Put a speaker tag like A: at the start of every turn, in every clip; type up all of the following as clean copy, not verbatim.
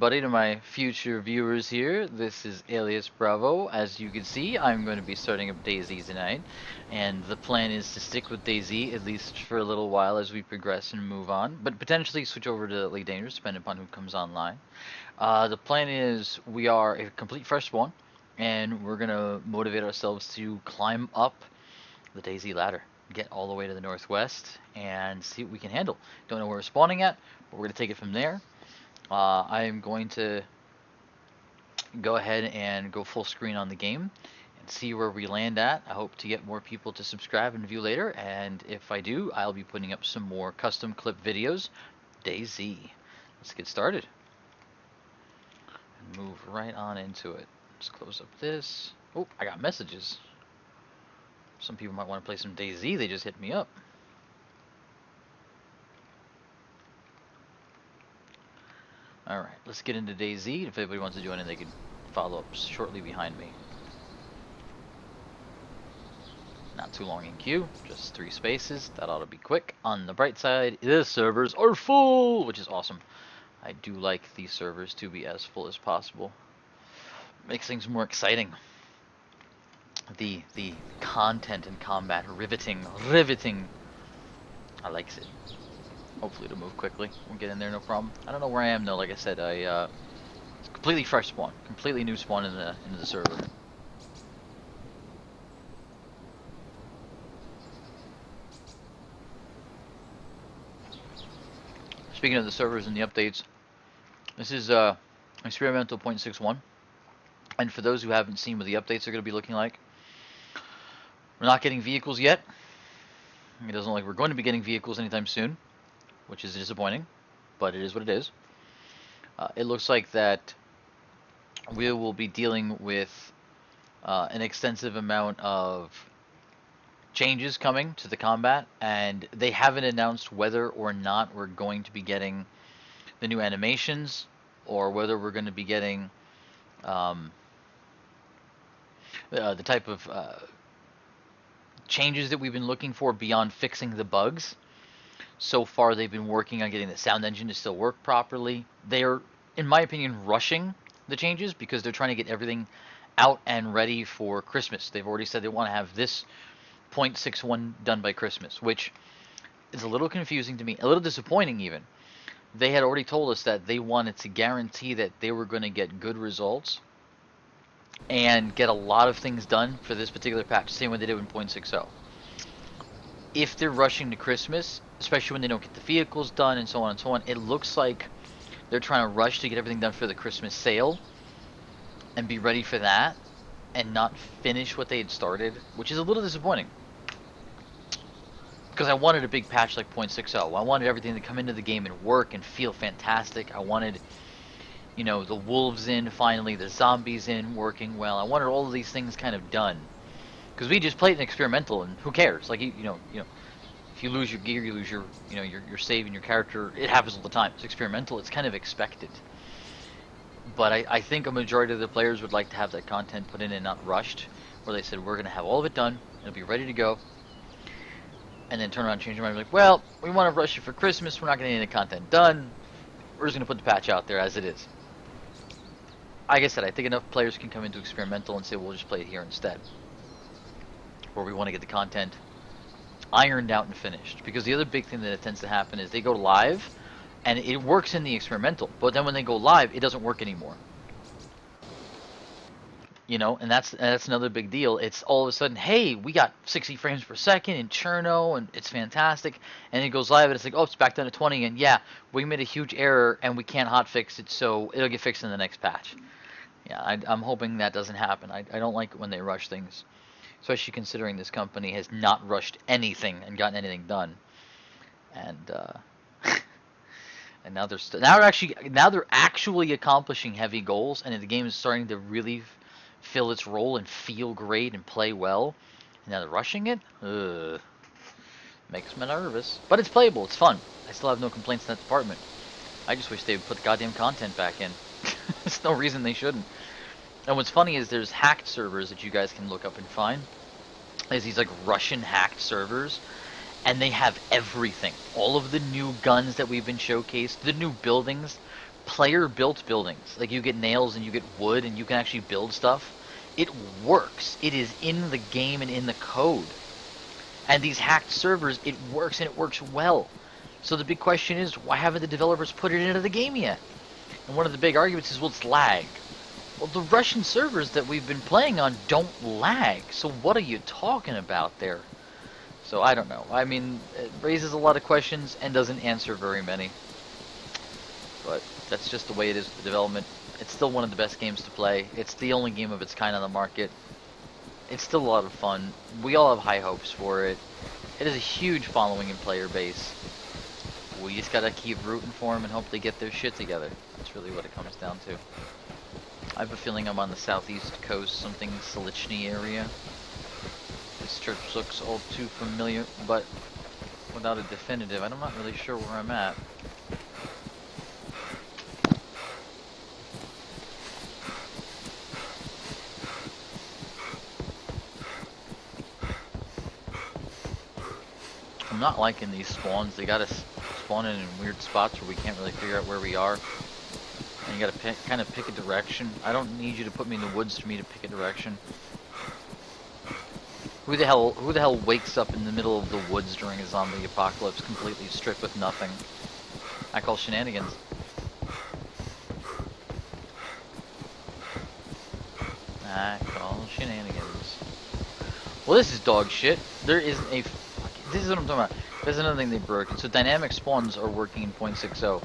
A: everybody, to my future viewers here. This is Alias Bravo. As you can see, I'm going to be starting up DayZ tonight, and the plan is to stick with DayZ at least for a little while as we progress and move on, but potentially switch over to Elite Dangerous depending upon who comes online. The plan is we are a complete fresh spawn, and we're going to motivate ourselves to climb up the DayZ ladder, get all the way to the northwest, and see what we can handle. Don't know where we're spawning at, but we're going to take it from there. I am going to go ahead and go full screen on the game and see where we land at. I hope to get more people to subscribe and view later, and if I do, I'll be putting up some more custom clip videos. DayZ. Let's get started. And move right on into it. Let's close up this. Oh, I got messages. Some people might want to play some DayZ. They just hit me up. Alright, let's get into DayZ. If anybody wants to join in, they can follow up shortly behind me. Not too long in queue, just 3 spaces. That ought to be quick. On the bright side, the servers are full, which is awesome. I do like these servers to be as full as possible. Makes things more exciting. The content in combat, riveting. I like it. Hopefully it'll move quickly. We'll get in there, no problem. I don't know where I am though. Like I said, it's a completely fresh spawn, completely new spawn into the server. Speaking of the servers and the updates, this is experimental 0.61, and for those who haven't seen what the updates are going to be looking like, we're not getting vehicles yet. It doesn't look like we're going to be getting vehicles anytime soon, which is disappointing, but it is what it is. It looks like that we will be dealing with an extensive amount of changes coming to the combat, and they haven't announced whether or not we're going to be getting the new animations or whether we're going to be getting the type of changes that we've been looking for beyond fixing the bugs. So far, they've been working on getting the sound engine to still work properly. They're, in my opinion, rushing the changes because they're trying to get everything out and ready for Christmas. They've already said they want to have this 0.61 done by Christmas, which is a little confusing to me, a little disappointing even. They had already told us that they wanted to guarantee that they were going to get good results and get a lot of things done for this particular patch, same way they did in 0.60. If they're rushing to Christmas, especially when they don't get the vehicles done and so on and so on, it looks like they're trying to rush to get everything done for the Christmas sale and be ready for that and not finish what they had started, which is a little disappointing. Because I wanted a big patch like 0.60. I wanted everything to come into the game and work and feel fantastic. I wanted, you know, the wolves in finally, the zombies in, working well. I wanted all of these things kind of done. Because we just played an experimental, and who cares? Like, you know, if you lose your gear, you lose your, your save and your character. It happens all the time. It's experimental. It's kind of expected. But I think a majority of the players would like to have that content put in and not rushed, where they said we're going to have all of it done, it'll be ready to go, and then turn around and change your mind. Like, well, we want to rush it for Christmas. We're not going to get any content done. We're just going to put the patch out there as it is. Like I said, I think enough players can come into experimental and say we'll just play it here instead, where we want to get the content ironed out and finished. Because the other big thing that tends to happen is they go live and it works in the experimental, but then when they go live, it doesn't work anymore. You know, and that's another big deal. It's all of a sudden, hey, we got 60 frames per second in Cherno, and it's fantastic. And it goes live, and it's like, oh, it's back down to 20, and yeah, we made a huge error, and we can't hotfix it, so it'll get fixed in the next patch. Yeah, I'm hoping that doesn't happen. I don't like it when they rush things, especially considering this company has not rushed anything and gotten anything done. And and now they're actually accomplishing heavy goals, and the game is starting to really fill its role and feel great and play well. And now they're rushing it. Makes me nervous, but it's playable. It's fun. I still have no complaints in that department. I just wish they would put the goddamn content back in. There's no reason they shouldn't. And what's funny is there's hacked servers that you guys can look up and find. There's these like Russian hacked servers, and they have everything. All of the new guns that we've been showcased, the new buildings, player-built buildings. Like, you get nails and you get wood and you can actually build stuff. It works. It is in the game and in the code. And these hacked servers, it works and it works well. So the big question is, why haven't the developers put it into the game yet? And one of the big arguments is, well, it's lag. Well, the Russian servers that we've been playing on don't lag. So what are you talking about there? So I don't know. I mean, it raises a lot of questions and doesn't answer very many. But that's just the way it is with the development. It's still one of the best games to play. It's the only game of its kind on the market. It's still a lot of fun. We all have high hopes for it. It has a huge following and player base. We just gotta keep rooting for them and hope they get their shit together. That's really what it comes down to. I have a feeling I'm on the southeast coast, something Solichny area. This church looks all too familiar, but without a definitive, I'm not really sure where I'm at. I'm not liking these spawns. They got us spawning in weird spots where we can't really figure out where we are. And you gotta kind of pick a direction. I don't need you to put me in the woods for me to pick a direction. Who the hell wakes up in the middle of the woods during a zombie apocalypse completely stripped with nothing? I call shenanigans. I call shenanigans. Well, this is dog shit. There is a... This is what I'm talking about. There's another thing they broke. So dynamic spawns are working in 0.60.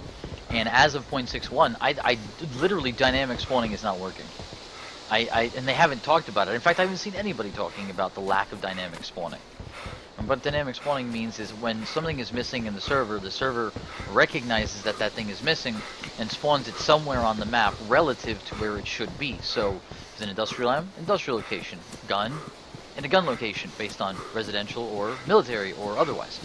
A: And as of 0.61, I literally dynamic spawning is not working. And they haven't talked about it. In fact, I haven't seen anybody talking about the lack of dynamic spawning. And what dynamic spawning means is when something is missing in the server recognizes that that thing is missing and spawns it somewhere on the map relative to where it should be. So, it's an industrial location, gun, in a gun location based on residential or military or otherwise.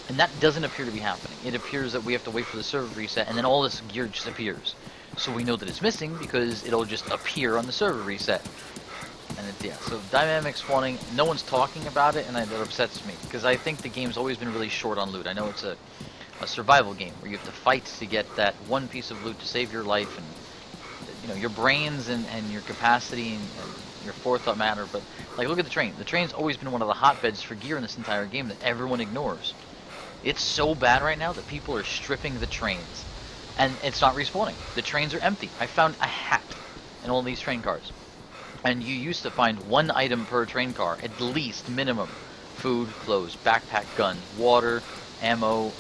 A: And that doesn't appear to be happening. It appears that we have to wait for the server reset and then all this gear just appears. So we know that it's missing because it'll just appear on the server reset. And yeah, so dynamic spawning, no one's talking about it and that upsets me. Because I think the game's always been really short on loot. I know it's a survival game where you have to fight to get that one piece of loot to save your life. And you know, your brains and your capacity and your forethought matter. But like, look at the train. The train's always been one of the hotbeds for gear in this entire game that everyone ignores. It's so bad right now that people are stripping the trains. And it's not respawning. The trains are empty. I found a hat in all these train cars. And you used to find one item per train car, at least minimum. Food, clothes, backpack, gun, water, ammo.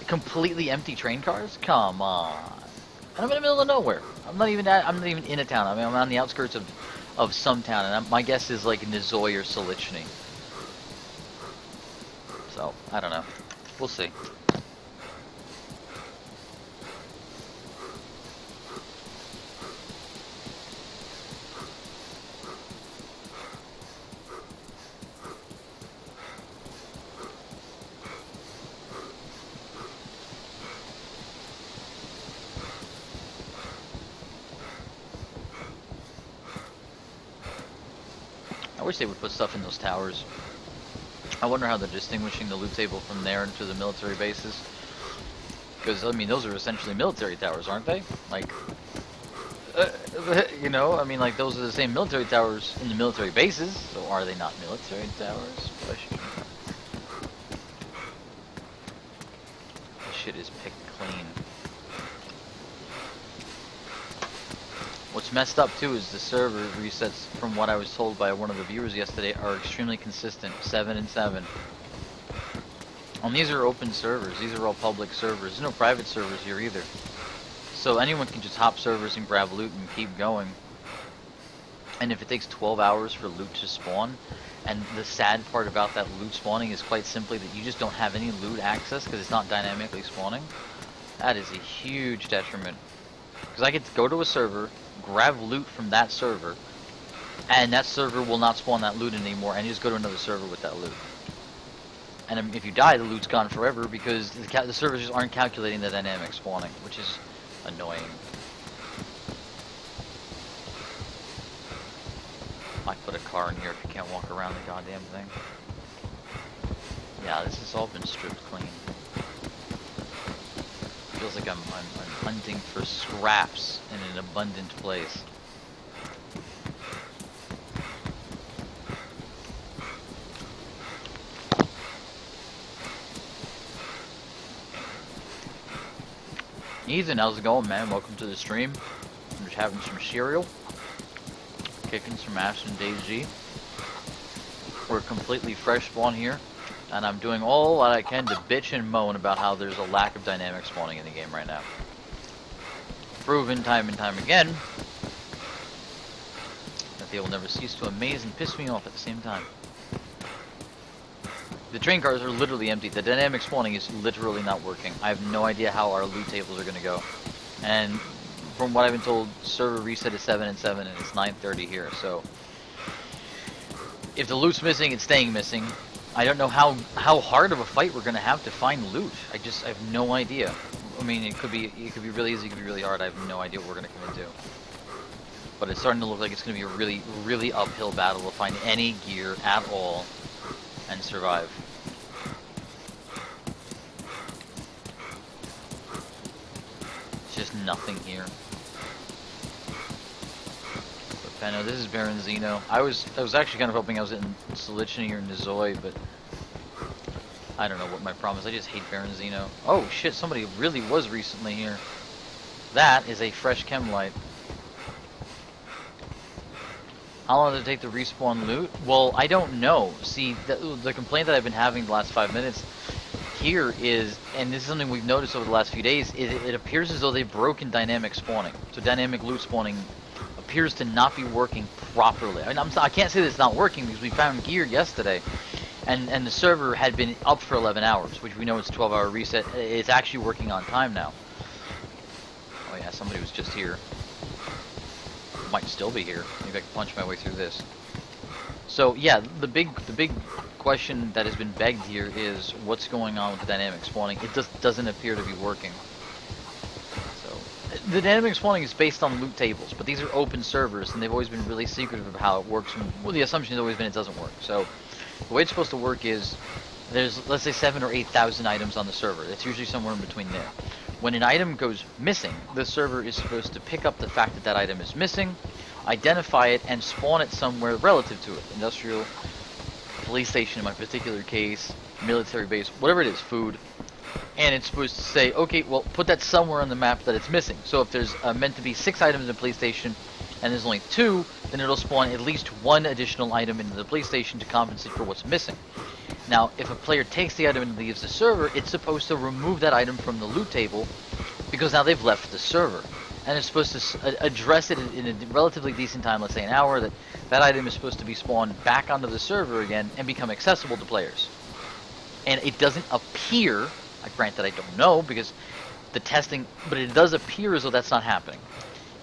A: Completely empty train cars? Come on. And I'm in the middle of nowhere. I'm not even in a town. I mean, I'm on the outskirts of some town, and my guess is like Nizoy or Solichny. So, I don't know. We'll see. I wish they would put stuff in those towers. I wonder how they're distinguishing the loot table from there into the military bases. Because, I mean, those are essentially military towers, aren't they? Like, you know, I mean, like, those are the same military towers in the military bases. So are they not military towers? Question. This shit is picked clean. What's messed up too is the server resets, from what I was told by one of the viewers yesterday, are extremely consistent, 7 and 7. And these are open servers, these are all public servers, there's no private servers here either. So anyone can just hop servers and grab loot and keep going. And if it takes 12 hours for loot to spawn, and the sad part about that loot spawning is quite simply that you just don't have any loot access because it's not dynamically spawning, that is a huge detriment. Because I get to go to a server, grab loot from that server, and that server will not spawn that loot anymore, and you just go to another server with that loot. And if you die, the loot's gone forever because the servers just aren't calculating the dynamic spawning, which is annoying. I put a car in here if you can't walk around the goddamn thing. Yeah, this has all been stripped clean. feels like I'm hunting for scraps in an abundant place. Ethan, how's it going, man? Welcome to the stream. I'm just having some cereal, kicking some ass in DayZ. We're completely fresh spawn here, and I'm doing all that I can to bitch and moan about how there's a lack of dynamic spawning in the game right now. Proven time and time again that they will never cease to amaze and piss me off at the same time. The train cars are literally empty. The dynamic spawning is literally not working. I have no idea how our loot tables are going to go. And from what I've been told, server reset is 7 and 7 and it's 9:30 here. So if the loot's missing, it's staying missing. I don't know how hard of a fight we're going to have to find loot. I have no idea. I mean, it could be really easy, it could be really hard. I have no idea what we're going to commit to. But it's starting to look like it's going to be a really, really uphill battle to find any gear at all and survive. It's just nothing here. But Peno, this is Baron Zeno. I was actually kind of hoping I was in Solichny or Nizoi, but I don't know what my problem is. I just hate Baron Zeno. Oh shit, somebody really was recently here. That is a fresh chem light. How long did it take to respawn loot? Well, I don't know. See, the complaint that I've been having the last 5 minutes here is, and this is something we've noticed over the last few days, it appears as though they've broken dynamic spawning. So dynamic loot spawning appears to not be working properly. I mean, I can't say that it's not working because we found gear yesterday, and the server had been up for 11 hours, which we know it's a 12-hour reset. It's actually working on time now. Oh yeah, somebody was just here. Might still be here. Maybe I can punch my way through this. So yeah, the big question that has been begged here is what's going on with the dynamic spawning. It just doesn't appear to be working. So the dynamic spawning is based on loot tables, but these are open servers and they've always been really secretive of how it works. Well, the assumption has always been it doesn't work. So the way it's supposed to work is there's, let's say, 7,000 or 8,000 items on the server. It's usually somewhere in between there. When an item goes missing, the server is supposed to pick up the fact that that item is missing, identify it, and spawn it somewhere relative to it. Industrial, police station in my particular case, military base, whatever it is, food. And it's supposed to say, okay, well, put that somewhere on the map that it's missing. So if there's meant to be 6 items in a police station, and there's only 2, then it'll spawn at least 1 additional item into the police station to compensate for what's missing. Now, if a player takes the item and leaves the server, it's supposed to remove that item from the loot table because now they've left the server. And it's supposed to address it in a relatively decent time, let's say an hour, that that item is supposed to be spawned back onto the server again and become accessible to players. And it doesn't appear, granted I don't know because the testing, but it does appear as though that's not happening.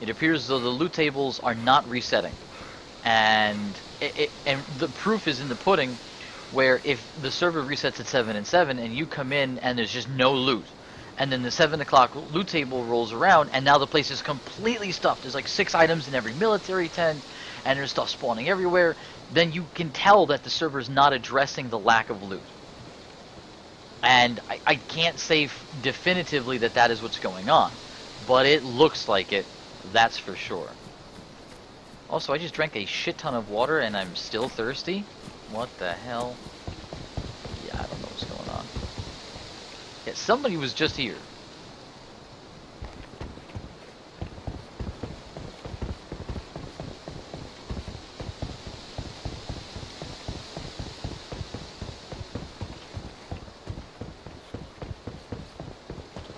A: It appears as though the loot tables are not resetting. And the proof is in the pudding, where if the server resets at 7 and 7 and you come in and there's just no loot, and then the 7 o'clock loot table rolls around and now the place is completely stuffed, there's like 6 items in every military tent and there's stuff spawning everywhere, then you can tell that the server is not addressing the lack of loot. And I can't say definitively that that is what's going on, but it looks like it, that's for sure. Also, I just drank a shit ton of water and I'm still thirsty. What the hell? Yeah, I don't know what's going on. Yeah, somebody was just here.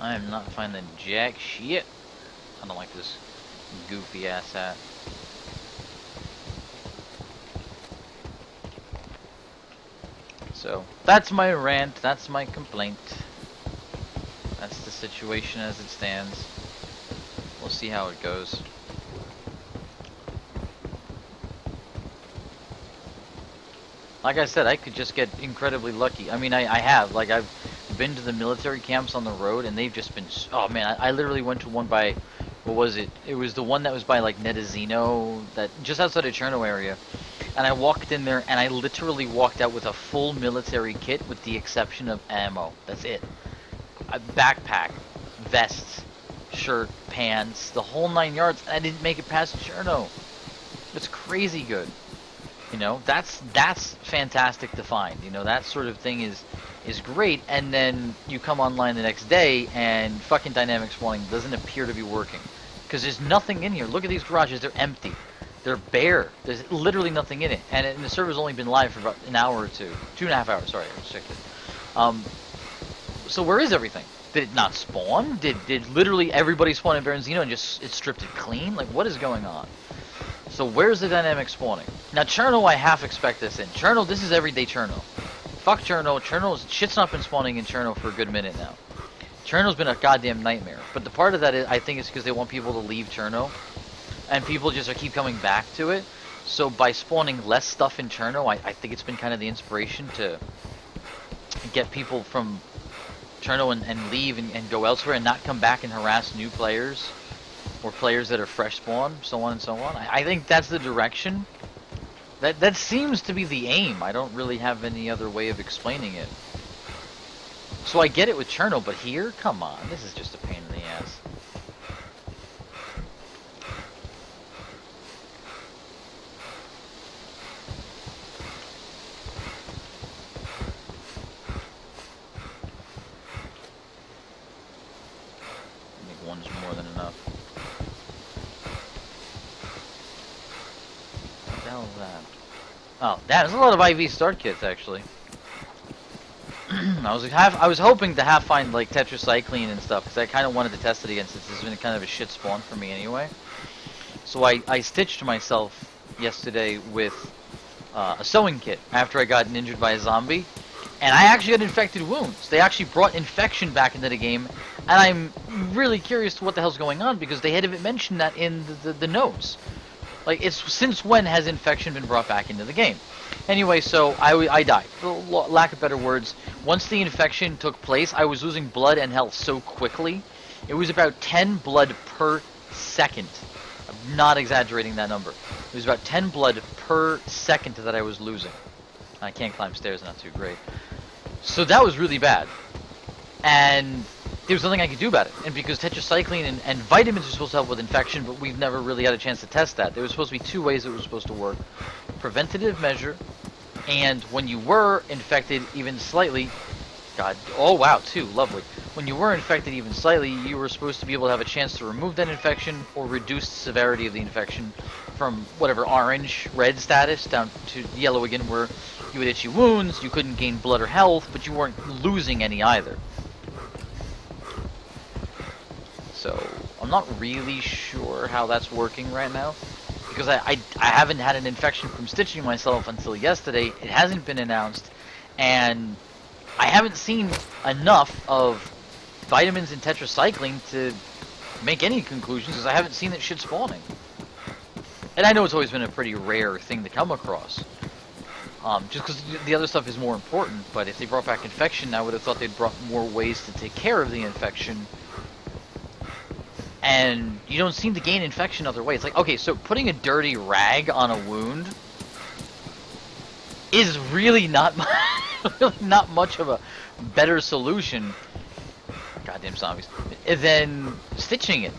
A: I am not finding jack shit. I don't like this goofy ass hat. So, that's my rant, that's my complaint. That's the situation as it stands. We'll see how it goes. Like I said, I could just get incredibly lucky. I mean, I have. Like, I've been to the military camps on the road, and they've just been... Oh, man, I literally went to one by... What was it? It was the one that was by, like, Netazino, that just outside of Cherno area. And I walked in there, and I literally walked out with a full military kit with the exception of ammo. That's it. A backpack, vests, shirt, pants, the whole 9 yards. I didn't make it past Cherno. It's crazy good. You know, that's fantastic to find. You know, that sort of thing is great. And then you come online the next day and fucking dynamic spawning doesn't appear to be working because there's nothing in here. Look at these garages; they're empty, they're bare. There's literally nothing in it. And the server's only been live for about an hour or two, 2.5 hours. Sorry, I checked it. So where is everything? Did it not spawn? Did literally everybody spawn in Verenzino and just it stripped it clean? Like, what is going on? So where's the dynamic spawning? Now Cherno, I half expect this in. Cherno, this is everyday Cherno. Fuck Cherno. Cherno's shit's not been spawning in Cherno for a good minute now. Cherno's been a goddamn nightmare. But the part of that is, I think it's because they want people to leave Cherno, and people just keep coming back to it. So by spawning less stuff in Cherno, I think it's been kind of the inspiration to get people from Cherno and leave and go elsewhere and not come back and harass new players. Or players that are fresh spawn, so on and so on. I think that's the direction. That seems to be the aim. I don't really have any other way of explaining it. So I get it with Cherno, but here? Come on, this is just a pain in the ass. I think one's more than enough. What the hell is that? Oh, damn, there's a lot of IV start kits, actually. I was hoping to find, like, tetracycline and stuff, because I kind of wanted to test it again, since it's been kind of a shit spawn for me anyway. So I stitched myself yesterday with a sewing kit, after I got injured by a zombie. And I actually got infected wounds. They actually brought infection back into the game, and I'm really curious to what the hell's going on, because they hadn't mentioned that in the notes. Like, it's since when has infection been brought back into the game? Anyway, so I died. For lack of better words, once the infection took place, I was losing blood and health so quickly. It was about 10 blood per second. I'm not exaggerating that number. It was about 10 blood per second that I was losing. I can't climb stairs, not too great. So that was really bad. And there was nothing I could do about it. And because tetracycline and vitamins are supposed to help with infection, but we've never really had a chance to test that. There was supposed to be 2 ways it was supposed to work. Preventative measure, and when you were infected even slightly, oh wow, 2, lovely. When you were infected even slightly, you were supposed to be able to have a chance to remove that infection or reduce the severity of the infection from whatever orange, red status down to yellow again, where you had itchy wounds, you couldn't gain blood or health, but you weren't losing any either. So, I'm not really sure how that's working right now, because I haven't had an infection from stitching myself until yesterday. It hasn't been announced, and I haven't seen enough of vitamins and tetracycline to make any conclusions, because I haven't seen that shit spawning. And I know it's always been a pretty rare thing to come across, just because the other stuff is more important. But if they brought back infection, I would have thought they'd brought more ways to take care of the infection. And you don't seem to gain infection other ways. Like, okay, so putting a dirty rag on a wound is really not not much of a better solution, goddamn zombies, than stitching it.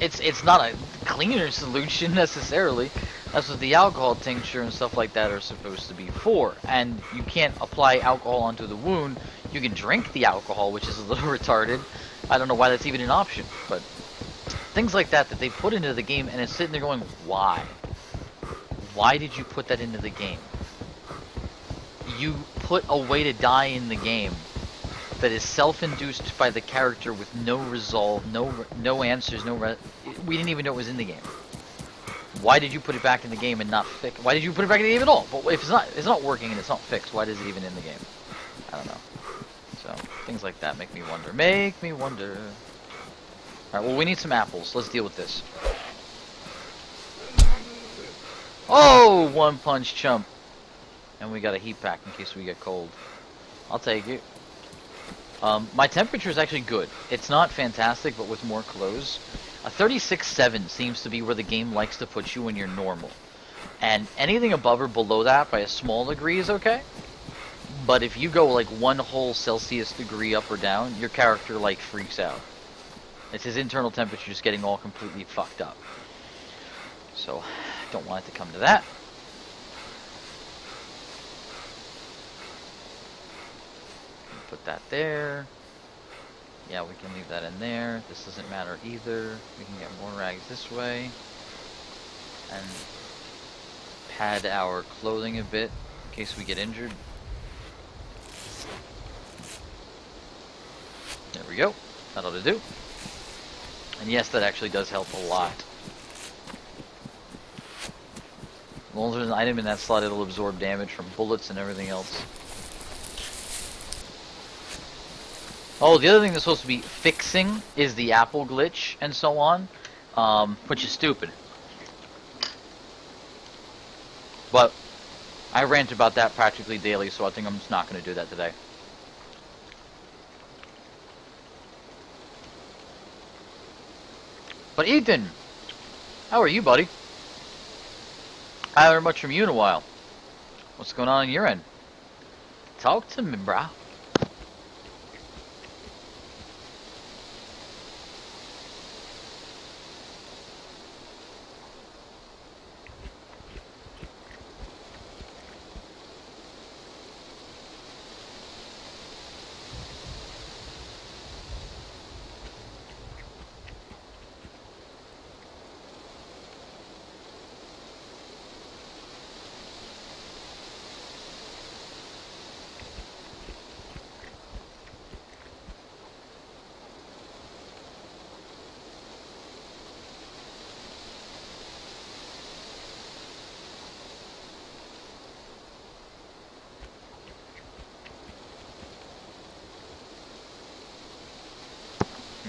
A: It's not a cleaner solution necessarily. That's what the alcohol tincture and stuff like that are supposed to be for. And you can't apply alcohol onto the wound. You can drink the alcohol, which is a little retarded. I don't know why that's even an option, but things like that they put into the game, and it's sitting there going, why? Why did you put that into the game? You put a way to die in the game that is self-induced by the character with no resolve, no answers, we didn't even know it was in the game. Why did you put it back in the game and not fix? Why did you put it back in the game at all? But if it's not working and it's not fixed, why is it even in the game? I don't know. So things like that make me wonder. Make me wonder. Alright, well, we need some apples. Let's deal with this. Oh, one punch chump. And we got a heat pack in case we get cold. I'll take it. My temperature is actually good. It's not fantastic, but with more clothes. A 36.7 seems to be where the game likes to put you when you're normal. And anything above or below that by a small degree is okay. But if you go like 1 whole Celsius degree up or down, your character like freaks out. It's his internal temperature just getting all completely fucked up. So, don't want it to come to that. Put that there. Yeah, we can leave that in there. This doesn't matter either. We can get more rags this way. And pad our clothing a bit in case we get injured. There we go. That ought to do. And yes, that actually does help a lot. As long as there's an item in that slot, it'll absorb damage from bullets and everything else. Oh, the other thing that's supposed to be fixing is the apple glitch and so on, which is stupid. But I rant about that practically daily, so I think I'm just not going to do that today. But Ethan, how are you, buddy? I haven't heard much from you in a while. What's going on your end? Talk to me, brah.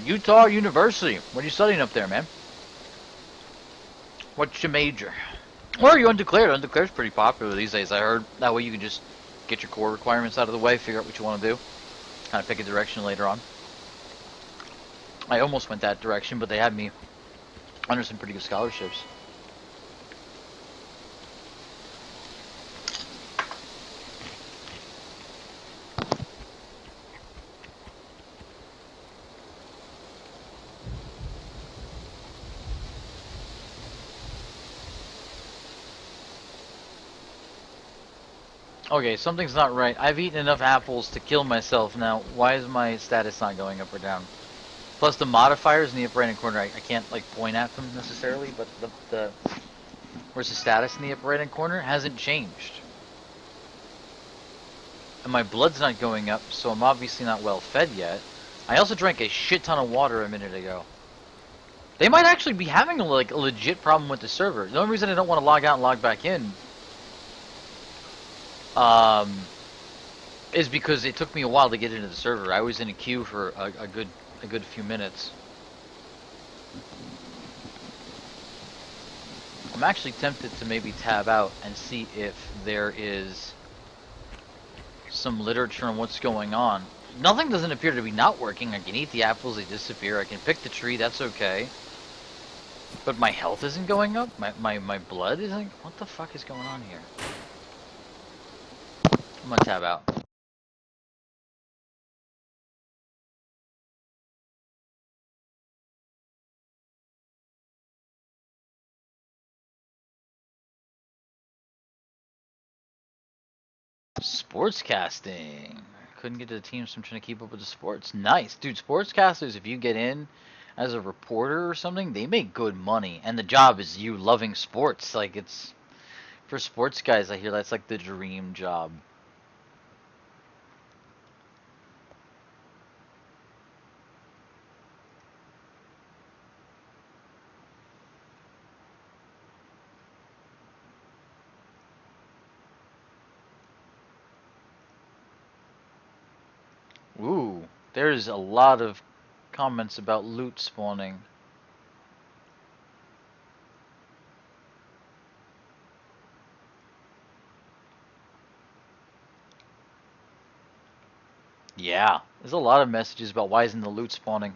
A: Utah University. What are you studying up there, man? What's your major? Or are you undeclared? Undeclared's pretty popular these days, I heard. That way you can just get your core requirements out of the way, figure out what you want to do, kind of pick a direction later on. I almost went that direction, but they had me under some pretty good scholarships. Okay, something's not right. I've eaten enough apples to kill myself now. Why is my status not going up or down? Plus the modifiers in the upper right hand corner, I can't like point at them necessarily, but the where's the status in the upper right hand corner hasn't changed. And my blood's not going up, so I'm obviously not well fed yet. I also drank a shit ton of water a minute ago. They might actually be having a legit problem with the server. The only reason I don't want to log out and log back in is because it took me a while to get into the server. I was in a queue for a good few minutes. I'm actually tempted to maybe tab out and see if there is some literature on what's going on. Nothing doesn't appear to be not working. I can eat the apples, they disappear. I can pick the tree, that's okay. But my health isn't going up? My blood isn't? What the fuck is going on here? I'm gonna tab out. Sportscasting. Couldn't get to the team, so I'm trying to keep up with the sports. Nice. Dude, sportscasters, if you get in as a reporter or something, they make good money. And the job is you loving sports. Like, it's... For sports guys, I hear that's like the dream job. Ooh, there's a lot of comments about loot spawning. Yeah, there's a lot of messages about why isn't the loot spawning.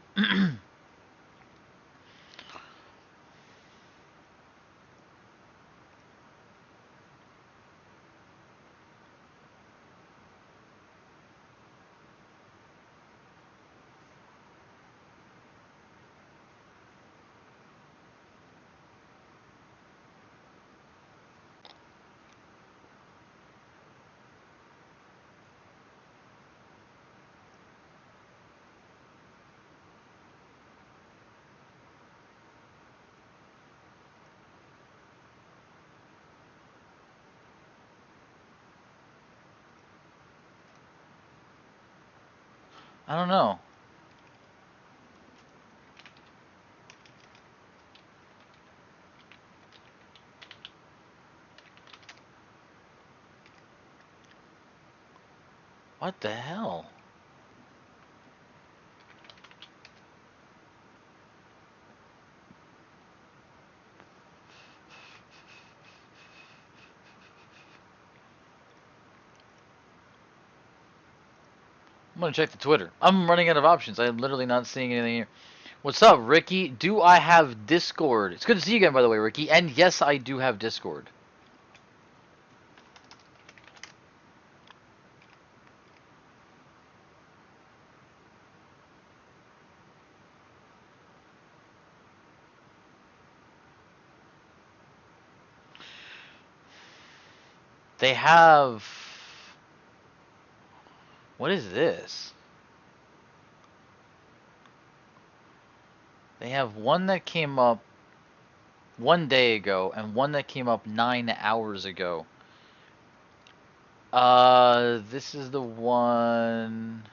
A: I don't know. What the hell? I'm gonna check the Twitter. I'm running out of options. I'm literally not seeing anything here. What's up, Ricky? Do I have Discord? It's good to see you again, by the way, Ricky. And yes, I do have Discord. They have... What is this? They have one that came up 1 day ago and one that came up 9 hours ago. This is the one...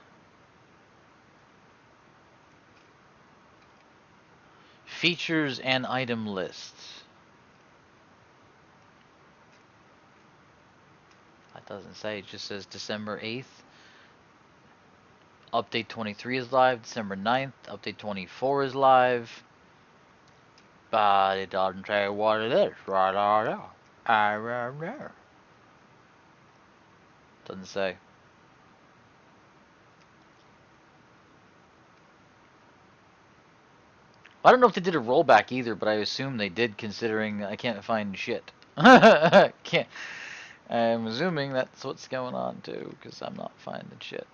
A: Features and item lists. That doesn't say, it just says December 8th. Update 23 is live, December 9th. Update 24 is live. But it doesn't say what it is. Right on there. I don't know. Doesn't say. I don't know if they did a rollback either, but I assume they did, considering I can't find shit. Can't. I'm assuming that's what's going on too, because I'm not finding shit.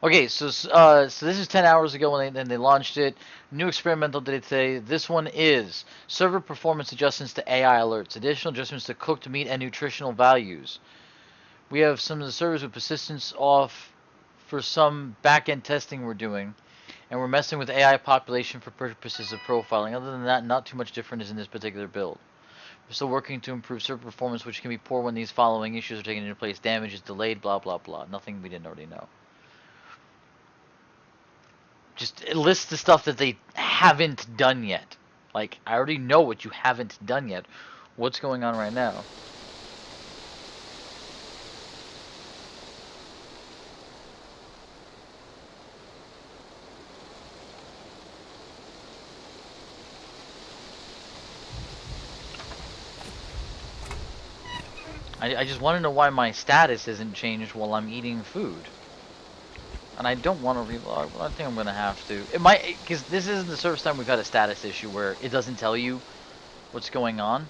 A: Okay, so this is 10 hours ago when they launched it. New experimental data today. This one is server performance adjustments to AI alerts, additional adjustments to cooked meat and nutritional values. We have some of the servers with persistence off for some back-end testing we're doing, and we're messing with AI population for purposes of profiling. Other than that, not too much different is in this particular build. We're still working to improve server performance, which can be poor when these following issues are taken into place. Damage is delayed, blah, blah, blah. Nothing we didn't already know. Just it lists the stuff that they haven't done yet. Like, I already know what you haven't done yet. What's going on right now? I just want to know why my status isn't changed while I'm eating food. And I don't want to relog, but I think I'm going to have to. It might, because this isn't the first time we've had a status issue where it doesn't tell you what's going on.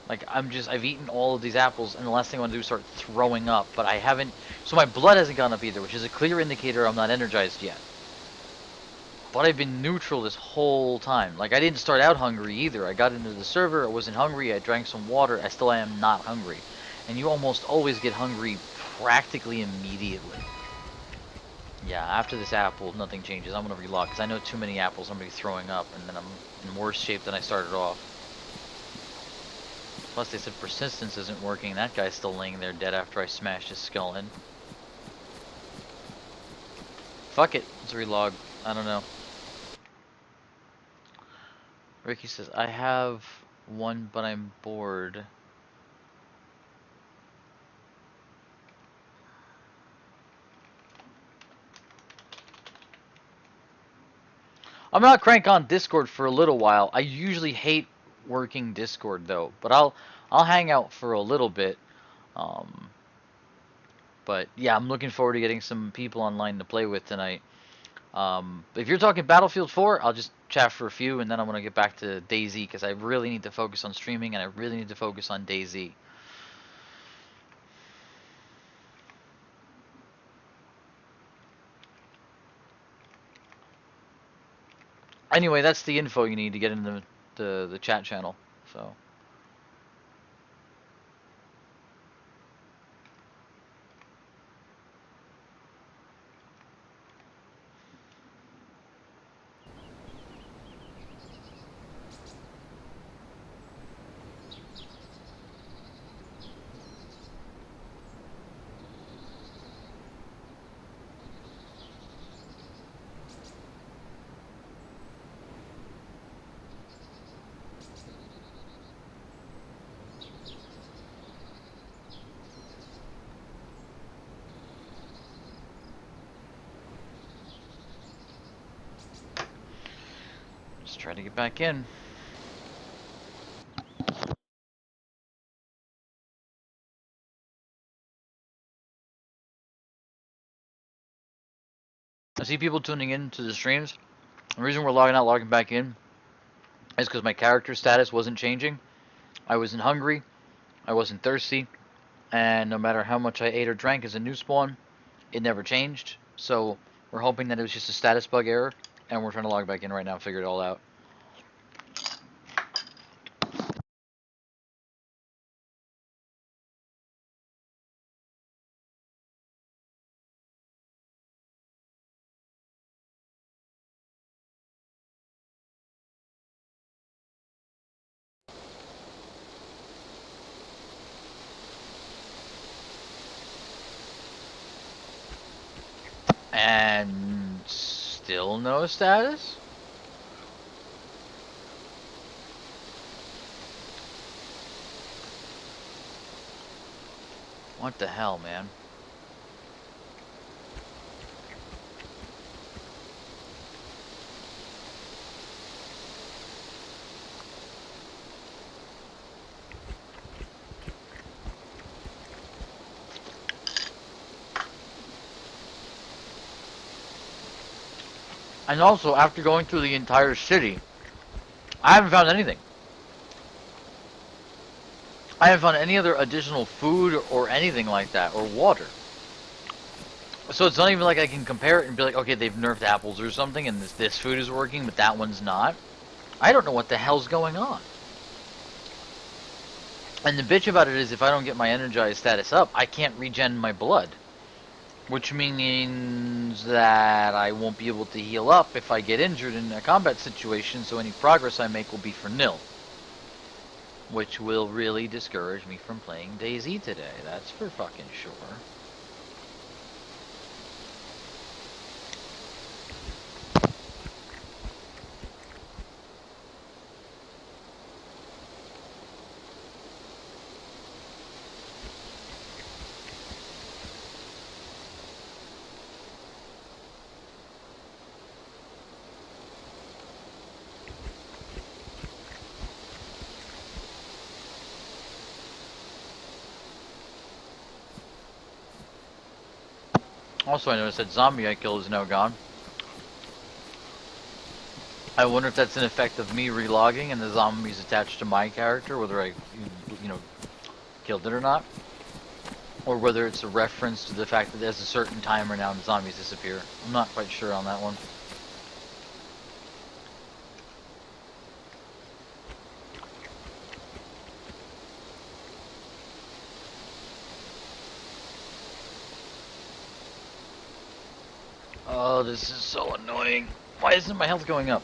A: Like, I've eaten all of these apples, and the last thing I want to do is start throwing up, but I haven't, so my blood hasn't gone up either, which is a clear indicator I'm not energized yet. But I've been neutral this whole time. Like, I didn't start out hungry either. I got into the server, I wasn't hungry, I drank some water, I still am not hungry. And you almost always get hungry practically immediately. Yeah, after this apple, nothing changes. I'm going to relog, because I know too many apples, I'm going to be throwing up, and then I'm in worse shape than I started off. Plus, they said persistence isn't working. That guy's still laying there dead after I smashed his skull in. Fuck it. Let's relog. I don't know. Ricky says, I have one, but I'm bored. I'm not crank on Discord for a little while. I usually hate working Discord though, but I'll hang out for a little bit. Um, but yeah, I'm looking forward to getting some people online to play with tonight. If you're talking Battlefield 4, I'll just chat for a few, and then I'm gonna get back to DayZ because I really need to focus on streaming and I really need to focus on DayZ. Anyway, that's the info you need to get into the chat channel. So. try to get back in. I see people tuning in to the streams. The reason we're logging out, logging back in is because my character status wasn't changing. I wasn't hungry, I wasn't thirsty, and no matter how much I ate or drank as a new spawn, it never changed. So we're hoping that it was just a status bug error, and we're trying to log back in right now and figure it all out. And still no status? What the hell, man? And also, after going through the entire city, I haven't found anything. I haven't found any other additional food or anything like that, or water. So it's not even like I can compare it and be like, okay, they've nerfed apples or something, and this food is working, but that one's not. I don't know what the hell's going on. And the bitch about it is, if I don't get my energized status up, I can't regen my blood. Which means that I won't be able to heal up if I get injured in a combat situation, so any progress I make will be for nil. Which will really discourage me from playing DayZ today, that's for fucking sure. Also, I noticed that zombie I killed is now gone. I wonder if that's an effect of me relogging and the zombies attached to my character, whether I, killed it or not. Or whether it's a reference to the fact that there's a certain timer now and the zombies disappear. I'm not quite sure on that one. Oh, this is so annoying. Why isn't my health going up?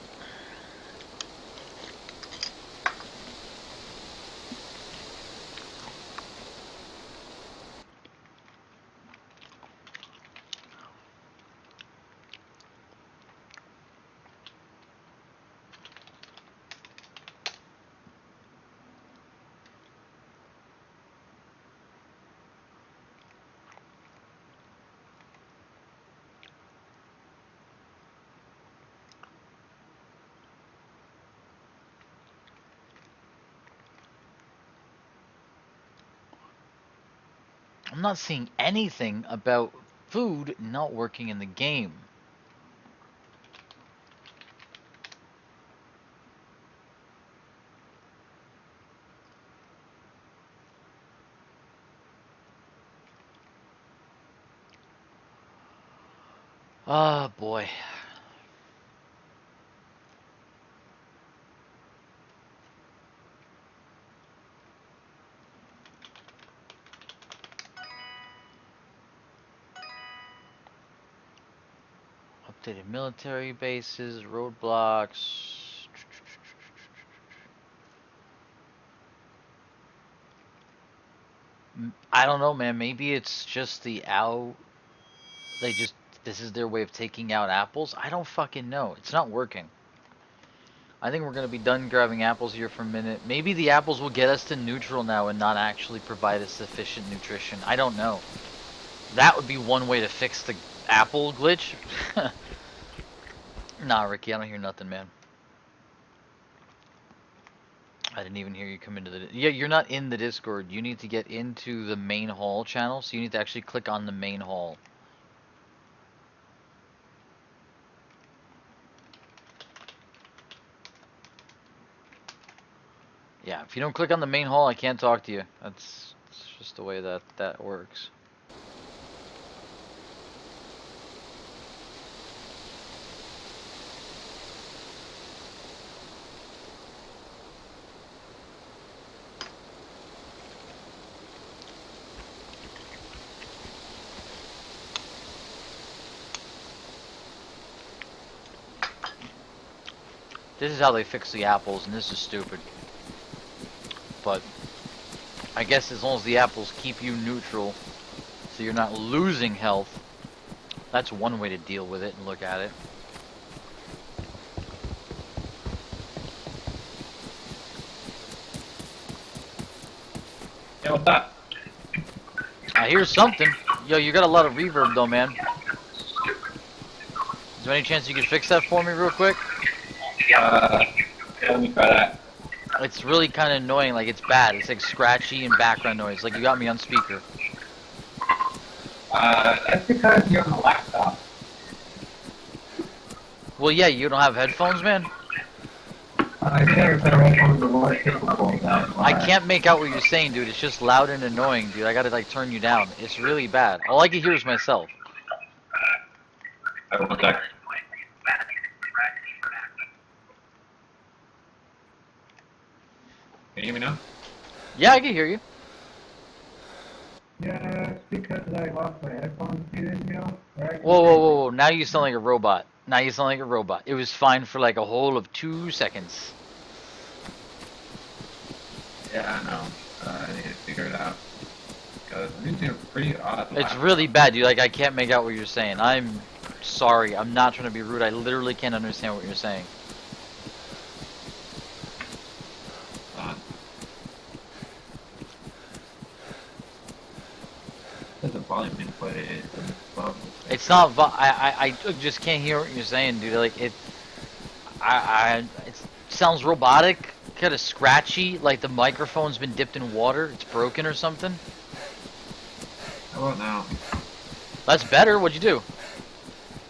A: I'm not seeing anything about food not working in the game. Oh boy. Updated military bases, roadblocks. I don't know, man. Maybe it's just the owl. This is their way of taking out apples. I don't fucking know. It's not working. I think we're going to be done grabbing apples here for a minute. Maybe the apples will get us to neutral now and not actually provide us sufficient nutrition. I don't know. That would be one way to fix the apple glitch. Nah, Ricky, I don't hear nothing, man. I didn't even hear you come into the. Yeah, you're not in the Discord. You need to get into the main hall channel, so you need to actually click on the main hall. Yeah, if you don't click on the main hall, I can't talk to you. That's just the way that works. This is how they fix the apples, and this is stupid. But I guess as long as the apples keep you neutral, so you're not losing health, that's one way to deal with it and look at it.
B: Yeah, what's up?
A: I hear something. Yo, you got a lot of reverb though, man. Is there any chance you could fix that for me real quick?
B: Let me try that.
A: It's really kind of annoying, like it's bad. It's like scratchy and background noise. Like you got me on speaker.
B: That's because you're on a laptop.
A: Well, yeah, you don't have headphones, man?
B: I think the headphones are more capable of that.
A: I can't make out what you're saying, dude. It's just loud and annoying, dude. I gotta like turn you down. It's really bad. All I can hear is myself.
B: One sec. Can you hear me now?
A: Yeah, I can hear you.
B: Yeah, it's because I lost my headphones a few days ago. Right?
A: Whoa, whoa, whoa, whoa. Now you sound like a robot. Now you sound like a robot. It was fine for like a whole of 2 seconds.
B: Yeah, I know. I need to figure it out. Because I'm using a pretty odd
A: It's
B: laptop.
A: really bad, dude. Like, I can't make out what you're saying. I'm sorry. I'm not trying to be rude. I literally can't understand what you're saying.
B: There's a volume input.
A: It's not. I just can't hear what you're saying, dude. Like it. It sounds robotic, kind of scratchy. Like the microphone's been dipped in water. It's broken or something.
B: How about now?
A: That's better. What'd you do?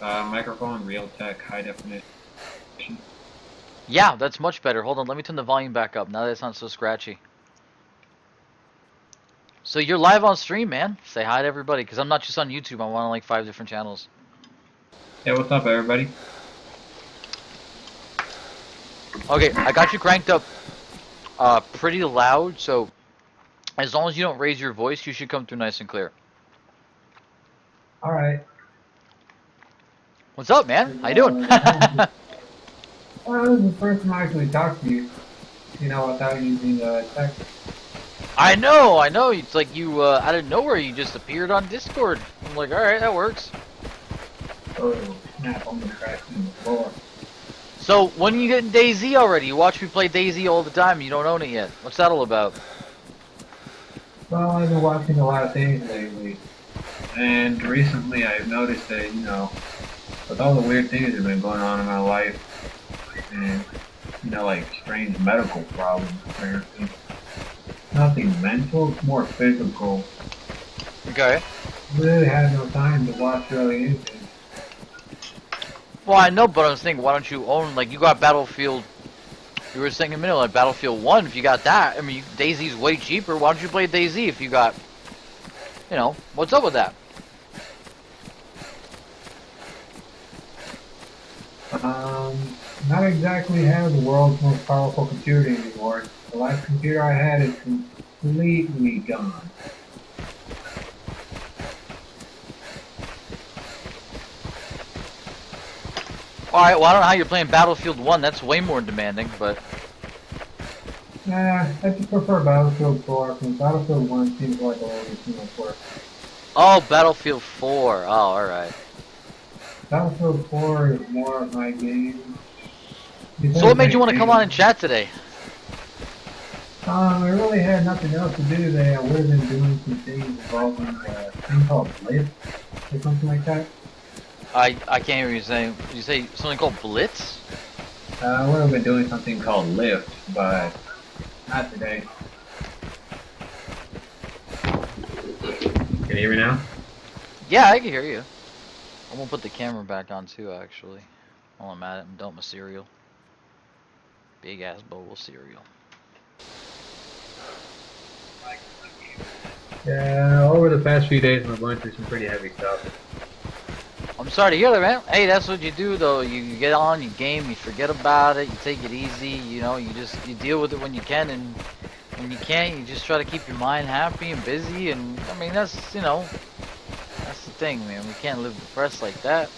B: Microphone, Realtek, high definition.
A: Yeah, that's much better. Hold on. Let me turn the volume back up. Now that it's not so scratchy. So you're live on stream, man. Say hi to everybody, because I'm not just on YouTube. I'm on like 5 different channels.
B: Hey, what's up, everybody?
A: Okay, I got you cranked up pretty loud, so as long as you don't raise your voice, you should come through nice and clear.
B: Alright.
A: What's up, man? How you doing?
B: Well, this is the first time I actually talked to you, without using text.
A: I know. It's like you, out of nowhere, you just appeared on Discord. I'm like, alright, that works.
B: Oh, snap, I'm gonna crash in the floor.
A: So, when are you getting DayZ already? You watch me play DayZ all the time, you don't own it yet. What's that all about?
B: Well, I've been watching a lot of things lately, and recently I've noticed that, with all the weird things that have been going on in my life, and, like strange medical problems, apparently. Nothing mental, it's more physical.
A: Okay.
B: Really had no time to watch really anything.
A: Well, I know, but I was thinking, why don't you own, like, you got Battlefield, you were saying a minute, like Battlefield 1, if you got that, I mean, DayZ's way cheaper, why don't you play DayZ if you got, what's up with that?
B: Not exactly have the world's most powerful computer anymore. The last computer I had is completely gone.
A: Alright, well, I don't know how you're playing Battlefield 1, that's way more demanding, but...
B: Nah, I just prefer Battlefield 4, since Battlefield 1 seems like a little too much work.
A: Oh, Battlefield 4, oh, alright.
B: Battlefield 4 is more of my game.
A: So what made you want to come on and chat today?
B: I really had nothing else to do today. I would have been doing some things involving a thing called Blitz, or something like that.
A: I can't hear you saying. Did you say something called Blitz?
B: I would have been doing something called Lyft, but Not today. Can you hear me now?
A: Yeah, I can hear you. I'm gonna put the camera back on too, actually. While I'm at it and dump my cereal. Big ass bowl of cereal.
B: Yeah, over the past few days, I'm going through some pretty heavy stuff.
A: I'm sorry to hear that, man. Hey, that's what you do, though. You get on, you game, you forget about it, you take it easy. You know, you deal with it when you can, and when you can't, you just try to keep your mind happy and busy. And I mean, that's that's the thing, man. We can't live depressed like that.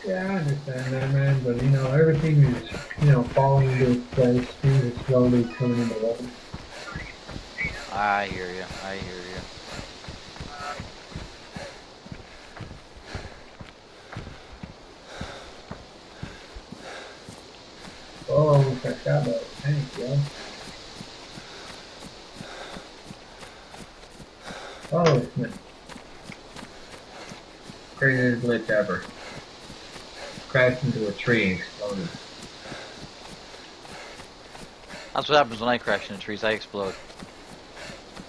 B: Yeah, I understand that, man, but everything is, falling into its place. Things are slowly coming into order.
A: I hear you. I hear you.
B: Oh, I almost got shot by a tank, yo. Oh, it's me. Craziest glitch ever. Crashed into a tree and exploded.
A: That's what happens when I crash into trees. I explode.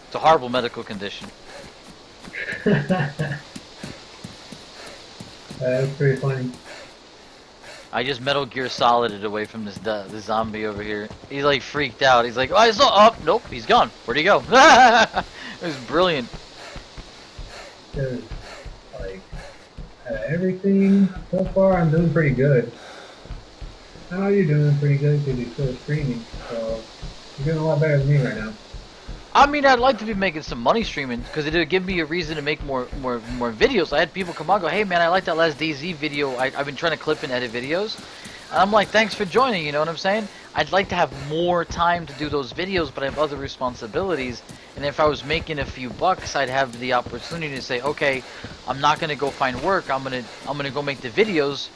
A: It's a horrible medical condition.
B: That's pretty funny.
A: I just Metal Gear Solided away from this zombie over here. He's like freaked out. He's like, oh, I saw. Oh, nope, he's gone. Where'd he go? It was brilliant.
B: Dude, like, everything so far, I'm doing pretty good. I know you're doing pretty good because you're still streaming, so you're doing a lot better than me right now.
A: I mean, I'd like to be making some money streaming because it would give me a reason to make more videos. I had people come on and go, hey man, I like that last DayZ video. I've been trying to clip and edit videos. And I'm like, thanks for joining, you know what I'm saying? I'd like to have more time to do those videos, but I have other responsibilities. And if I was making a few bucks, I'd have the opportunity to say, okay, I'm not gonna go find work. I'm gonna go make the videos,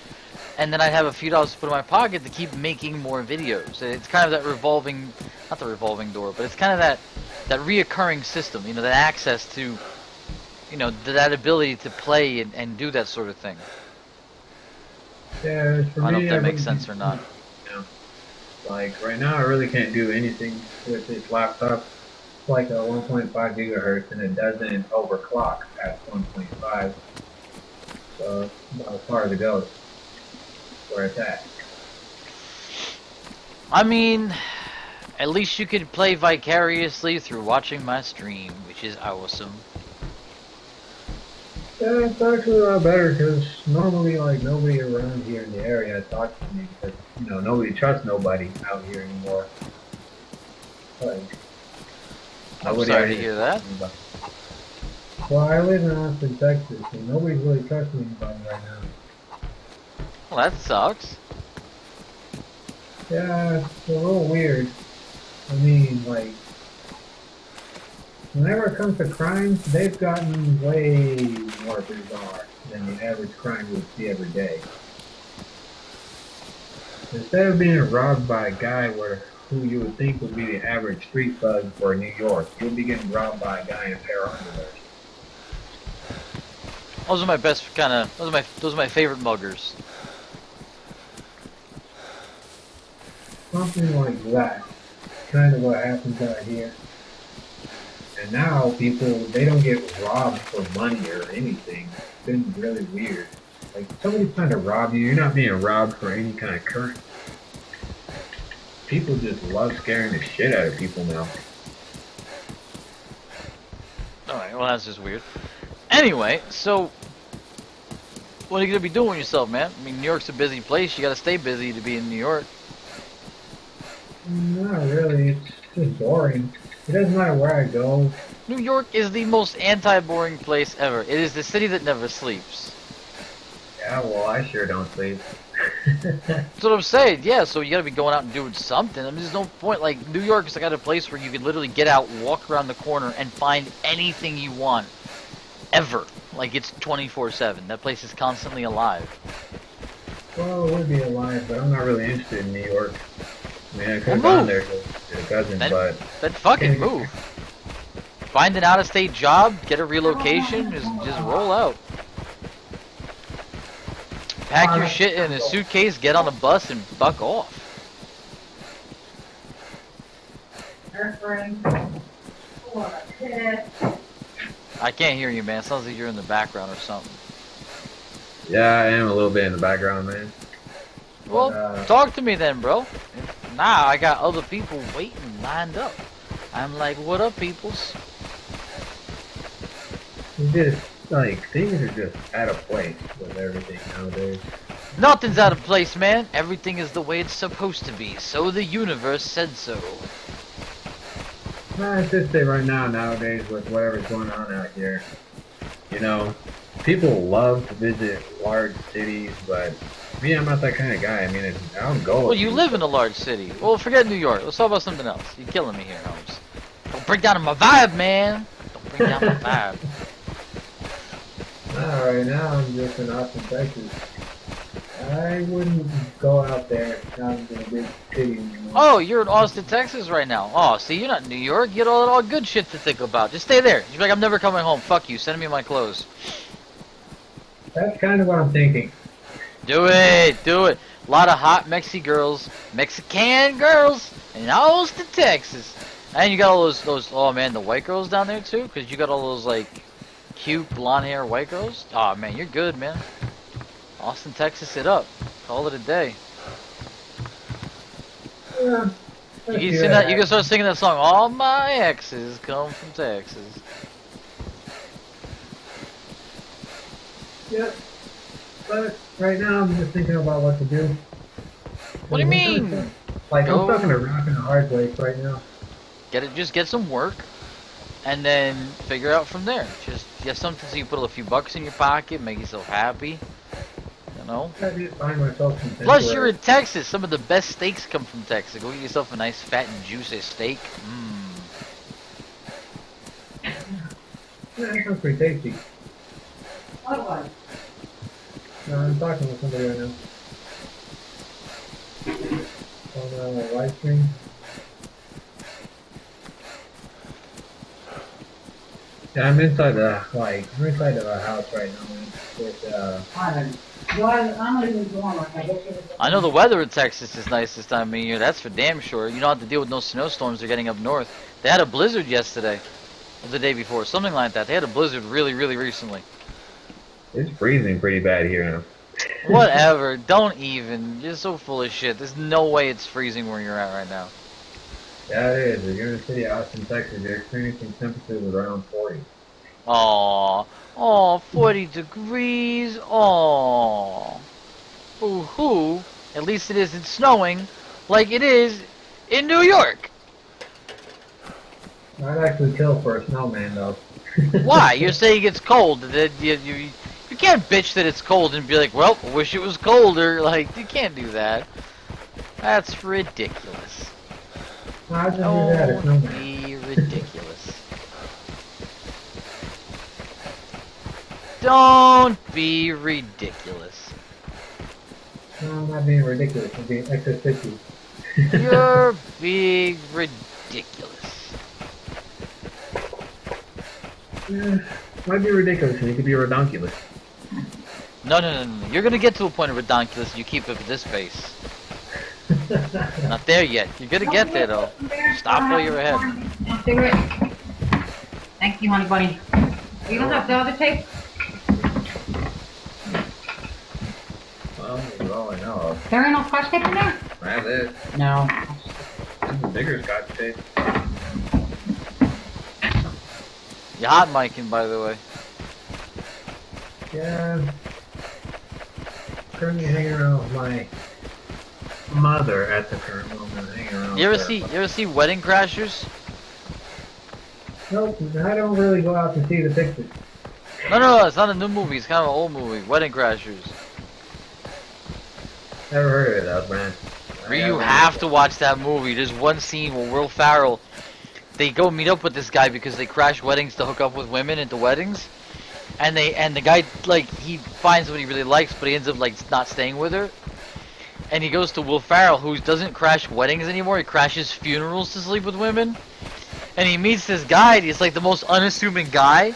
A: and then I'd have a few dollars to put in my pocket to keep making more videos. It's kind of that revolving, not the revolving door, but it's kind of that reoccurring system, you know, that access to, you know, that ability to play and do that sort of thing.
B: Yeah, for me,
A: I don't know if that makes sense or not.
B: Yeah. Like, right now, I really can't do anything with this laptop. It's like a 1.5 gigahertz, and it doesn't overclock at 1.5. So, it's about as far as it goes. Where it's at.
A: I mean, at least you could play vicariously through watching my stream, which is awesome.
B: Yeah, it's actually a lot better because normally, like, nobody around here in the area talks to me because, nobody trusts nobody out here anymore. Like,
A: I'm sorry to hear that.
B: Well, I live in Austin, Texas, and nobody's really trusting anybody right now.
A: Well, that sucks.
B: Yeah, it's a little weird. I mean, like, whenever it comes to crime, they've gotten way more bizarre than the average crime you would see every day. Instead of being robbed by a guy who you would think would be the average street thug for New York, you'll be getting robbed by a guy in a pair of underwear.
A: Those are my best kind of. Those are my favorite muggers.
B: Something like that. Kind of what happens out here. And now people, they don't get robbed for money or anything. It's been really weird. Like, somebody's trying to rob you, you're not being robbed for any kind of currency. People just love scaring the shit out of people now.
A: Alright, well that's just weird. Anyway, so what are you gonna be doing with yourself, man? I mean, New York's a busy place. You gotta stay busy to be in New York.
B: Not really. It's just boring. It doesn't matter where I go.
A: New York is the most anti-boring place ever. It is the city that never sleeps.
B: Yeah, well, I sure don't sleep.
A: That's what I'm saying. Yeah, so you gotta be going out and doing something. I mean, there's no point. Like, New York is the kind of place where you can literally get out, walk around the corner, and find anything you want. Ever. Like, it's 24/7. That place is constantly alive.
B: Well, it would be alive, but I'm not really interested in New York. I mean, I could have
A: Well,
B: gone there to a cousin, but...
A: Then fucking move. Find an out-of-state job, get a relocation, just roll out. Pack your shit in a suitcase, get on a bus, and fuck off. I can't hear you, man. It sounds like you're in the background or something.
B: Yeah, I am a little bit in the background, man.
A: Well,
B: But,
A: talk to me then, bro. Nah, I got other people waiting, lined up. I'm like, what up, peoples?
B: it's just, like, things are just out of place with everything nowadays.
A: Nothing's out of place, man. Everything is the way it's supposed to be. So the universe said so.
B: Nah, it's just that right now, nowadays, with whatever's going on out here, you know, people love to visit large cities, but me, I'm not that kind of guy. I mean, I don't go.
A: Well, you live in a large city. Well, forget New York. Let's talk about something else. You're killing me here, Holmes. Don't bring down my vibe, man. Don't bring down my vibe.
B: Nah, right now, I'm just in Austin, Texas. I wouldn't go out there out into a big city anymore.
A: Oh, you're in Austin, Texas right now. Oh, see, you're not in New York. You got all good shit to think about. Just stay there. You're like, I'm never coming home. Fuck you. Send me my clothes.
B: That's kind of what I'm thinking.
A: Do it. Do it. A lot of hot Mexican girls in Austin, Texas. And you got all those, oh man, the white girls down there too? Because you got all those, like, cute blonde hair white girls. Oh man, you're good, man. Austin, Texas it up. Call it a day.
B: Yeah,
A: You can, sing that, you can start singing that song. All my exes come from Texas.
B: Yep. But right now, I'm just thinking about what to do.
A: What do you mean?
B: Like,
A: Go.
B: I'm stuck in a rock and a hard place right now.
A: Just get some work, and then figure out from there. Just get something so you put a few bucks in your pocket, make yourself happy. You know.
B: I just find myself some
A: Plus, you're in Texas. Some of the best steaks come from Texas. Go get yourself a nice fat and juicy steak.
B: Yeah, that sounds pretty tasty.
C: Otherwise,
B: I'm talking with somebody right now. On a live stream. Yeah, I'm inside the house right now, man. With,
C: I don't know. Well, I'm not even going like I guess it was.
A: I know the weather in Texas is nice this time of year. That's for damn sure. You don't have to deal with no snowstorms. They're getting up north. They had a blizzard yesterday, or the day before, something like that. They had a blizzard really, really recently.
B: it's freezing pretty bad here now.
A: Whatever. Don't even. You're so full of shit. There's no way it's freezing where you're at right now.
B: Yeah, it is. If you're in the city of Austin, Texas, you're experiencing temperatures around 40.
A: Aw. Aw, 40 degrees. Aw. Ooh-hoo. At least it isn't snowing like it is in New York.
B: I'd actually kill for a snowman, though.
A: Why? You're saying it's cold. That you can't bitch that it's cold and be like, well, I wish it was colder. Like, you can't do that. That's ridiculous.
B: I'll just do that, a
A: Don't
B: snowman.
A: be ridiculous. Don't be ridiculous.
B: No, I'm not being ridiculous. I'm being extra sticky.
A: You're being ridiculous.
B: Yeah, might be ridiculous, and it could be redonkulous.
A: No. You're gonna get to a point of redonkulous if you keep it at this pace. Not there yet. You're gonna get there though. Stop while you're ahead.
C: Cigarette. Thank you, honey bunny. You don't have the other tape?
B: Well, that's all I know of.
C: There ain't no scotch tape in there?
B: That's it.
C: No.
B: This is bigger scotch tape.
A: You're hot micing, by the way.
B: Yeah. Currently hanging around with my mother at the current moment. Hanging around
A: You
B: with her.
A: ever see Wedding Crashers?
B: Nope, I don't really go out to see the pictures.
A: No, it's not a new movie. It's kind of an old movie. Wedding Crashers.
B: Never heard of it, though, man.
A: You have to watch that movie. There's one scene where Will Ferrell, they go meet up with this guy because they crash weddings to hook up with women at the weddings, and the guy, like, he finds what he really likes, but he ends up like not staying with her, and he goes to Will Ferrell, who doesn't crash weddings anymore. He crashes funerals to sleep with women, and he meets this guy. And he's like the most unassuming guy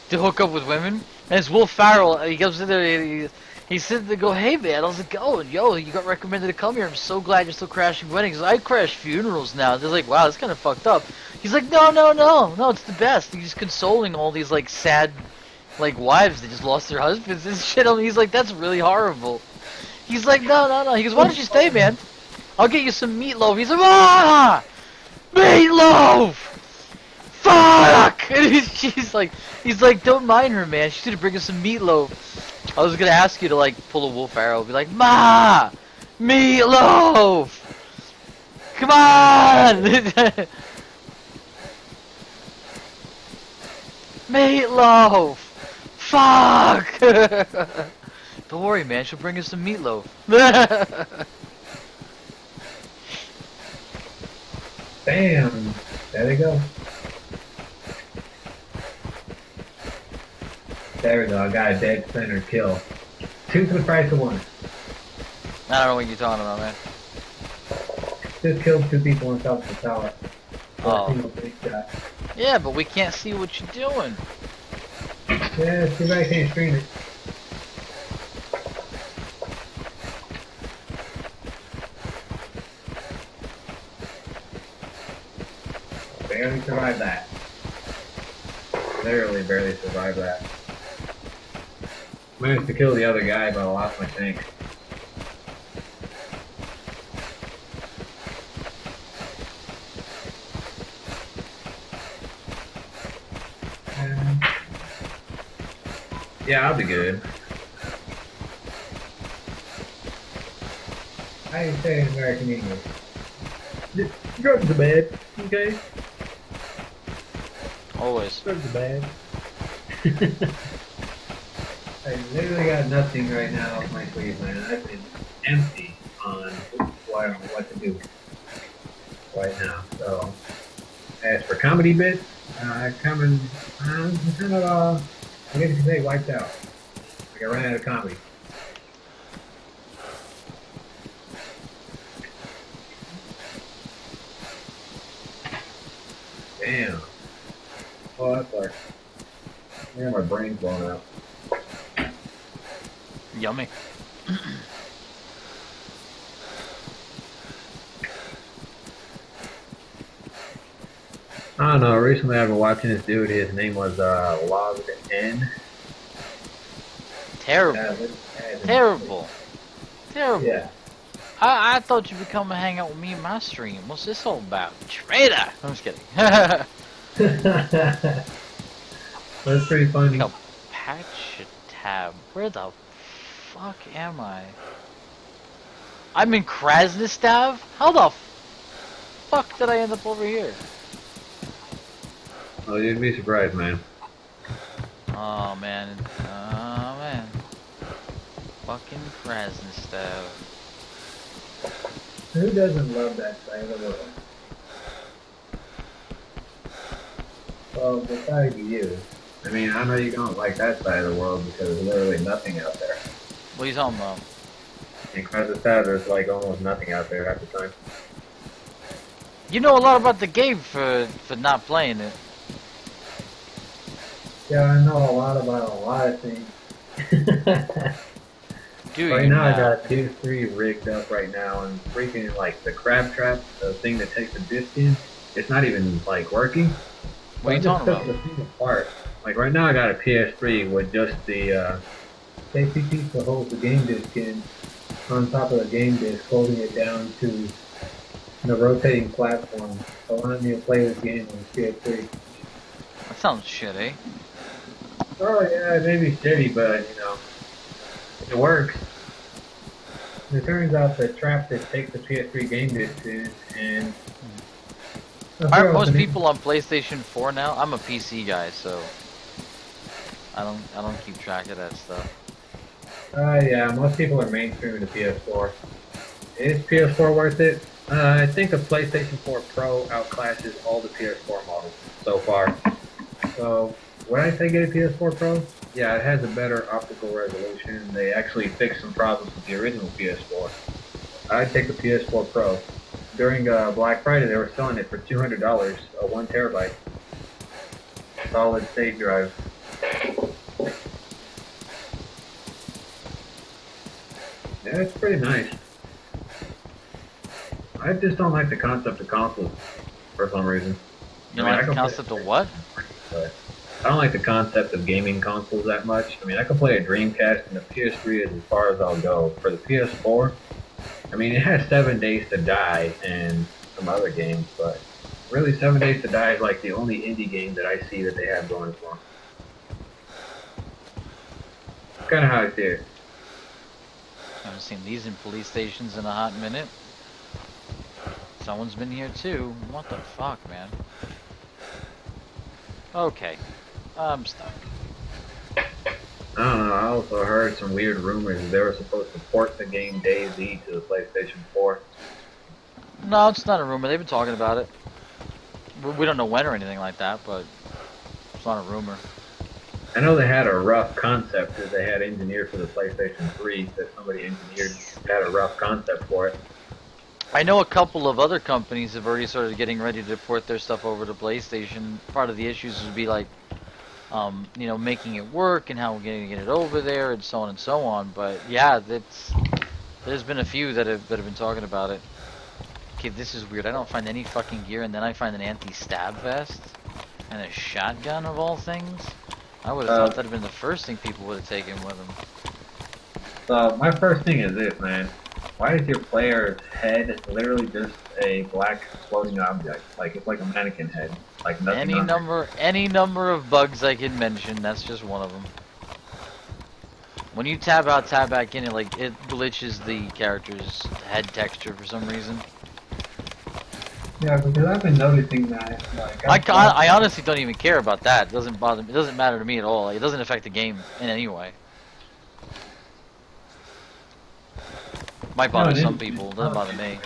A: to hook up with women, and it's Will Ferrell. He goes in there. He said to go, hey man, how's it going? Yo, you got recommended to come here. I'm so glad you're still crashing weddings. I crash funerals now. They're like, wow, that's kind of fucked up. He's like, no, it's the best. He's consoling all these like sad, like wives that just lost their husbands and shit. I mean, he's like, that's really horrible. He's like, no. He goes, why don't you stay, man? I'll get you some meatloaf. He's like, ah, meatloaf. Fuck! And he's like, don't mind her, man. She's gonna bring us some meatloaf. I was gonna ask you to like pull a Wolf Arrow, be like, Ma, meatloaf. Come on, meatloaf. Fuck! Don't worry, man. She'll bring us some meatloaf.
B: Bam! There they go. There we go. I got a dead center kill. 2 for the price of 1.
A: I don't know what you're talking about, man.
B: Just killed 2 people on top of the tower.
A: Oh.
B: Big shot.
A: Yeah, but we can't see what you're doing.
B: Yeah, too bad I can't screen it. Barely survived that. Literally barely survived that. Managed to kill the other guy, but I lost my tank. Yeah, I'll be good. I ain't saying American English. Just go to the bed, okay?
A: Always.
B: Go to the bed. I literally got nothing right now off my sleeve, man. I've been empty on what to do right now. So, as for comedy bits, I'm kind of, I guess you could say, wiped out. Like I ran out of comedy. Damn. Oh, that's like, yeah, my brain's blown out.
A: Yummy.
B: I don't know. Recently, I've been watching this dude. His name was Logged N.
A: Terrible. Terrible. Terrible.
B: Yeah.
A: I thought you'd be coming to hang out with me in my stream. What's this all about? Traitor! I'm just kidding.
B: That's pretty funny.
A: No, patch tab. Where the fuck am I? I'm in Krasnostav? How the fuck did I end up over here?
B: Oh, you'd be surprised, man.
A: Oh man. Oh man. Fucking Krasnostav.
B: Who doesn't love that side of the world? Well, besides you. I mean, I know you don't like that side of the world because there's literally nothing out there.
A: What are you talking about?
B: In Krasnostav, there's like almost nothing out there half the time.
A: You know a lot about the game for not playing it.
B: Yeah, I know a lot about a lot of things.
A: Do
B: Right
A: you
B: now, I
A: now?
B: got 2-3 rigged up right now, and freaking like the crab trap, the thing that takes the disc in, it's not even like working.
A: What are you
B: So I just
A: talking
B: took
A: about?
B: the thing apart. Like right now, I got a PS3 with just the safety piece that holds the game disc in on top of the game disc, holding it down to the rotating platform, allowing me to play this game on the PS3.
A: That sounds shitty.
B: Oh yeah, it may be shitty, but you know, it works. It turns out the trap that takes the PS3 game disc in, and
A: Aren't most people on PlayStation 4 now? I'm a PC guy, so I don't keep track of that stuff.
B: Yeah, most people are mainstreaming the PS4. Is PS4 worth it? I think the PlayStation 4 Pro outclasses all the PS4 models so far. So, would I say get a PS4 Pro? Yeah, it has a better optical resolution. They actually fixed some problems with the original PS4. I'd take the PS4 Pro. During Black Friday, they were selling it for $200, a 1 terabyte solid state drive. Yeah, it's pretty nice. I just don't like the concept of consoles for some reason.
A: You
B: I
A: don't
B: mean, I
A: like the
B: can play
A: concept of what?
B: but I don't like the concept of gaming consoles that much. I mean, I can play a Dreamcast and the PS3 is as far as I'll go. For the PS4, I mean, it has 7 Days to Die and some other games, but really 7 Days to Die is like the only indie game that I see that they have going for them. That's kind of how I see it.
A: I haven't seen these in police stations in a hot minute. Someone's been here too. What the fuck, man? Okay. I'm stuck.
B: I don't know. I also heard some weird rumors that they were supposed to port the game DayZ to the PlayStation 4.
A: No, it's not a rumor. They've been talking about it. We don't know when or anything like that, but it's not a rumor.
B: I know they had a rough concept because they had engineered for the PlayStation 3 that somebody engineered had a rough concept for it.
A: I know a couple of other companies have already started getting ready to port their stuff over to PlayStation. Part of the issues would be like, you know, making it work and how we're going to get it over there and so on and so on. But yeah, there's been a few that have been talking about it. Okay, this is weird. I don't find any fucking gear, and then I find an anti-stab vest and a shotgun of all things. I would have thought that'd have been the first thing people would have taken with them.
B: So my first thing is this, man. Why is your player's head literally just a black floating object? Like it's like a mannequin head, like nothing.
A: Any number of bugs I can mention. That's just one of them. When you tab out, tab back in, it glitches the character's head texture for some reason.
B: Yeah, because I've been noticing that. Like,
A: I honestly don't even care about that. It doesn't bother me. It doesn't matter to me at all. It doesn't affect the game in any way. Might bother some people. It doesn't bother me.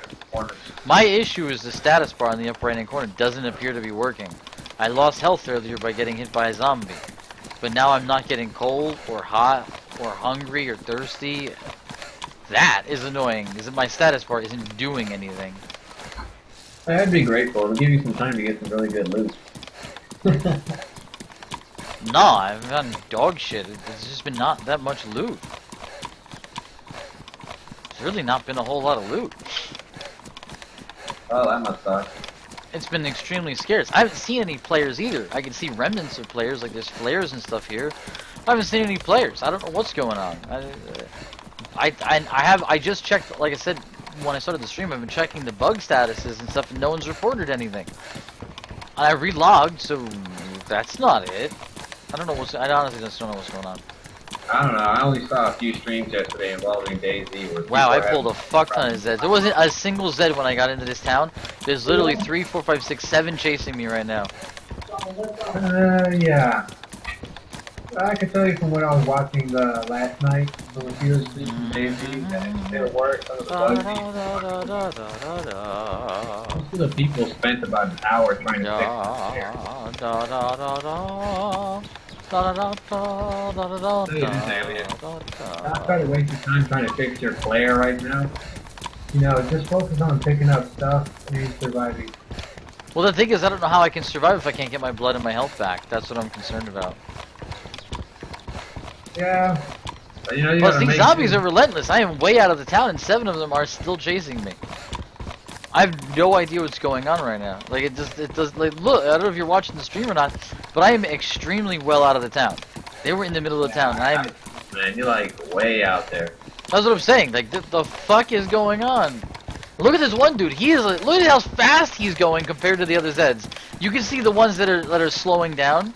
A: My issue is the status bar in the upper right hand corner doesn't appear to be working. I lost health earlier by getting hit by a zombie, but now I'm not getting cold or hot or hungry or thirsty. That is annoying. Is that my status bar isn't doing anything.
B: I'd be grateful. It'll give you some time to get some really good loot.
A: Nah, I've gotten dog shit. It's just been not that much loot. There's really not been a whole lot of loot.
B: Oh, that must suck.
A: It's been extremely scarce. I haven't seen any players either. I can see remnants of players, like there's flares and stuff here. I haven't seen any players. I don't know what's going on. I just checked, like I said, when I started the stream, I've been checking the bug statuses and stuff, and no one's reported anything. And I relogged, so that's not it. I honestly just don't know what's going on.
B: I don't know. I only saw a few streams yesterday involving DayZ.
A: Wow, I pulled a fuck ton of Zeds. There wasn't a single Zed when I got into this town. There's literally 3, 4, 5, 6, 7 chasing me right now.
B: Yeah. I can tell you from what I was watching last night, when he was streaming DayZ, that there were some of the bugs. Most of the people spent about an hour trying to fix it. Stop trying to waste your time trying to fix your flare right now. You know, just focus on picking up stuff and surviving.
A: Well, the thing is, I don't know how I can survive if I can't get my blood and my health back. That's what I'm concerned about.
B: Yeah. But, you know,
A: Plus, these zombies are relentless. I am way out of the town, and 7 of them are still chasing me. I have no idea what's going on right now. Like, it does, like, look, I don't know if you're watching the stream or not, but I am extremely well out of the town. They were in the middle of the town, and I am...
B: Man, you're like way out there.
A: That's what I'm saying. Like, the fuck is going on? Look at this one dude. He is, look at how fast he's going compared to the other Zeds. You can see the ones that are slowing down.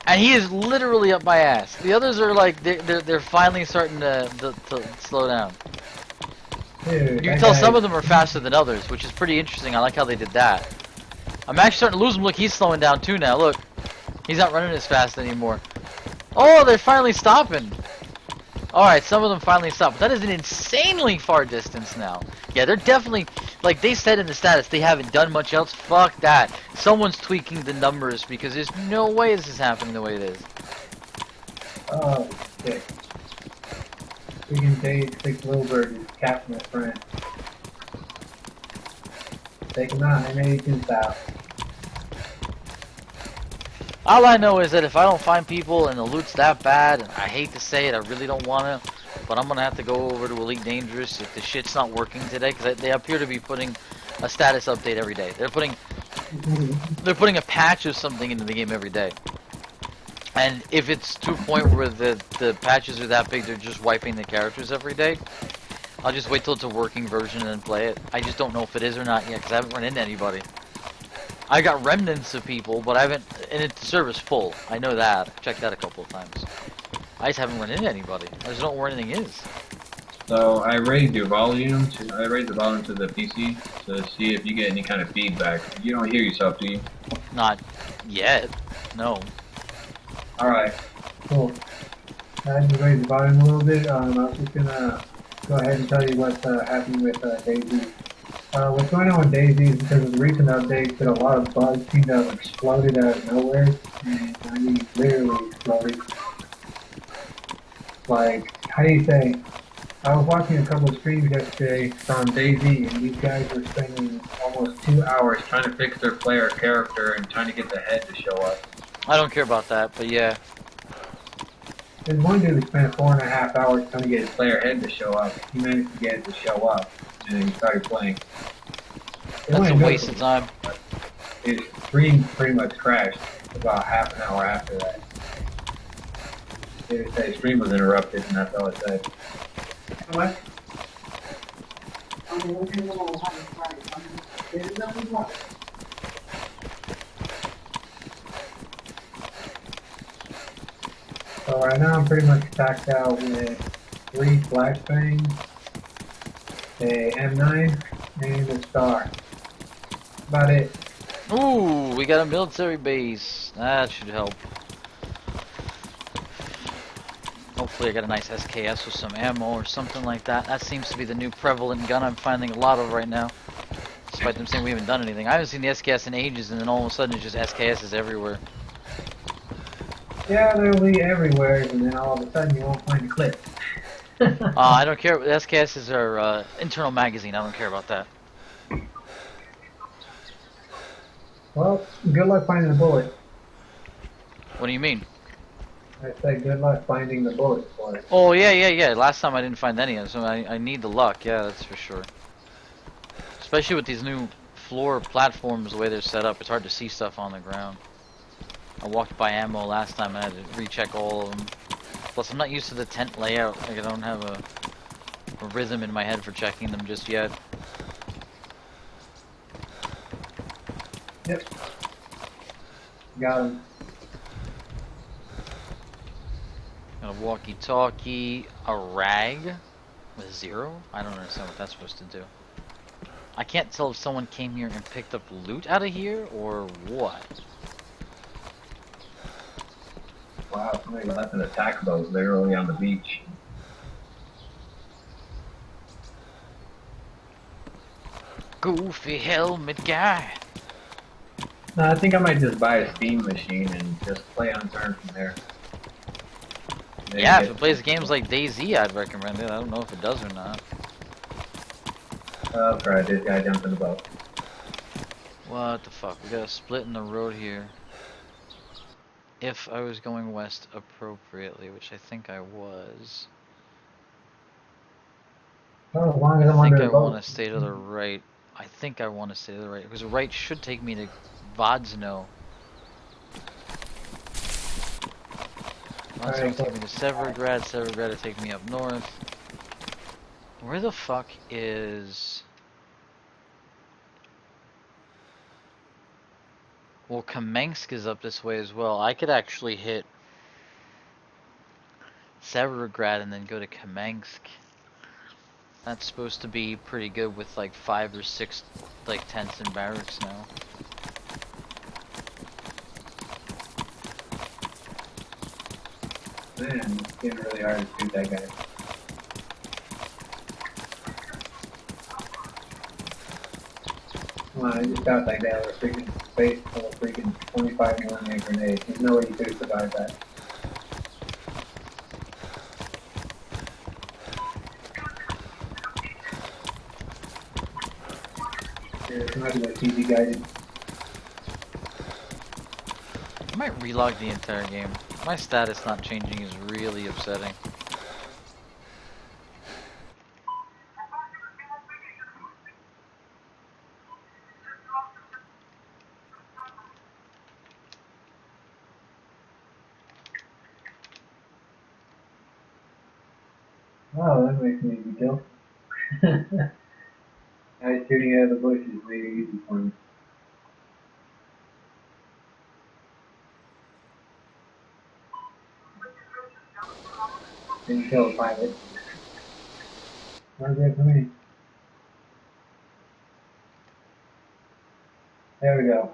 A: And he is literally up my ass. The others are like, they're finally starting to slow down.
B: Dude,
A: You can tell some of them are faster than others, which is pretty interesting. I like how they did that. I'm actually starting to lose him. Look, he's slowing down too now. Look. He's not running as fast anymore. Oh, they're finally stopping. Alright, some of them finally stopped. That is an insanely far distance now. Yeah, they're definitely, like they said in the status, they haven't done much else. Fuck that. Someone's tweaking the numbers because there's no way this is happening the way it is.
B: Oh, shit. Freaking Dave, Six Little Bird is capturing a friend. Take him out, M82 style.
A: All I know is that if I don't find people and the loot's that bad, and I hate to say it, I really don't want to, But I'm gonna have to go over to Elite Dangerous if the shit's not working today, because they appear to be putting a status update every day. They're putting a patch of something into the game every day. And if it's to a point where the patches are that big, they're just wiping the characters every day, I'll just wait till it's a working version and then play it. I just don't know if it is or not yet, because I haven't run into anybody. I got remnants of people, but I haven't, and the server's full. I know that. I've checked that a couple of times. I just haven't run into anybody. I just don't know where anything is.
B: So I raised your volume. I raised the volume to the PC to see if you get any kind of feedback. You don't hear yourself, do you?
A: Not yet. No.
B: All right.
D: Cool. I just raised the volume a little bit. I was just gonna go ahead and tell you what's happening with DayZ. What's going on with DayZ is because of the recent updates that a lot of bugs seem to have exploded out of nowhere. And I mean, literally exploded. Like, how do you say? I was watching a couple of streams yesterday on DayZ, and these guys were spending almost 2 hours trying to fix their player character and trying to get the head to show up.
A: I don't care about that, but yeah.
D: There's one dude who spent 4.5 hours
B: Trying to get his player head to show up. He managed to get it to show up, and then he started playing.
A: That's a waste of time.
B: His stream pretty much crashed about half an hour after that. His stream was interrupted, and that's all it said.
D: What? So right now I'm pretty much stacked out with 3 flashbangs, a M9, and a star. About it.
A: Ooh, we got a military base. That should help. Hopefully I got a nice SKS with some ammo or something like that. That seems to be the new prevalent gun I'm finding a lot of right now. Despite them saying we haven't done anything. I haven't seen the SKS in ages, and then all of a sudden it's just SKSs everywhere.
D: Yeah, they'll be everywhere, and then all of a sudden you won't find a clip.
A: I don't care. The SKSs are internal magazine. I don't care about that.
D: Well, good luck finding the bullet.
A: What do you mean?
D: I say good luck finding the bullet for it.
A: Oh, yeah. Last time I didn't find any, so I need the luck. Yeah, that's for sure. Especially with these new floor platforms, the way they're set up, it's hard to see stuff on the ground. I walked by ammo last time and I had to recheck all of them. Plus, I'm not used to the tent layout. Like, I don't have a rhythm in my head for checking them just yet.
D: Yep. Got him.
A: Got a walkie-talkie, a rag with 0? I don't understand what that's supposed to do. I can't tell if someone came here and picked up loot out of here or what.
B: Wow, somebody left an attack boat literally on the beach.
A: Goofy helmet guy.
B: No, I think I might just buy a Steam machine and just play on turn from there. Maybe
A: Yeah, if
B: get-
A: it plays games like DayZ, I'd recommend it. I don't know if it does or not.
B: Oh, crap, this guy jumped in the boat.
A: What the fuck? We got a split in the road here. If I was going west appropriately, which I think I was.
D: Well, as long as I'm
A: I think
D: under
A: I
D: the boat.
A: want to stay to the right. I think I want to stay to the right, because the right should take me to Vodsno. Vodsno will take me to Severograd, Severograd will take me up north. Where the fuck is... Well, Kamensk is up this way as well. I could actually hit Severograd and then go to Kamensk. That's supposed to be pretty good with like 5 or 6 like tents and barracks now.
B: Man, it's getting really hard to shoot that guy.
D: Come on, I just got like that with a freaking space full of freaking 25mm grenades. There's no way you could have survived that. Yeah, it's not even TV guided.
A: I might relog the entire game. My status not changing is really upsetting.
D: Oh, that makes me easy kill. I was shooting out of the bushes, made it easy for me. Didn't kill a pilot. Not good for me. There we go.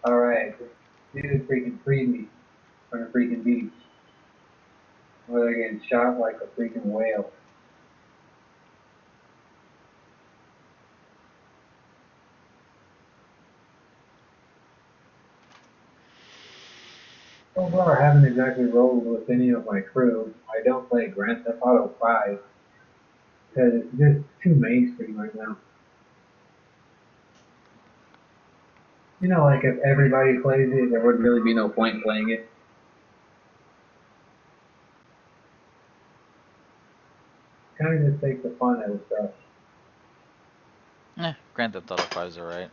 D: Alright, dude freaking freed me from the freaking beach. Where they're getting shot like a freaking whale. So far, I haven't exactly rolled with any of my crew. I don't play Grand Theft Auto 5 because it's just too mainstream right now. You know, like if everybody plays it, there wouldn't really be no point in playing it. Kind of just takes the fun out of stuff.
A: Grand Theft Auto 5 is alright.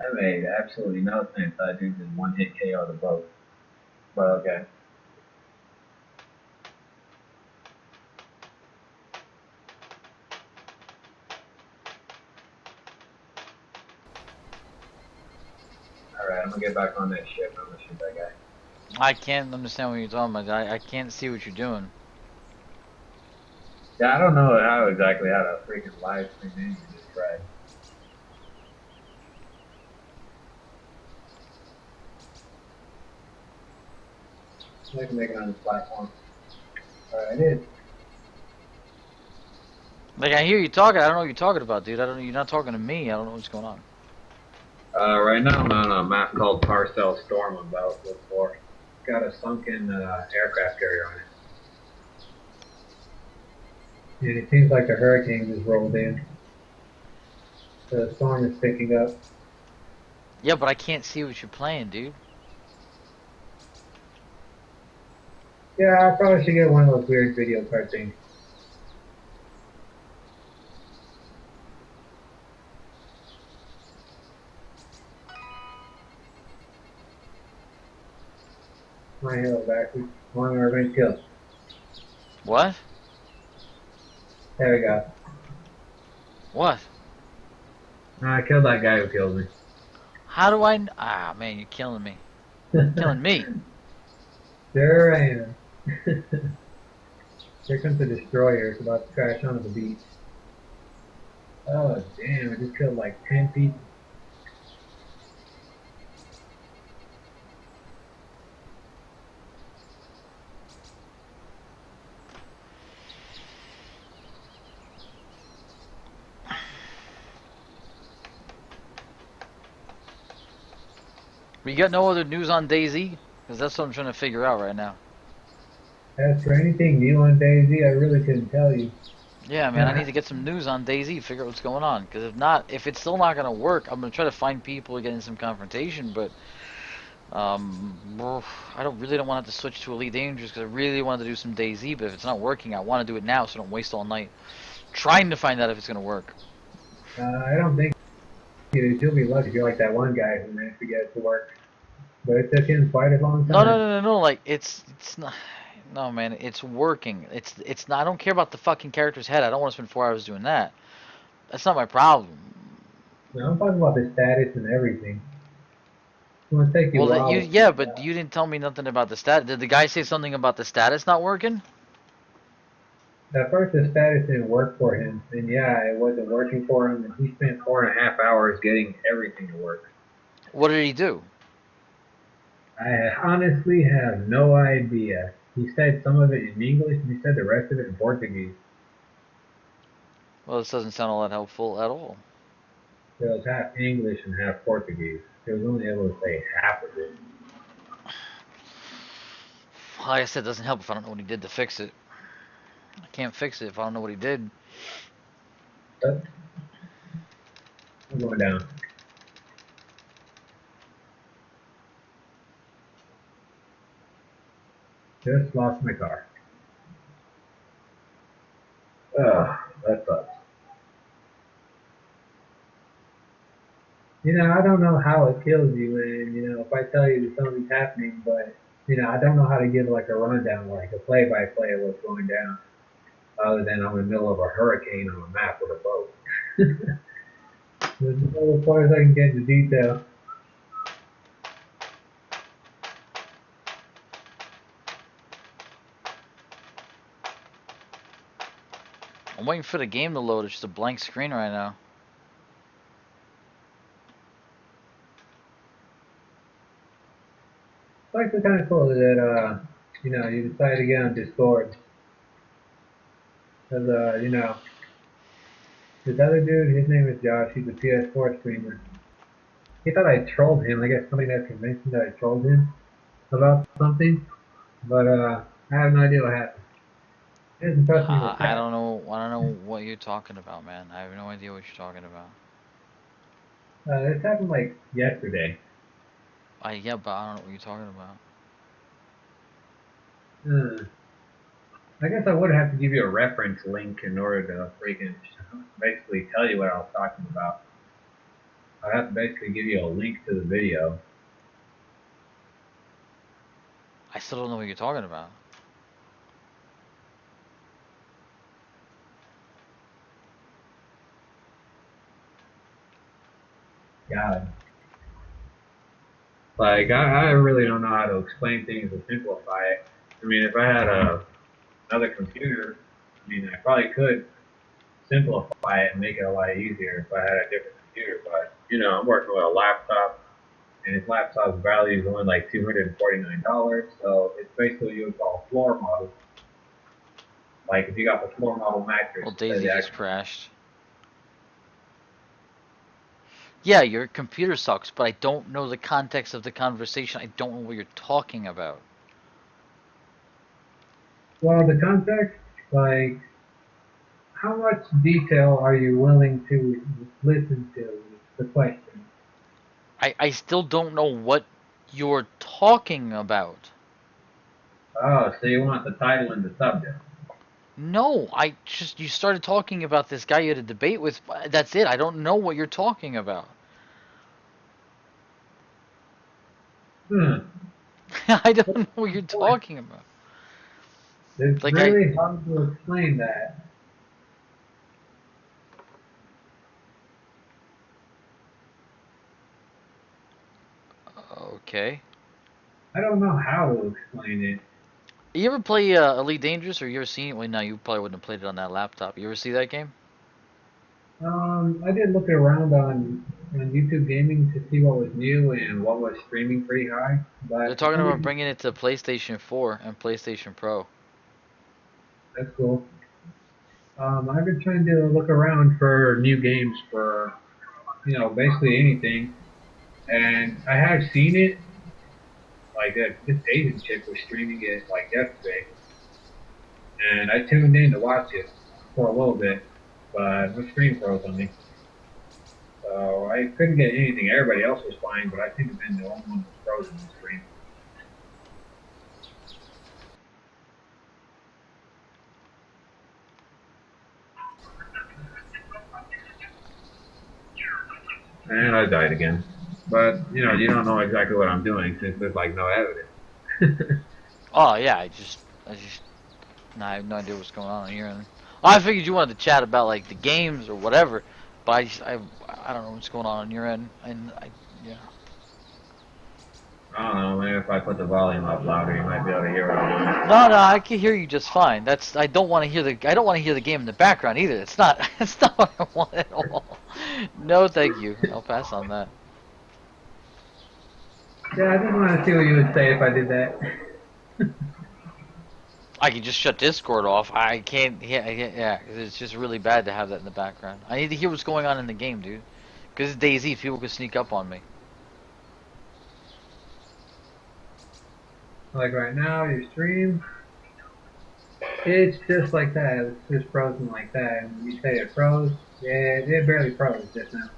B: I made absolutely no sense. I do just one hit KO the boat. But okay. Alright, I'm gonna get back on that ship. I'm gonna shoot that guy.
A: I can't understand what you're talking about. I can't see what you're doing.
B: Yeah, I don't know how exactly how to freaking live stream in this track.
D: I can make it on this platform. Alright, I did.
A: Like, I hear you talking. I don't know what you're talking about, dude. I don't. You're not talking to me. I don't know what's going on.
B: Right now I'm on a map called Parcel Storm. I'm about to look for. It's got a sunken aircraft carrier on it.
D: And it seems like a hurricane just rolled in. The storm is picking up.
A: Yeah, but I can't see what you're playing, dude.
D: Yeah, I probably should get one of those weird video card things. My hero backwards. One revenge kill.
A: What?
D: There we go.
A: What?
B: I killed that guy who killed me.
A: How do I? Ah, man, you're killing me. Killing me.
D: Sure I am. Here comes the destroyer. It's about to crash onto the beach. Oh damn! I just killed like 10 people.
A: We got no other news on DayZ? Because that's what I'm trying to figure out right now.
D: As for anything new on DayZ, I really couldn't tell you.
A: Yeah, man, I need to get some news on DayZ, figure out what's going on. Because if not, if it's still not going to work, I'm going to try to find people to get in some confrontation, but I really don't want to have to switch to Elite Dangerous because I really wanted to do some DayZ, but if it's not working, I want to do it now so I don't waste all night trying to find out if it's going to work.
D: I don't think it is. You'll be lucky if you're like that one guy who managed to get it to work. But it took him quite a long time.
A: No, like, it's not... No, man, it's working. It's not... I don't care about the fucking character's head. I don't want to spend 4 hours doing that. That's not my problem.
D: No, I'm talking about the status and everything. It's gonna take you a while.
A: Yeah, but you didn't tell me nothing about the stat. Did the guy say something about the status not working?
D: At first, the status didn't work for him, and yeah, it wasn't working for him, and he spent
B: 4.5 hours getting everything to work.
A: What did he do?
D: I honestly have no idea. He said some of it in English, and he said the rest of it in Portuguese.
A: Well, this doesn't sound all that helpful at all.
D: So it was half English and half Portuguese. He was only able to say half of it.
A: Like I said, it doesn't help if I don't know what he did to fix it. I can't fix it if I don't know what he did.
D: But I'm going down. Just lost my car. Ugh, that sucks. You know, I don't know how it kills you, and you know, if I tell you that something's happening, but you know, I don't know how to give like a rundown, like a play-by-play of what's going down, other than I'm in the middle of a hurricane on a map with a boat. There's no as far as I can get into detail.
A: I'm waiting for the game to load. It's just a blank screen right now.
D: It's like kind of cool that you know, you decide to get on Discord, because you know, this other dude, his name is Josh. He's a PS4 streamer. He thought I trolled him. I guess somebody had convinced him that I trolled him about something, but I have no idea what happened. He doesn't trust me with
A: I
D: that.
A: don't know. I don't know what you're talking about, man. I have no idea what you're talking about.
D: This happened like yesterday.
A: Yeah, but I don't know what you're talking about.
D: Uh, I guess I would have to give you a reference link in order to freaking basically tell you what I was talking about. I have to basically give you a link to the video.
A: I still don't know what you're talking about.
D: God. Like, I really don't know how to explain things or simplify it. I mean, if I had another computer, I mean, I probably could simplify it and make it a lot easier if I had a different computer. But, you know, I'm working with a laptop, and this laptop's value is only like $249. So it's basically what you would call a floor model. Like, if you got the floor model mattress,
A: Well,
D: instead of
A: Daisy
D: the
A: just
D: actual.
A: crashed. Yeah, your computer sucks, but I don't know the context of the conversation. I don't know what you're talking about.
D: Well, the context, like, how much detail are you willing to listen to? Is the question.
A: I still don't know what you're talking about.
D: Oh, so you want the title and the subject?
A: No, you started talking about this guy you had a debate with. That's it. I don't know what you're talking about.
D: Hmm.
A: I don't know what you're talking about.
D: It's
A: Like
D: really hard to explain that.
A: Okay.
D: I don't know how to explain it.
A: You ever play Elite Dangerous, or you ever seen it? Well, no, you probably wouldn't have played it on that laptop. You ever see that game?
D: I did look around on YouTube Gaming to see what was new and what was streaming pretty high,
A: They're
D: but for
A: talking
D: some
A: about
D: reason,
A: bringing it to PlayStation 4 and PlayStation Pro.
D: that's cool. I've been trying to look around for new games for, you know, basically anything, and I have seen it. Like this Asian chick was streaming it like yesterday, and I tuned in to watch it for a little bit, but the screen froze on me. So I couldn't get anything. Everybody else was fine, but I think I've been the only one that was frozen on the screen. And I died again. But, you know, you don't know exactly what I'm doing since there's like no evidence.
A: Oh yeah, no, I have no idea what's going on here. And I figured you wanted to chat about like the games or whatever, but I don't know what's going on your end, and yeah.
D: I don't know, maybe if I put the volume up louder, you might be able to hear what I'm doing.
A: No, I can hear you just fine. I don't want to hear the game in the background either. It's not it's not what I want at all. No, thank you. I'll pass on that.
D: Yeah, I just wanted to see what you would say if I did that.
A: I can just shut Discord off. I can't. Yeah. 'Cause it's just really bad to have that in the background. I need to hear what's going on in the game, dude. Because it's DayZ. People could sneak up on me.
D: Like right now, your stream It's just like that. It's just frozen like that. And you say it froze? Yeah, it barely froze just now.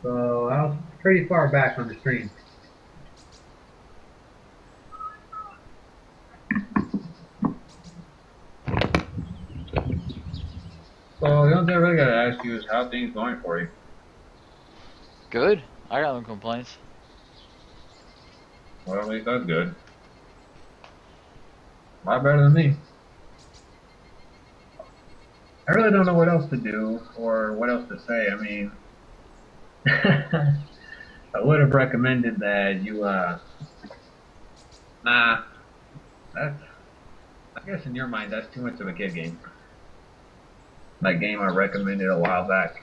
D: So I was pretty far back on the stream.
B: So the only thing I really gotta ask you is how things going for you.
A: Good. I got no complaints.
B: Well, at least that's good. A lot better than me. I really don't know what else to do or what else to say. I mean, I would have recommended that you, nah, that's, I guess in your mind, that's too much of a kid game. That game I recommended a while back.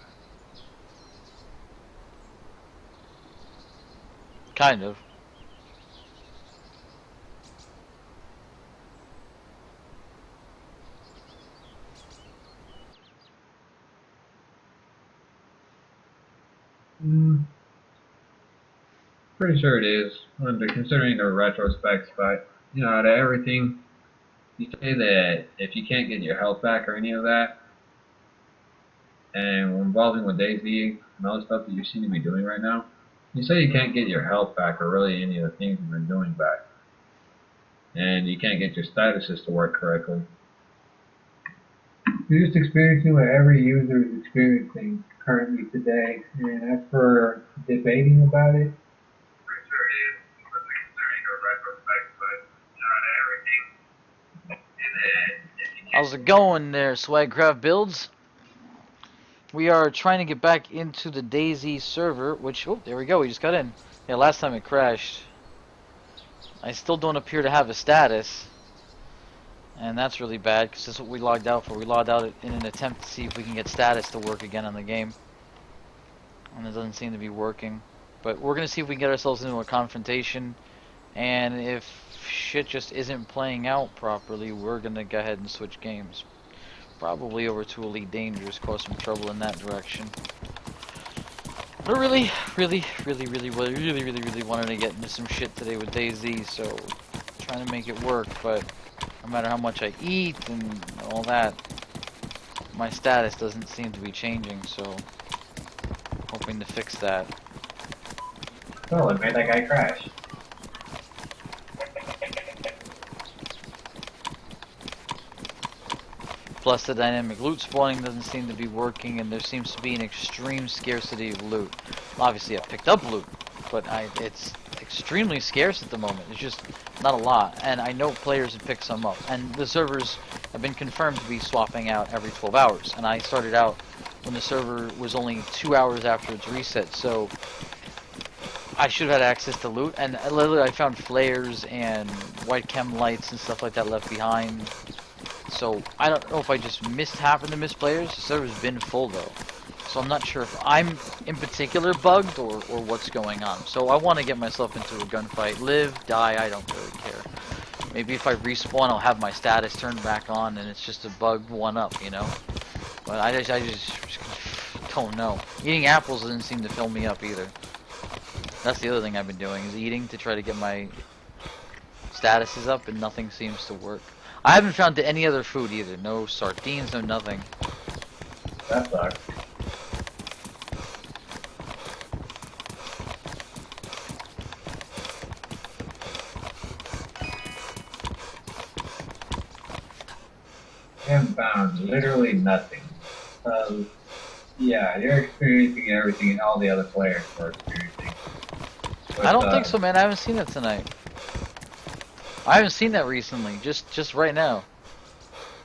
A: Kind of.
B: Pretty sure it is, considering the retrospects, but, you know, out of everything, you say that if you can't get your health back or any of that, and involving with DayZ and all the stuff that you seem to be doing right now, you say you can't get your health back or really any of the things you've been doing back. And you can't get your statuses to work correctly.
D: You're just experiencing what every user is experiencing currently today. And as for debating about it,
B: Pretty sure it is, considering the retrospect, but not everything. And then, if you
A: How's it going there, Swagcraft Builds? We are trying to get back into the DayZ server, which, oh, there we go, we just got in. Yeah, last time it crashed. I still don't appear to have a status. And that's really bad, because that's what we logged out for. We logged out in an attempt to see if we can get status to work again on the game. And it doesn't seem to be working. But we're going to see if we can get ourselves into a confrontation. And if shit just isn't playing out properly, we're going to go ahead and switch games. Probably over to Elite Dangerous, cause some trouble in that direction. But really wanted to get into some shit today with DayZ, so trying to make it work, but no matter how much I eat and all that, my status doesn't seem to be changing, so hoping to fix that.
B: Oh, it made that guy crash.
A: Plus the dynamic loot spawning doesn't seem to be working, and there seems to be an extreme scarcity of loot. Obviously I picked up loot, but it's extremely scarce at the moment. It's just not a lot, and I know players have picked some up, and the servers have been confirmed to be swapping out every 12 hours, and I started out when the server was only 2 hours after its reset, so I should have had access to loot, and literally I found flares and white chem lights and stuff like that left behind. So I don't know if I just happened to miss players. The server's been full though, so I'm not sure if I'm in particular bugged or what's going on. So I want to get myself into a gunfight, live, die, I don't really care. Maybe if I respawn, I'll have my status turned back on, and it's just a bugged one-up, you know. But I just don't know. Eating apples doesn't seem to fill me up either. That's the other thing I've been doing, is eating to try to get my statuses up, and nothing seems to work. I haven't found any other food either. No sardines, no nothing.
B: That sucks. I haven't found literally nothing. Yeah, you're experiencing everything all the other players are experiencing. But,
A: I don't think so, man. I haven't seen that tonight. I haven't seen that recently. Just right now.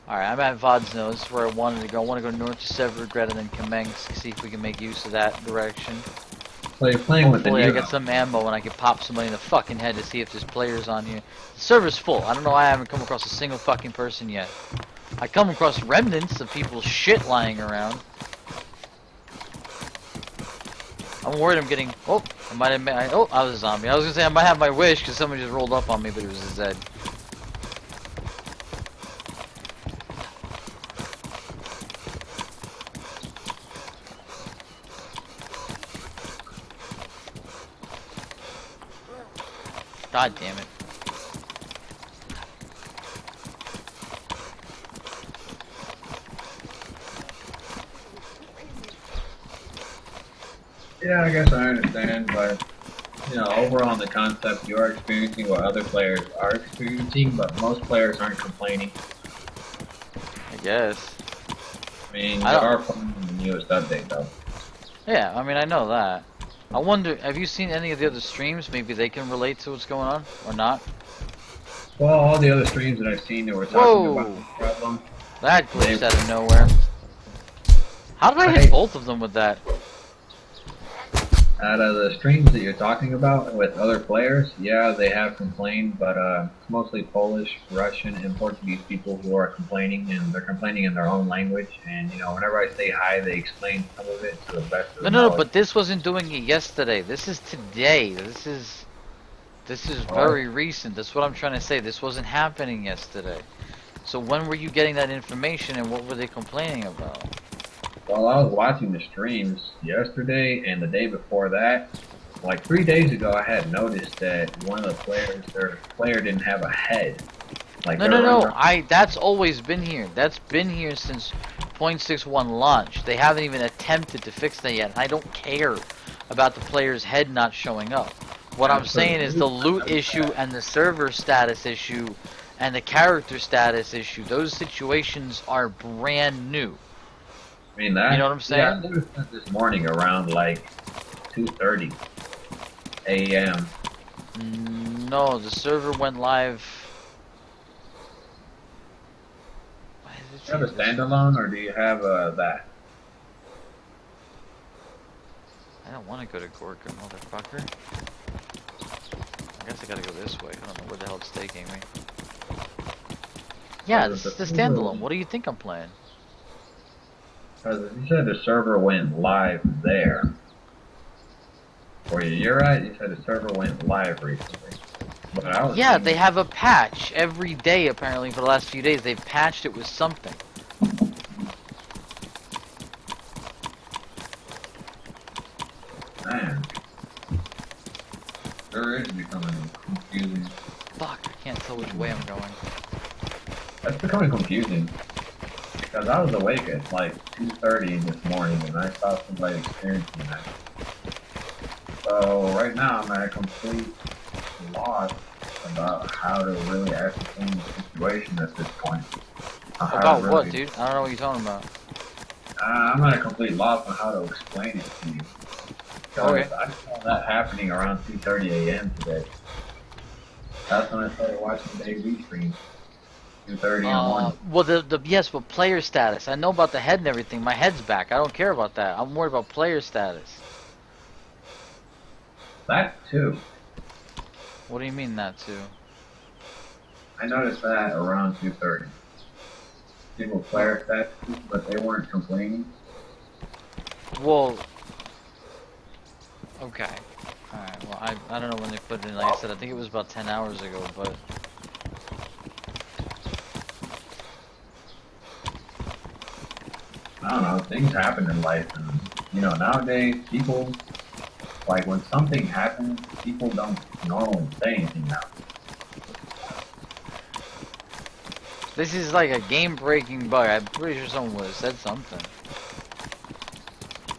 A: Alright, I'm at Vod's Nose, where I wanted to go. I want to go north to Severgrad and then Kamensk, see if we can make use of that direction.
B: So you're playing with the
A: Hopefully I
B: new
A: get some ammo and I can pop somebody in the fucking head to see if there's players on here. The server's full. I don't know why I haven't come across a single fucking person yet. I come across remnants of people's shit lying around. I'm worried I'm getting... Oh, I might have... Oh, I was a zombie. I was gonna say I might have my wish because someone just rolled up on me, but it was a Zed. God damn it.
B: Yeah, I guess I understand, but you know, overall in the concept, you are experiencing what other players are experiencing, but most players aren't complaining.
A: I guess.
B: I mean,
A: I
B: you
A: don't.
B: are playing the newest update, though.
A: Yeah, I mean, I know that. I wonder, have you seen any of the other streams? Maybe they can relate to what's going on, or not?
B: Well, all the other streams that I've seen that were talking about
A: Whoa!
B: this problem,
A: That
B: they
A: glitched out of nowhere. How did I hit both of them with that?
B: out of the streams that you're talking about with other players, yeah, they have complained, but it's mostly Polish, Russian, and Portuguese people who are complaining, and they're complaining in their own language. And you know, whenever I say hi, they explain some of it to the best of
A: No,
B: their
A: no, no,
B: knowledge.
A: but this wasn't doing it yesterday. This is today. This is very recent. That's what I'm trying to say. This wasn't happening yesterday. So when were you getting that information, and what were they complaining about?
B: Well, I was watching the streams yesterday and the day before that. Like 3 days ago, I had noticed that one of the players, their player didn't have a head. Like
A: No,
B: they were
A: no,
B: running
A: no.
B: around.
A: That's always been here. That's been here since 0.61 launch. They haven't even attempted to fix that yet. And I don't care about the player's head not showing up. What I'm saying is the loot issue and the server status issue and the character status issue. Those situations are brand new.
B: I mean, that.
A: You know what I'm saying?
B: Yeah, I noticed that this morning around like 2:30 a.m.
A: No, the server went live. Why did it
B: Do you have a
A: say this?
B: standalone or do you have that?
A: I don't want to go to Gorka, motherfucker. I guess I gotta go this way. I don't know where the hell it's taking me. Yeah, this is the standalone. What do you think I'm playing?
B: Because you said the server went live there. Where you're at, you said the server went live recently. But I was
A: Yeah,
B: thinking-
A: they have a patch every day apparently for the last few days. They've patched it with something.
B: Man. Sure is becoming confusing.
A: Fuck, I can't tell which way I'm going.
B: That's becoming confusing. Because I was awake at like 2:30 this morning and I saw somebody experiencing that. So right now I'm at a complete loss about how to really ascertain the situation at this point. How to
A: About what,
B: really-
A: dude? I don't know what you're talking about.
B: I'm at a complete loss on how to explain it to you. Because
A: Okay.
B: I saw that happening around 2:30 a.m. today. That's when I started watching the AV stream. 2:30 in the morning.
A: Well, yes, but player status. I know about the head and everything. My head's back. I don't care about that. I'm worried about player status.
B: That too.
A: What do you mean that too?
B: I noticed that around 2:30. People player stats, but they weren't complaining.
A: Well, okay. Alright, well, I don't know when they put it in. Like I said, I think it was about 10 hours ago, but...
B: I don't know, things happen in life, and you know, nowadays people, like when something happens, people don't normally say anything now.
A: This is like a game-breaking bug. I'm pretty sure someone would have said something.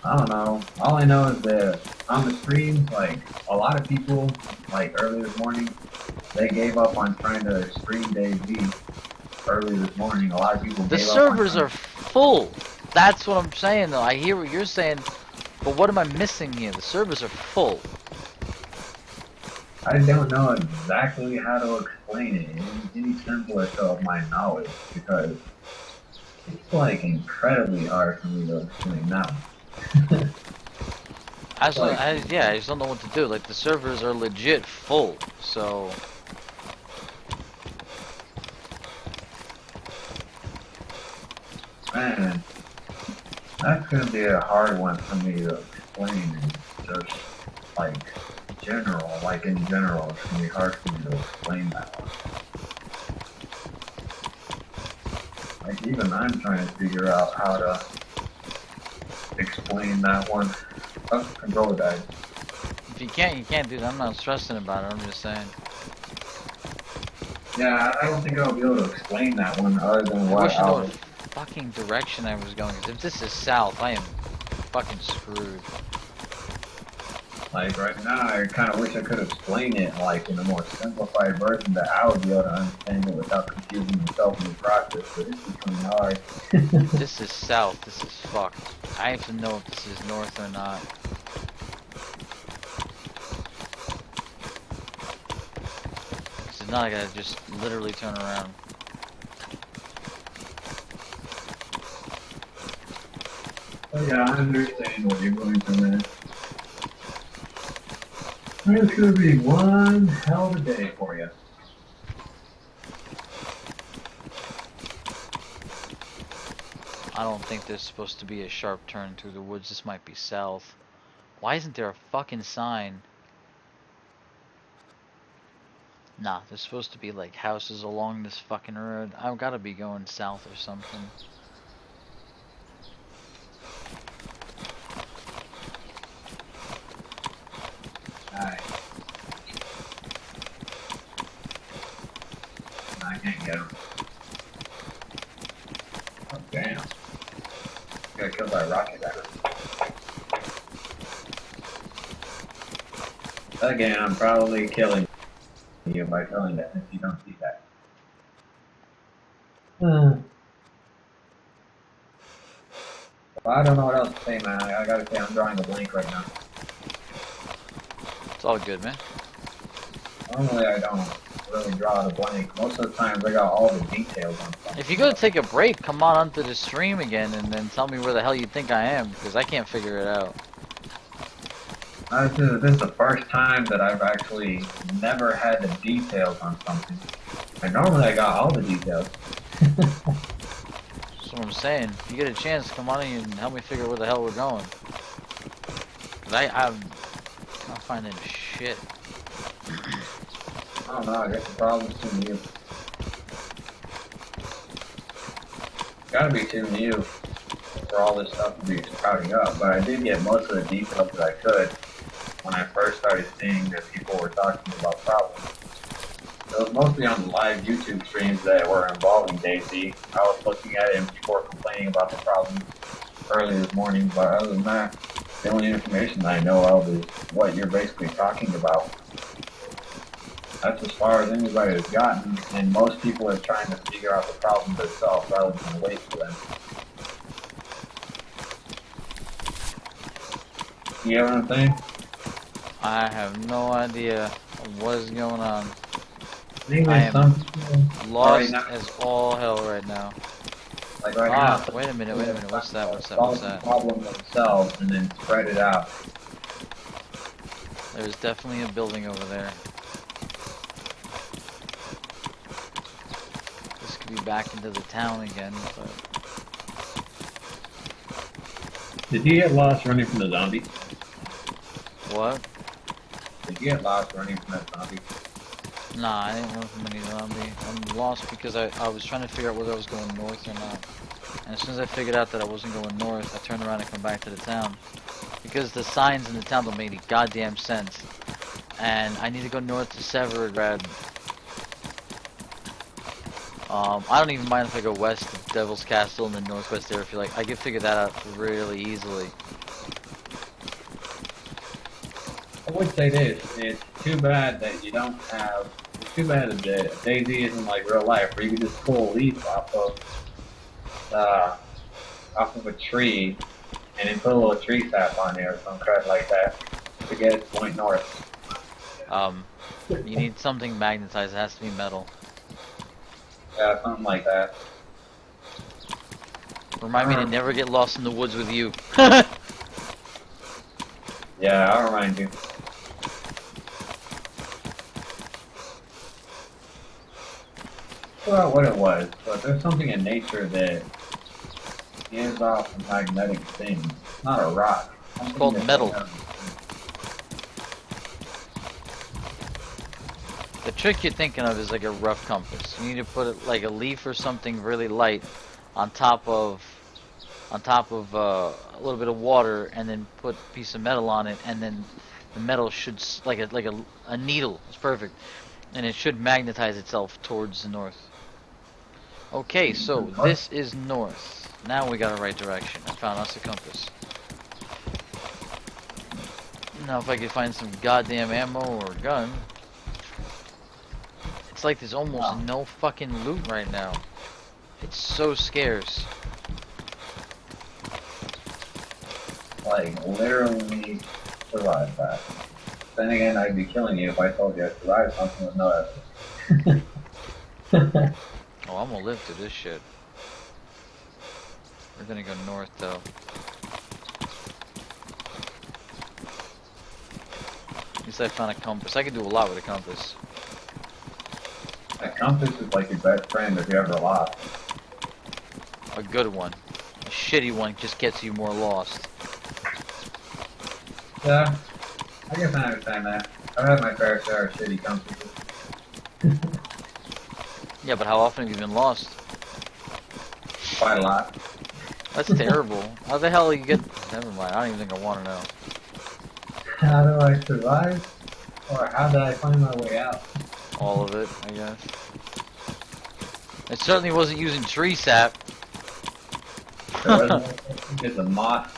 B: I don't know. All I know is that on the streams, like a lot of people, like early this morning, they gave up on trying to stream DayZ early this morning. A lot of people
A: The
B: gave up on
A: servers
B: trying-
A: are full. That's what I'm saying, though. I hear what you're saying, but what am I missing here? The servers are full.
B: I don't know exactly how to explain it in any simplest of my knowledge because it's like incredibly hard for me to explain now.
A: Yeah, I just don't know what to do. Like, the servers are legit full, so...
B: Man, that's gonna be a hard one for me to explain in just like general, like in general, it's gonna be hard for me to explain that one. Like even I'm trying to figure out how to explain that one. Oh, controller died.
A: If you can't, you can't, dude. I'm not stressing about it. I'm just saying.
B: Yeah, I don't think I'll be able to explain that one other than
A: I
B: what
A: wish I knew
B: I'll...
A: what fucking direction I was going. 'Cause if this is south, I am fucking screwed.
B: Like right now, I kind of wish I could explain it like in a more simplified version that I would be able to understand it without confusing myself in the process. But it's becoming hard.
A: This is south. This is fucked. I have to know if this is north or not. It's not like I just literally turn around.
B: Oh yeah, I understand what you're going through, man. It's gonna be one hell of a day for you.
A: I don't think there's supposed to be a sharp turn through the woods. This might be south. Why isn't there a fucking sign? Nah, there's supposed to be like houses along this fucking road. I've gotta be going south or something.
B: Alright. I can't get him. Oh damn. Got killed by a rocket ladder. Again, I'm probably killing you by telling that if you don't see that. Well, I don't know what else to say, man. I gotta say I'm drawing a blank right now.
A: It's all good, man.
B: Normally I don't really draw a blank. Most of the times I got all the details on something.
A: If you go to take a break, come on onto the stream again and then tell me where the hell you think I am, because I can't figure it out.
B: This is the first time that I've actually never had the details on something. And normally I got all the details.
A: That's what I'm saying. If you get a chance, come on in and help me figure where the hell we're going. 'Cause I'm not finding shit.
B: I don't know, I guess the problem's too new. Gotta be too new for all this stuff to be sprouting up, but I did get most of the details that I could when I first started seeing that people were talking about problems. It was mostly on the live YouTube streams that were involving DayZ. I was looking at it and people were complaining about the problems early this morning, but other than that, the only information that I know of is what you're basically talking about. That's as far as anybody has gotten, and most people are trying to figure out the problem themselves rather than wait for them. You know what I'm saying?
A: I have no idea what is going on.
B: I think
A: I
B: there's
A: am
B: some people
A: Lost
B: right now,
A: as all hell right now.
B: like right
A: Ah,
B: now,
A: wait a minute, what's that, what's that,
B: solve
A: what's
B: the
A: that?
B: problem themselves and then spread it out.
A: There's definitely a building over there. This could be back into the town again, but...
B: Did you get lost running from the zombie?
A: What?
B: Did you get lost running from that zombie?
A: Nah, I didn't run from any zombie. I'm lost because I was trying to figure out whether I was going north or not. And as soon as I figured out that I wasn't going north, I turned around and come back to the town. Because the signs in the town don't make any goddamn sense. And I need to go north to Severograd. I don't even mind if I go west to Devil's Castle and then northwest there if you like. I can figure that out really easily.
B: I would say this, it's too bad that you don't have, it's too bad that DayZ isn't like real life, where you can just pull a leaf off of a tree, and then put a little tree sap on there or some crap like that, to get it to point north.
A: You need something magnetized, it has to be metal.
B: Yeah, something like that.
A: Remind me to never get lost in the woods with you.
B: Yeah, I'll remind you. Well, what it was, but there's something in nature that gives off a magnetic thing. It's not a rock.
A: It's called metal. The trick you're thinking of is like a rough compass. You need to put it like a leaf or something really light on top of a little bit of water, and then put a piece of metal on it, and then the metal should like a needle. It's perfect, and it should magnetize itself towards the north. Okay, so this is north. Now we got a right direction. I found us a compass. Now if I could find some goddamn ammo or gun. It's like there's almost no fucking loot right now. It's so scarce.
B: Like, literally survived that. Then again, I'd be killing you if I told you I survived something with no evidence.
A: Oh, I'm gonna live through this shit. We're gonna go north though. At least I found a compass. I can do a lot with a compass.
B: A compass is like your best friend if you ever lost.
A: A good one. A shitty one just gets you more lost.
B: Yeah, I guess I understand that. I've had my fair share of shitty compasses.
A: Yeah, but how often have you been lost?
B: Quite a lot.
A: That's terrible. How the hell you get... Never mind, I don't even think I want to know.
D: How do I survive? Or how did I find my way out?
A: All of it, I guess. It certainly wasn't using tree sap.
B: It's a moss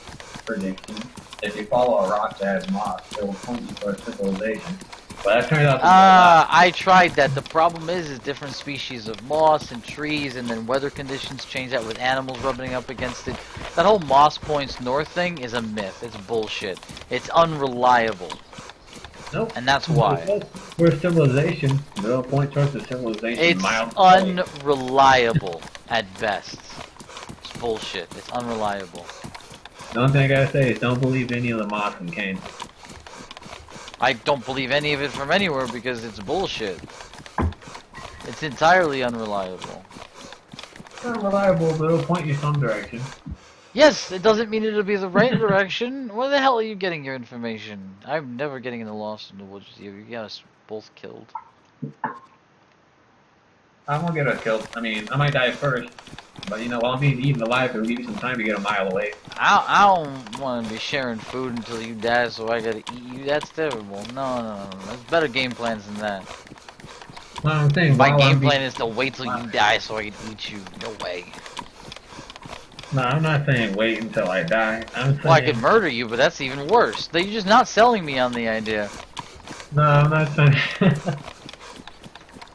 B: prediction. If you follow a rock that has moss, it will point you towards civilization. But that turned out to be a lie.
A: I tried that. The problem is different species of moss and trees, and then weather conditions change that with animals rubbing up against it. That whole Moss Points North thing is a myth. It's bullshit. It's unreliable.
B: Nope.
A: And that's why.
B: We're civilization. It'll point towards the civilization
A: It's
B: miles away.
A: unreliable at best. It's bullshit. It's unreliable.
B: The only thing I gotta say is don't believe any of the moss in Kansas.
A: I don't believe any of it from anywhere because it's bullshit. It's entirely unreliable.
B: It's not reliable, but it'll point you some direction.
A: Yes, it doesn't mean it'll be the right direction. Where the hell are you getting your information? I'm never getting in the Lost in the Woods with you. You got us both killed.
B: I won't get us killed. I mean, I might die first. But you know, while I'm being eaten alive, it'll give you some time to get a mile away.
A: I don't want to be sharing food until you die, so I gotta eat you. That's terrible. No. There's better game plans than that.
B: Well, I'm saying,
A: My
B: while
A: game
B: I'm being-
A: plan is to wait till you die so I can eat you. No way.
B: No, I'm not saying wait until I die. I'm saying...
A: Well, I could murder you, but that's even worse. You're just not selling me on the idea.
B: No, I'm not saying...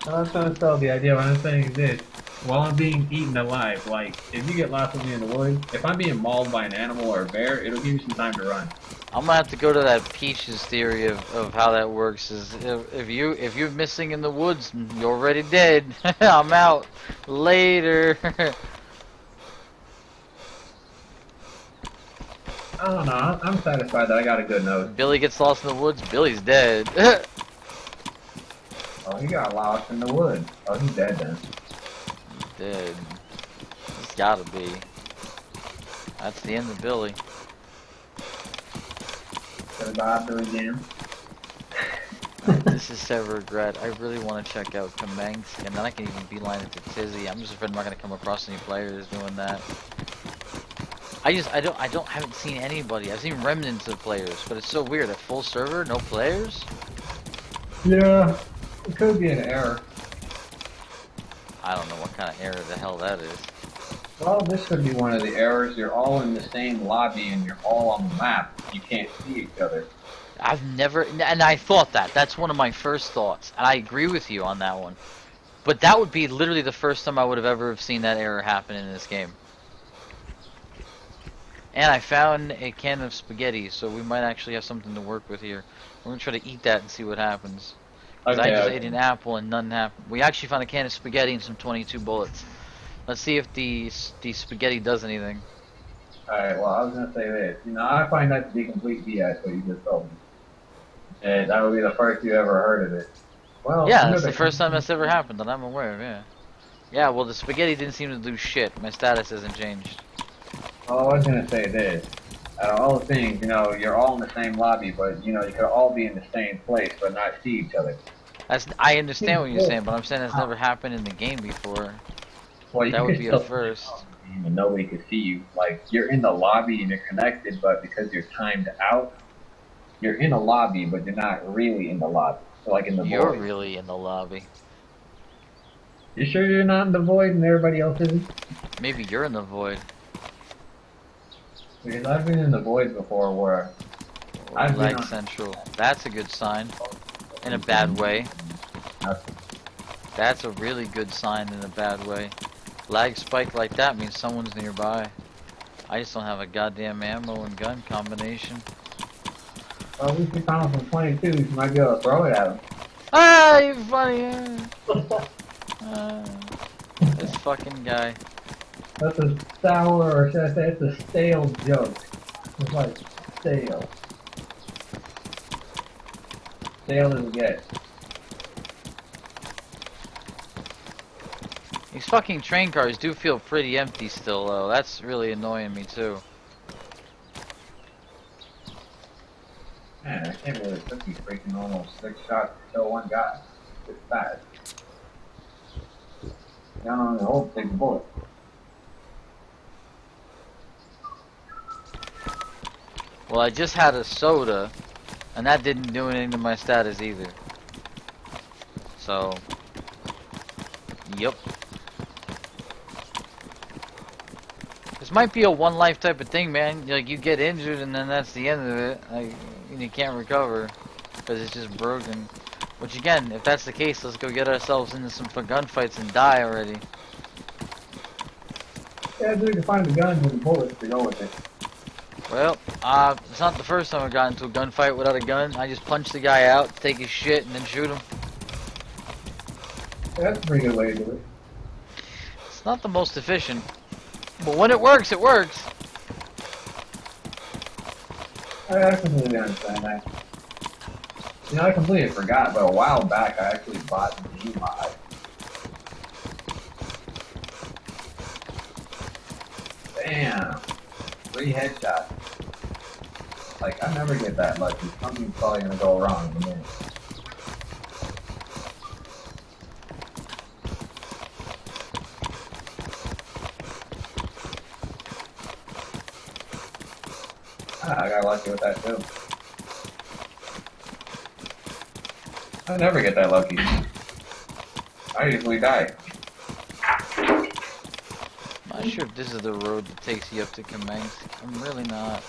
B: I'm not trying to sell the idea. What I'm saying is this. While I'm being eaten alive, like, if you get lost with me in the woods, if I'm being mauled by an animal or a bear, it'll give you some time to run.
A: I'm gonna have to go to that Peaches theory of how that works. Is if you're missing in the woods, you're already dead. I'm out. Later.
B: I don't know. I'm satisfied that I got a good nose.
A: Billy gets lost in the woods. Billy's dead.
B: Oh, he got lost in the woods. Oh, he's dead then.
A: Dead. It's gotta be. That's the end of Billy.
B: Goodbye, Billy Jim.
A: This is Sever Regret. I really want to check out Kamensk, and then I can even beeline it to Tizzy. I'm just afraid I'm not gonna come across any players doing that. I haven't seen anybody. I've seen remnants of players, but it's so weird. A full server, no players?
D: Yeah, it could be an error.
A: I don't know what kind of error the hell that is.
B: Well, this could be one of the errors. You're all in the same lobby and you're all on the map. You can't see each other.
A: I've never, and I thought that. That's one of my first thoughts, and I agree with you on that one. But that would be literally the first time I would have ever seen that error happen in this game. And I found a can of spaghetti, so we might actually have something to work with here. We're gonna try to eat that and see what happens. Because I just ate an apple and nothing happened. We actually found a can of spaghetti and some 22 bullets. Let's see if the spaghetti does anything.
B: Alright, well, I was gonna say this. You know, I find that to be complete BS, what you just told me. And that would be the first you ever heard of it. Well,
A: Yeah, that's the first time that's ever happened that I'm aware of, yeah. Yeah, well, the spaghetti didn't seem to do shit. My status hasn't changed.
B: Well, I was gonna say this. Out of all the things, you know, you're all in the same lobby, but, you know, you could all be in the same place, but not see each other.
A: I understand what you're saying, but I'm saying that's never happened in the game before.
B: Well, you
A: That
B: could
A: would be a
B: still
A: first.
B: and nobody could see you. Like, you're in the lobby and you're connected, but because you're timed out, you're in a lobby, but you're not really in the lobby. So, like in the
A: You're
B: void.
A: really in the lobby.
B: You sure you're not in the void and everybody else isn't?
A: Maybe you're in the void.
B: Because I've been in the void before where
A: Or
B: I've been
A: lag
B: on-
A: central. That's a good sign. In a bad way. That's a really good sign in a bad way. Lag spike like that means someone's nearby. I just don't have a goddamn ammo and gun combination.
D: Well, at least we found some 22s. You might be able to throw it at him.
A: Ah, you funny. This fucking guy.
D: That's a sour, or should I say it's a stale joke. It's like stale. Stale as it gets.
A: These fucking train cars do feel pretty empty still, though. That's really annoying me too.
B: Man, I can't believe it took me freaking almost 6 shots to kill one guy. It's bad. Down on the old big bullet.
A: Well, I just had a soda, and that didn't do anything to my status either. So, yep. This might be a one life type of thing, man. Like, you get injured and then that's the end of it. Like, and you can't recover because it's just broken. Which again, if that's the case, let's go get ourselves into some gunfights and die already.
D: Yeah, dude, to find the guns and the bullets to go with it.
A: Well, it's not the first time I got into a gunfight without a gun. I just punch the guy out, take his shit, and then shoot him.
D: Yeah, that's a pretty good way to do it.
A: It's not the most efficient, but when it works, it works.
D: I completely understand that.
B: You know, I completely forgot, but a while back I actually bought the mod. Damn. 3 headshots. Like, I never get that lucky. Something's probably gonna go wrong in a minute. I got lucky with that too. I never get that lucky. I usually die.
A: I'm not sure if this is the road that takes you up to Kamensk. I'm really not.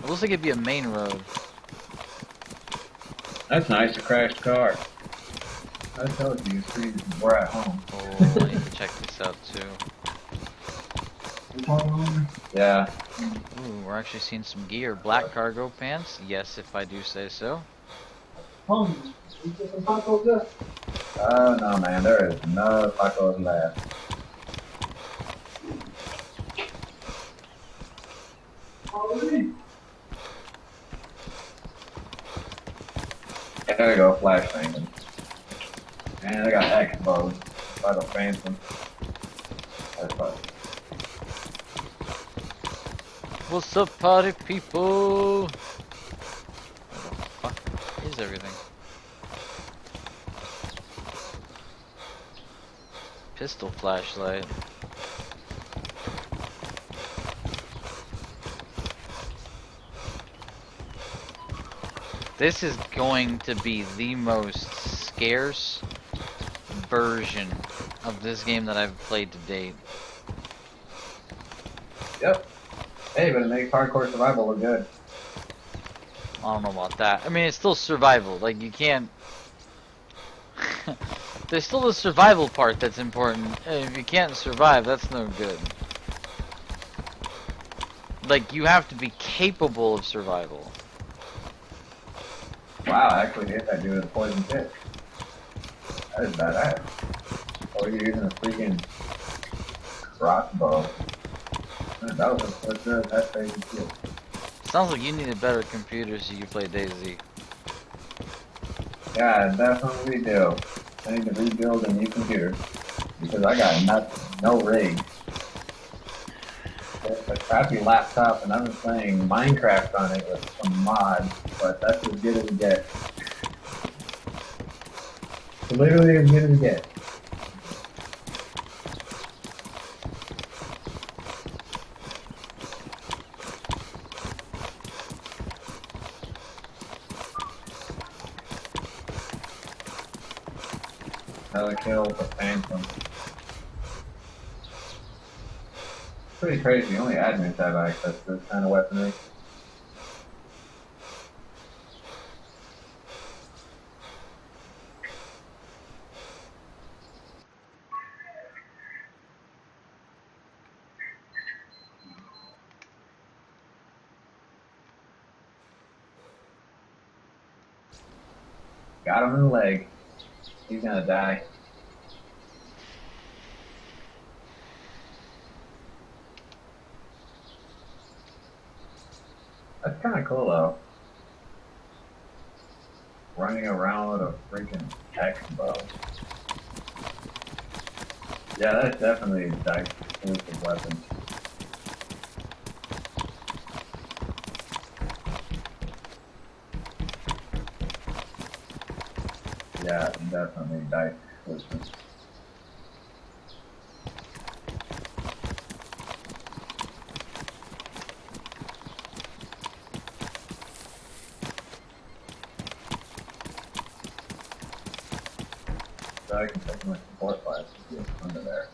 A: It looks like it'd be a main road.
B: That's nice, a crashed car.
D: I told you, see,
B: We're at home.
A: Oh, I need to check this out too.
B: Yeah.
A: Ooh, we're actually seeing some gear. Black cargo pants? Yes, if I do say so.
B: Oh no, man, there is no tacos left. There we go, flashbanging. And I got exposed by the phantom. That's fun.
A: What's up, party people? Where the fuck is everything? Pistol flashlight. This is going to be the most scarce version of this game that I've played to date.
B: Yep. Hey, but it makes hardcore survival look good.
A: I don't know about that. I mean, it's still survival. Like, you can't... There's still the survival part that's important. If you can't survive, that's no good. Like, you have to be capable of survival.
B: Wow, I actually hit that dude with a poison tip. That is badass. Oh, you're using a freaking crossbow. That was a that's crazy too.
A: Sounds like you need a better computer so you play DayZ.
B: Yeah, I definitely do. I need to rebuild a new computer because I got no rig. It's a crappy laptop, and I'm playing Minecraft on it with some mods, but that's as good as it gets.
D: literally as good as it gets.
B: Another kill with a phantom. Pretty crazy. Only admins have access to this kind of weaponry. Got him in the leg. He's gonna die. That's kind of cool though. Running around with a freaking hex bow. Yeah, that's definitely a dice exclusive weapon. Yeah, definitely dice exclusive. So I can take my support class to get under there.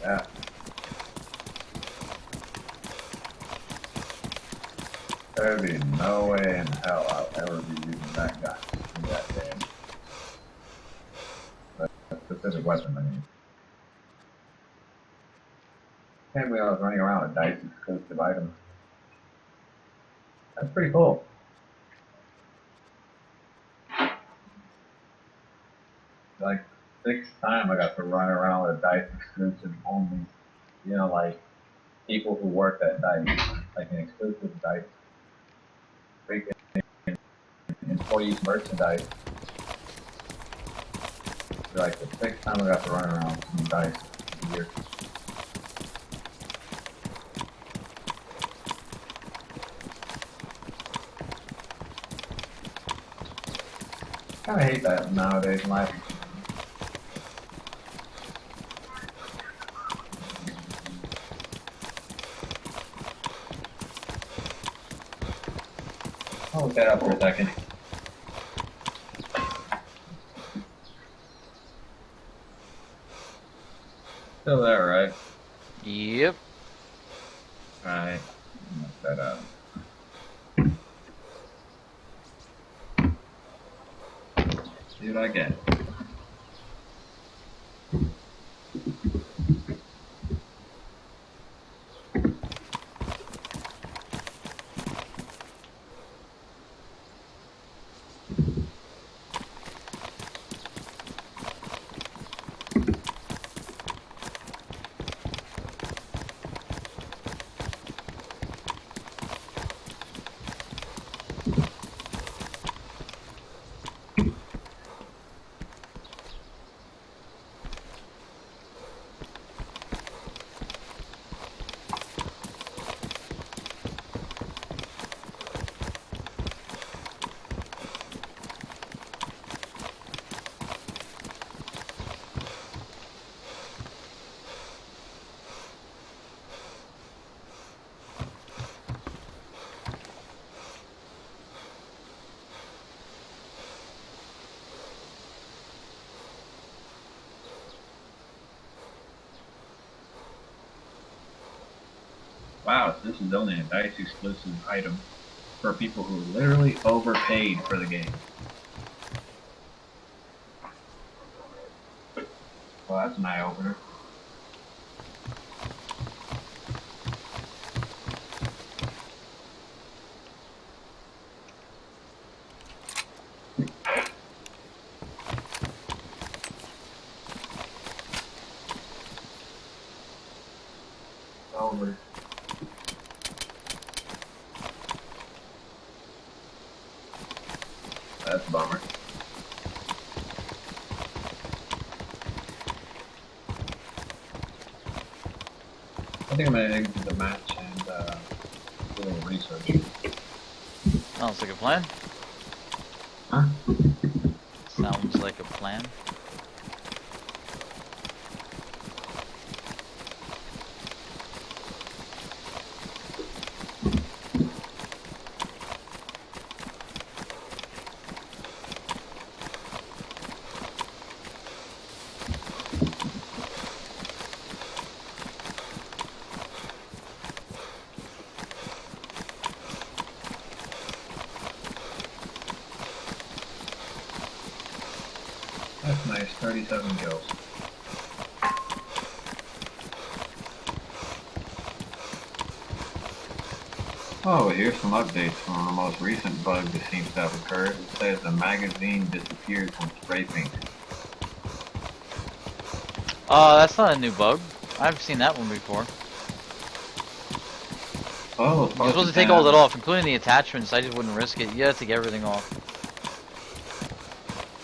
B: Yeah. There'd be no way in hell I'll ever be using that gun in that game. That specific weapon, I mean. Can't believe I was running around with dice exclusive items. That's pretty cool. Like, sixth time I got to run around with dice exclusive only, you know, like, people who work at dice, like an exclusive dice, freaking employees merchandise. Like the sixth time I got to run around with some dice here. Kinda hate that nowadays in life. I'll look that up for a second. Still there, right?
A: Yep.
B: Alright. Look that up. See what I get. Wow, this is only a DICE exclusive item for people who literally overpaid for the game. Well, that's an eye-opener. Over. That's a bummer. I think I'm gonna exit the match and do a little research.
A: Sounds like a plan.
B: Huh?
A: Sounds like a plan.
B: That's nice, 37 kills. Oh, here's some updates from the most recent bug that seems to have occurred. It says the magazine disappears when spray painted.
A: That's not a new bug. I've seen that one before.
B: Oh,
A: You're supposed to take all that off, including the attachments. I just wouldn't risk it. You have to take everything off.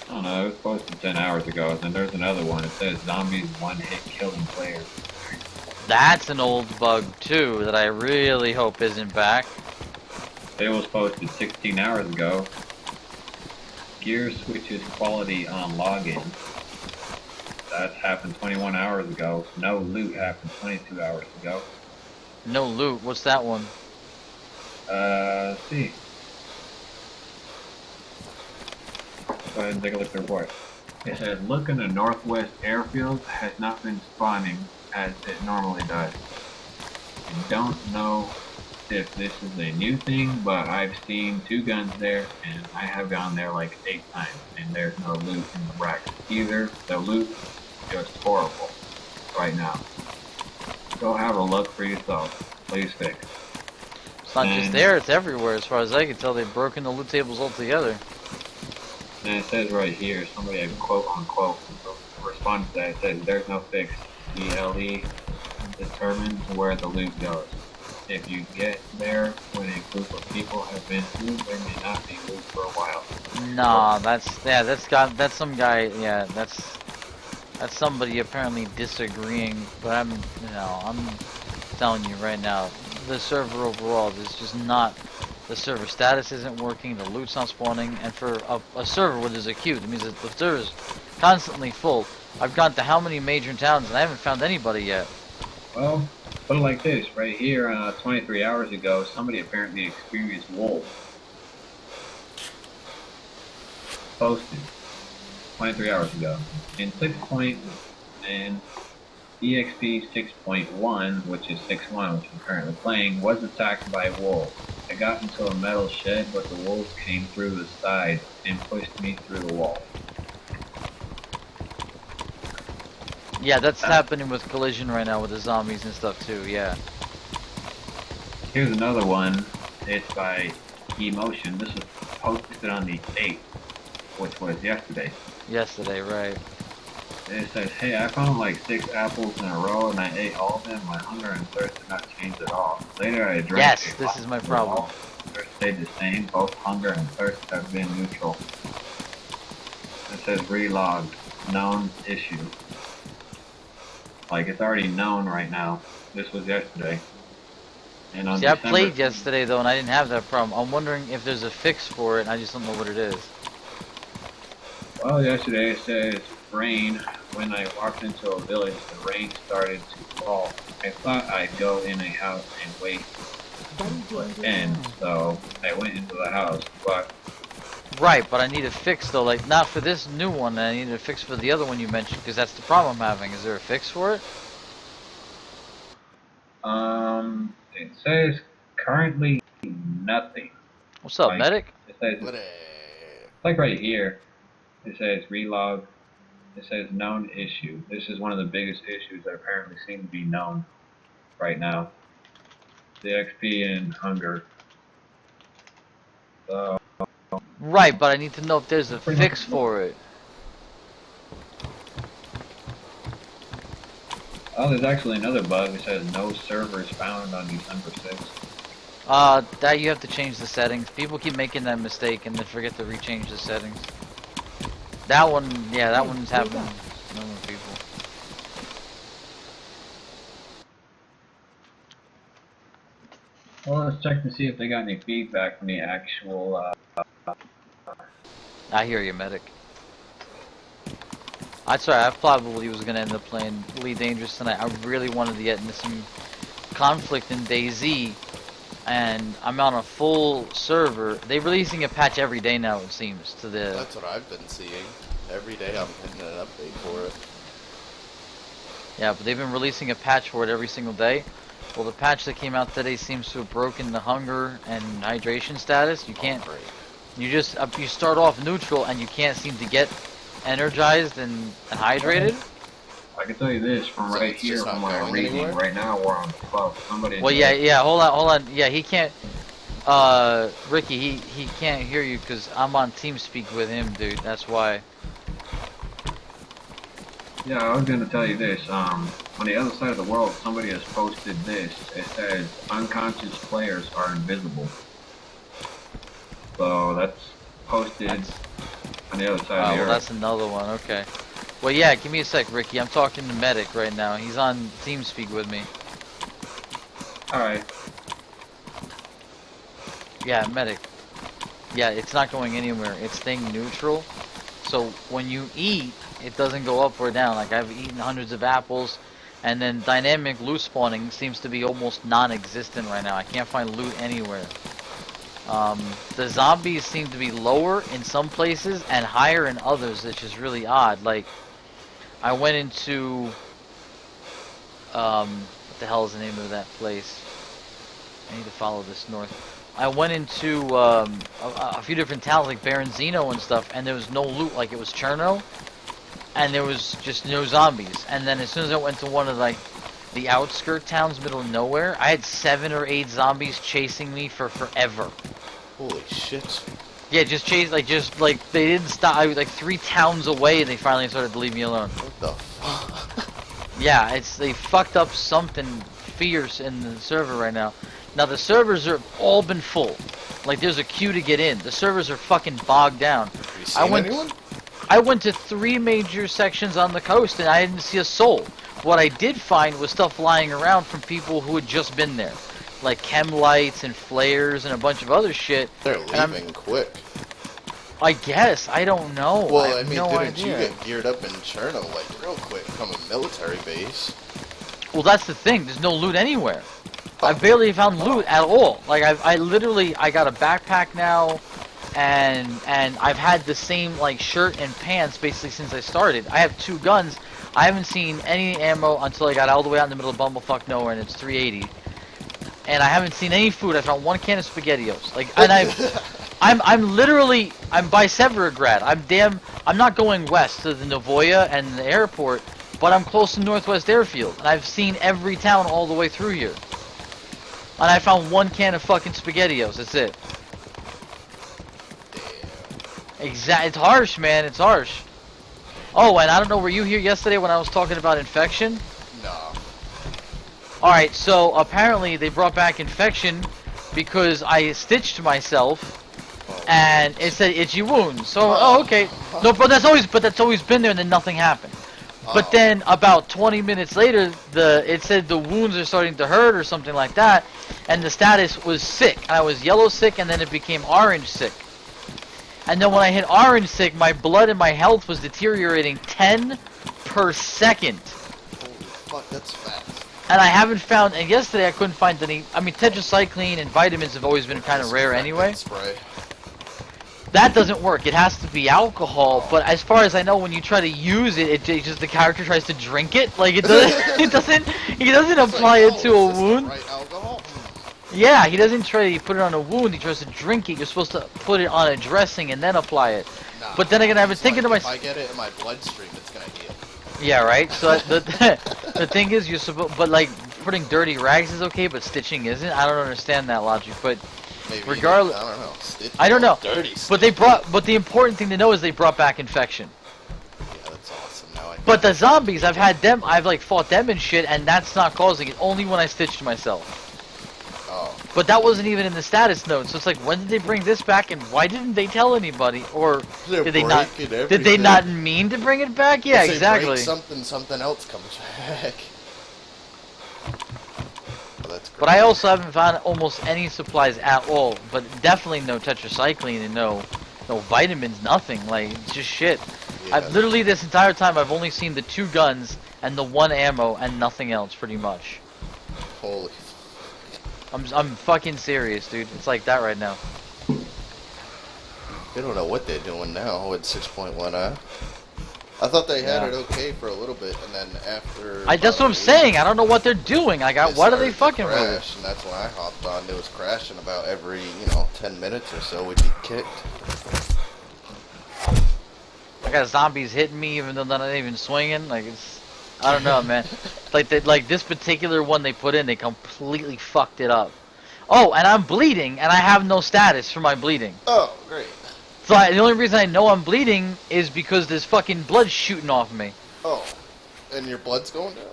B: I don't know, it was posted 10 hours ago, and then there's another one. It says zombies one-hit killing players.
A: That's an old bug too that I really hope isn't back.
B: It was posted 16 hours ago. Gear switches quality on login. That happened 21 hours ago. No loot happened 22 hours ago.
A: No loot. What's that one?
B: Let's see. Go ahead and take a look at the report. It says, look in the northwest airfield has not been spawning as it normally does. I don't know if this is a new thing, but I've seen 2 guns there, and I have gone there like 8 times, and there's no loot in the racks either. The loot is just horrible right now. Go have a look for yourself. Please fix.
A: It's not just there, it's everywhere as far as I can tell. They've broken the loot tables altogether.
B: And it says right here, somebody had quote unquote responded to that. It says there's no fix. ELE determines where the loot goes. If you get there when a group of people have been through, there may not be loot for a while.
A: Nah, that's some guy. Yeah, that's somebody apparently disagreeing. But I'm telling you right now, the server overall is just not. The server status isn't working. The loot's not spawning, and for a server where there's a queue, it means that the server's constantly full. I've gone to how many major towns and I haven't found anybody yet.
B: Well, put it like this, right here, 23 hours ago, somebody apparently experienced wolves. Posted 23 hours ago. In 6 point and EXP 6.1, which is 6.1, which I'm currently playing, was attacked by wolves. I got into a metal shed, but the wolves came through the side and pushed me through the wall.
A: Yeah, that's happening with Collision right now with the zombies and stuff too, yeah.
B: Here's another one. It's by Emotion. This was posted on the 8th, which was yesterday.
A: Yesterday, right.
B: And it says, hey, I found like 6 apples in a row and I ate all of them. My hunger and thirst did not change at all. Later I drank
A: Yes, this is my problem.
B: Thirst stayed the same. Both hunger and thirst have been neutral. It says relogged. Known issue. Like, it's already known right now. This was yesterday. And on
A: See, I
B: December
A: played yesterday though and I didn't have that problem. I'm wondering if there's a fix for it and I just don't know what it is.
B: Well, yesterday it says rain. When I walked into a village, the rain started to fall. I thought I'd go in a house and wait until it ends, so I went into the house, but
A: Right, but I need a fix though, like not for this new one, I need a fix for the other one you mentioned, because that's the problem I'm having. Is there a fix for it?
B: it says currently nothing.
A: What's up,
B: Like,
A: medic?
B: It says, like right here, it says relog. It says known issue. This is one of the biggest issues that apparently seem to be known right now. The XP and hunger. So,
A: Right, but I need to know if there's a
B: Pretty
A: fix
B: much.
A: for it.
B: oh, there's actually another bug. It says no servers found on December 6th.
A: That you have to change the settings. People keep making that mistake and then forget to rechange the settings. That one, yeah, that one's happening to normal people.
B: Well, let's check to see if they got any feedback from the actual,
A: I hear you, medic. I'm sorry, I probably was gonna end up playing Elite Dangerous tonight. I really wanted to get into some conflict in DayZ, and I'm on a full server. They're releasing a patch every day now, it seems, to the...
E: That's what I've been seeing. Every day I'm getting an update for it.
A: Yeah, but they've been releasing a patch for it every single day. Well, the patch that came out today seems to have broken the hunger and hydration status. You can't...
E: Great.
A: You just... you start off neutral, and you can't seem to get energized and hydrated.
B: I can tell you this from
E: So
B: right
E: it's
B: here,
E: just
B: from
E: not
B: what I'm
E: going
B: reading
E: anywhere?
B: right now, we're on 12. Somebody.
A: Well, yeah, hold on. Yeah, he can't. Ricky, he can't hear you because I'm on TeamSpeak with him, dude. That's why.
B: Yeah, I was gonna tell you this. On the other side of the world, somebody has posted this. It says unconscious players are invisible. So that's posted on the other side of the
A: Well,
B: earth.
A: that's another one. Okay. Well, yeah. Give me a sec, Ricky. I'm talking to Medic right now. He's on TeamSpeak with me.
B: All right.
A: Yeah, Medic. Yeah, it's not going anywhere. It's staying neutral. So when you eat, it doesn't go up or down. Like I've eaten hundreds of apples, and then dynamic loot spawning seems to be almost non-existent right now. I can't find loot anywhere. The zombies seem to be lower in some places and higher in others, which is really odd. Like I went into what the hell is the name of that place? I need to follow this north. I went into a few different towns like Baronzino and stuff, and there was no loot. Like it was Cherno, and there was just no zombies. And then as soon as I went to one of like the outskirt towns, middle of nowhere, I had 7 or 8 zombies chasing me for forever.
E: Holy shit.
A: Yeah, just they didn't stop. I was like 3 towns away, and they finally started to leave me alone.
E: What the fuck?
A: Yeah, they fucked up something fierce in the server right now. Now the servers are all been full. Like there's a queue to get in. The servers are fucking bogged down.
E: Have you seen anyone?
A: I went to 3 major sections on the coast and I didn't see a soul. What I did find was stuff lying around from people who had just been there. Like chem lights and flares and a bunch of other shit.
E: They're
A: And
E: leaving quick.
A: I guess. I don't know.
E: Well,
A: have
E: I mean,
A: no
E: didn't
A: idea.
E: you get geared up in Cherno like real quick from a military base?
A: Well, that's the thing. There's no loot anywhere. I barely found loot at all. Like I literally got a backpack now, and I've had the same like shirt and pants basically since I started. I have 2 guns. I haven't seen any ammo until I got all the way out in the middle of bumblefuck nowhere, and it's 380. And I haven't seen any food. I found 1 can of SpaghettiOs. Like, and I'm literally by Severograd. I'm not going west to the Novoya and the airport, but I'm close to Northwest Airfield, and I've seen every town all the way through here. And I found 1 can of fucking SpaghettiOs. That's it. It's harsh, man. It's harsh. Oh, and I don't know, were you here yesterday when I was talking about infection?
E: No.
A: Alright, so apparently they brought back infection because I stitched myself and it said itchy wounds. So, oh, okay. No, but that's always been there and then nothing happened. But then about 20 minutes later, it said the wounds are starting to hurt or something like that, and the status was sick. And I was yellow sick, and then it became orange sick. And then when I hit orange sick, my blood and my health was deteriorating 10 per second.
E: Holy fuck, that's fast.
A: And I haven't found, and yesterday I couldn't find any. I mean, tetracycline and vitamins have always been kind of rare anyway.
E: Spray.
A: That doesn't work. It has to be alcohol. But as far as I know, when you try to use it, it just the character tries to drink it. Like it doesn't. He doesn't apply it to a wound.
E: Right alcohol?
A: Yeah, he doesn't try to put it on a wound. He tries to drink it. You're supposed to put it on a dressing and then apply it.
E: Nah,
A: But then again, I've been
E: it's
A: thinking to
E: like,
A: myself.
E: if I get it in my bloodstream, it's gonna heal.
A: Yeah, right. So the thing is, you're supposed, but like putting dirty rags is okay, but stitching isn't. I don't understand that logic, but.
E: Maybe
A: Regardless,
E: I don't know. Stitch,
A: I don't know.
E: Dirty
A: But the important thing to know is they brought back infection.
E: Yeah, that's awesome. Now I
A: But the zombies, I've like fought them and shit, and that's not causing it. Only when I stitched myself.
E: Oh.
A: But that wasn't even in the status note. So it's like, when did they bring this back, and why didn't they tell anybody? Or
E: They're
A: did they not?
E: breaking
A: Did they
E: everything.
A: not mean to bring it back? Yeah,
E: If they
A: exactly.
E: break something else comes back. Well, that's great.
A: But I also haven't found almost any supplies at all. But definitely no tetracycline and no vitamins, nothing. Like, it's just shit.
E: Yeah.
A: I've literally this entire time I've only seen the 2 guns and the 1 ammo and nothing else, pretty much.
E: Holy.
A: I'm fucking serious, dude. It's like that right now.
E: They don't know what they're doing now with 6.1. I thought they had
A: Yeah.
E: it okay for a little bit, and then after.
A: That's what I'm saying. I don't know what they're doing. Like, what are they fucking with?
E: Crash, and that's when I hopped on. It was crashing about every 10 minutes or so. We'd be kicked.
A: I got zombies hitting me even though they're not even swinging. Like it's, I don't know, man. Like this particular one they put in, they completely fucked it up. Oh, and I'm bleeding, and I have no status for my bleeding.
E: Oh, great.
A: So the only reason I know I'm bleeding is because there's fucking blood shooting off me.
E: Oh, and your blood's going down?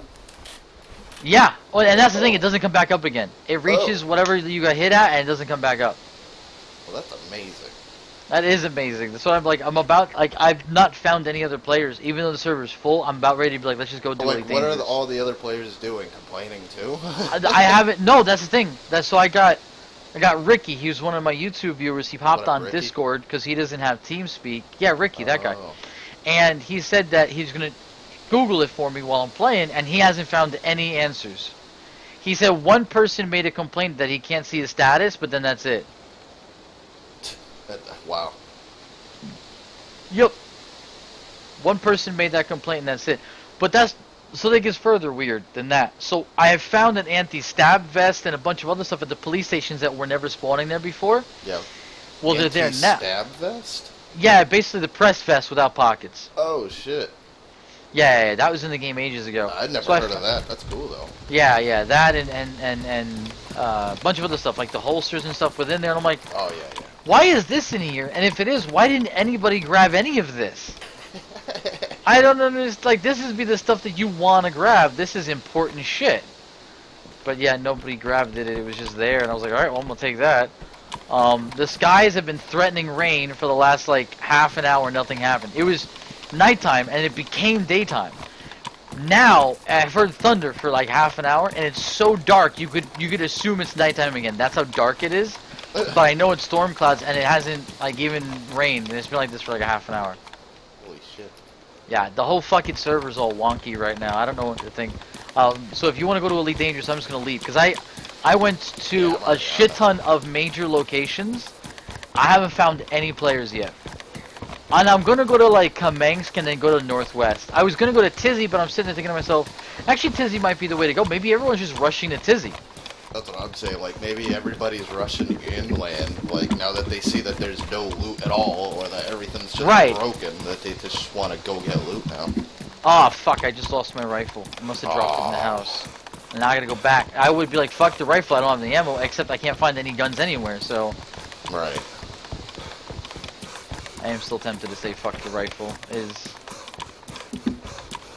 A: Yeah. Oh, and that's the thing. It doesn't come back up again. It reaches whatever you got hit at, and it doesn't come back up.
E: Well, that's amazing.
A: That is amazing. That's what I'm like. I'm about like I've not found any other players, even though the server's full. I'm about ready to be like, let's just go do
E: Like,
A: Elite
E: what are
A: Dangerous.
E: all the other players doing? Complaining too?
A: I haven't. No, that's the thing. That's so I got Ricky. He was one of my YouTube viewers. He popped
E: What up,
A: on
E: Ricky?
A: Discord because he doesn't have TeamSpeak. Yeah, Ricky, that guy.
E: Oh.
A: And he said that he's gonna Google it for me while I'm playing, and he hasn't found any answers. He said one person made a complaint that he can't see his status, but then that's it.
E: Wow.
A: Yep. One person made that complaint and that's it. But that's so that gets further weird than that. So I have found an anti-stab vest and a bunch of other stuff at the police stations that were never spawning there before.
E: Yeah.
A: Well, they're there now.
E: Stab vest?
A: Yeah, basically the press vest without pockets.
E: Oh shit.
A: Yeah, that was in the game ages ago.
E: I'd never
A: So
E: heard of that. That's cool though.
A: Yeah, that and a bunch of other stuff like the holsters and stuff within there. And I'm like,
E: Oh yeah,
A: why is this in here? And if it is, why didn't anybody grab any of this? I don't understand. Like, this is be the stuff that you want to grab. This is important shit. But yeah, nobody grabbed it. It was just there, and I was like, all right, well, I'm gonna take that. The skies have been threatening rain for the last like half an hour. Nothing happened. It was nighttime, and it became daytime. Now I've heard thunder for like half an hour, and it's so dark you could assume it's nighttime again. That's how dark it is. But I know it's storm clouds, and it hasn't like even rained, and it's been like this for like a half an hour.
E: Holy shit.
A: Yeah, the whole fucking server's all wonky right now. I don't know what to think. So if you want to go to Elite Dangerous, I'm just gonna leave because I went to a shit ton of major locations. I haven't found any players yet. And I'm gonna go to like Kamensk and then go to Northwest. I was gonna go to Tizzy, but I'm sitting there thinking to myself, actually Tizzy might be the way to go. Maybe everyone's just rushing to Tizzy.
E: That's what I'm saying. Like, maybe everybody's rushing inland, like, now that they see that there's no loot at all, or that everything's just
A: Right.
E: broken, that they just want to go get loot now.
A: Oh fuck, I just lost my rifle. I must have dropped it in the
E: Aw.
A: house. And now I gotta go back. I would be like, fuck the rifle, I don't have the ammo, except I can't find any guns anywhere, so
E: Right.
A: I am still tempted to say fuck the rifle. Is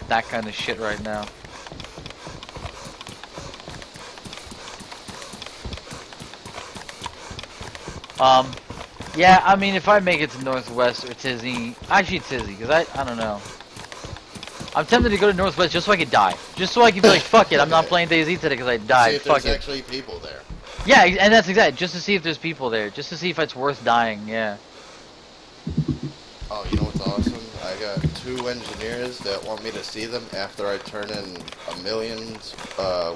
A: that kind of shit right now. Yeah, I mean, if I make it to Northwest or Tizzy, actually Tizzy, because I don't know. I'm tempted to go to Northwest just so I could die. Just so I could be like, fuck it, I'm not playing DayZ today because I
E: See
A: died,
E: if
A: fuck
E: there's
A: it.
E: actually people there.
A: Yeah, and that's exactly, just to see if there's people there, just to see if it's worth dying, yeah.
E: Oh, you know what's awesome? I got 2 engineers that want me to see them after I turn in $1 million's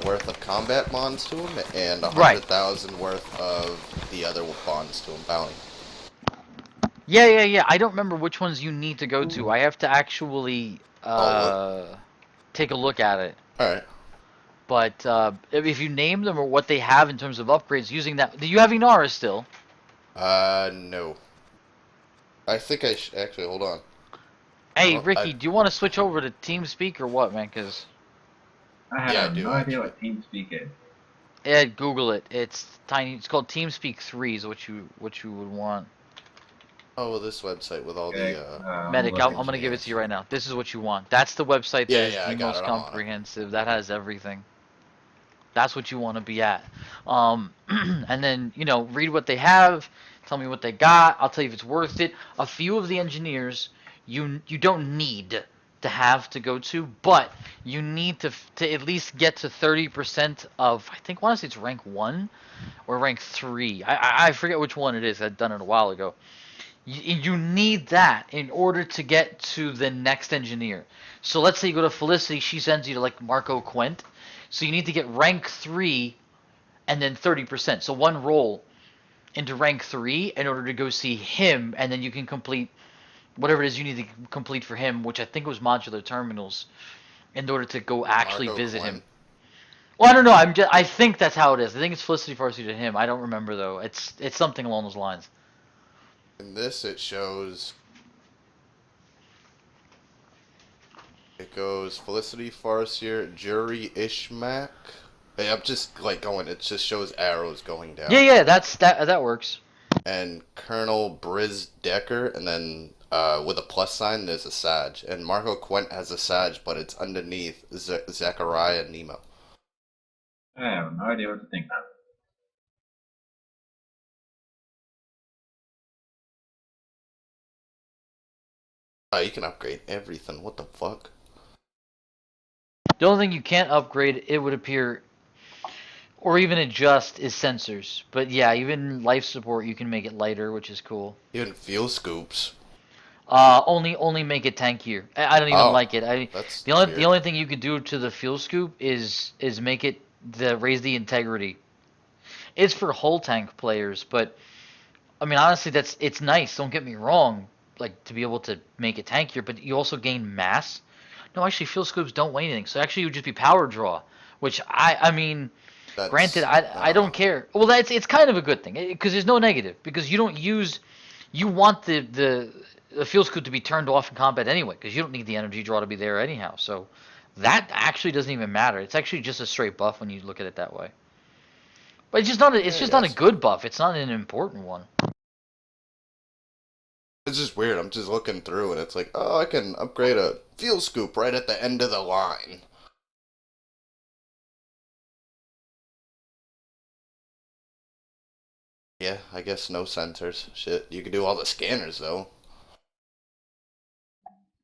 E: worth of combat bonds to them and 100,000 worth of the other bonds to them, bounty.
A: Yeah, I don't remember which ones you need to go to. I have to actually take a look at it.
E: Alright.
A: But if you name them or what they have in terms of upgrades using that, do you have Inara still?
E: No. I think I actually, hold on.
A: Hey,
E: Well,
A: Ricky, do you want to switch over to TeamSpeak or what, man? Because
B: I have
E: Yeah, I do,
B: no idea what TeamSpeak is.
A: yeah, Google it. It's tiny. It's called TeamSpeak 3 is what you would want.
E: Oh, well, this website with all
B: Okay.
E: the,
A: Medic,
B: looking.
A: I'm gonna give it to you right now. This is what you want. That's the website
E: Yeah,
A: that is
E: yeah, I
A: the
E: got
A: most
E: it. I'm on it.
A: comprehensive. That has everything. That's what you want to be at. And then read what they have. Tell me what they got. I'll tell you if it's worth it. A few of the engineers you don't need to have to go to, but you need to at least get to 30% of. I think honestly it's rank 1 or rank 3. I forget which one it is. I'd done it a while ago. You need that in order to get to the next engineer. So let's say you go to Felicity, she sends you to like Marco Quent. So you need to get rank 3 and then 30%. So one roll into rank 3 in order to go see him, and then you can complete whatever it is you need to complete for him, which I think was modular terminals, in order to go actually
E: Marco
A: visit
E: Quinn.
A: him. Well, I don't know. I think that's how it is. I think it's Felicity Farsi to him. I don't remember though. It's something along those lines.
E: in this it shows goes Felicity Farsier, Jury Ishmak. Hey, I'm just like going. It just shows arrows going down.
A: Yeah, that works.
E: And Colonel Briz Decker, and then with a plus sign, there's a Sag. And Marco Quent has a Sag, but it's underneath Zachariah Nemo.
B: I have no idea what to think of.
E: Oh, you can upgrade everything. What the fuck?
A: The only thing you can't upgrade, it would appear, or even adjust, is sensors. But yeah, even life support, you can make it lighter, which is cool.
E: Even fuel scoops.
A: Only make it tankier. I don't even like it.
E: That's
A: the only thing you could do to the fuel scoop is make it raise the integrity. It's for whole tank players, but I mean honestly, it's nice. Don't get me wrong, like to be able to make it tankier, but you also gain mass. No, actually, fuel scoops don't weigh anything, so actually it would just be power draw, which I mean. Granted, I don't care. Well, it's kind of a good thing because there's no negative because you don't use. You want the fuel scoop to be turned off in combat anyway because you don't need the energy draw to be there anyhow. So that actually doesn't even matter. It's actually just a straight buff when you look at it that way. But it's just not. It's just not a good buff. It's not an important one.
E: It's just weird. I'm just looking through and it's like, oh, I can upgrade a fuel scoop right at the end of the line. Yeah, I guess no sensors. Shit, you can do all the scanners though.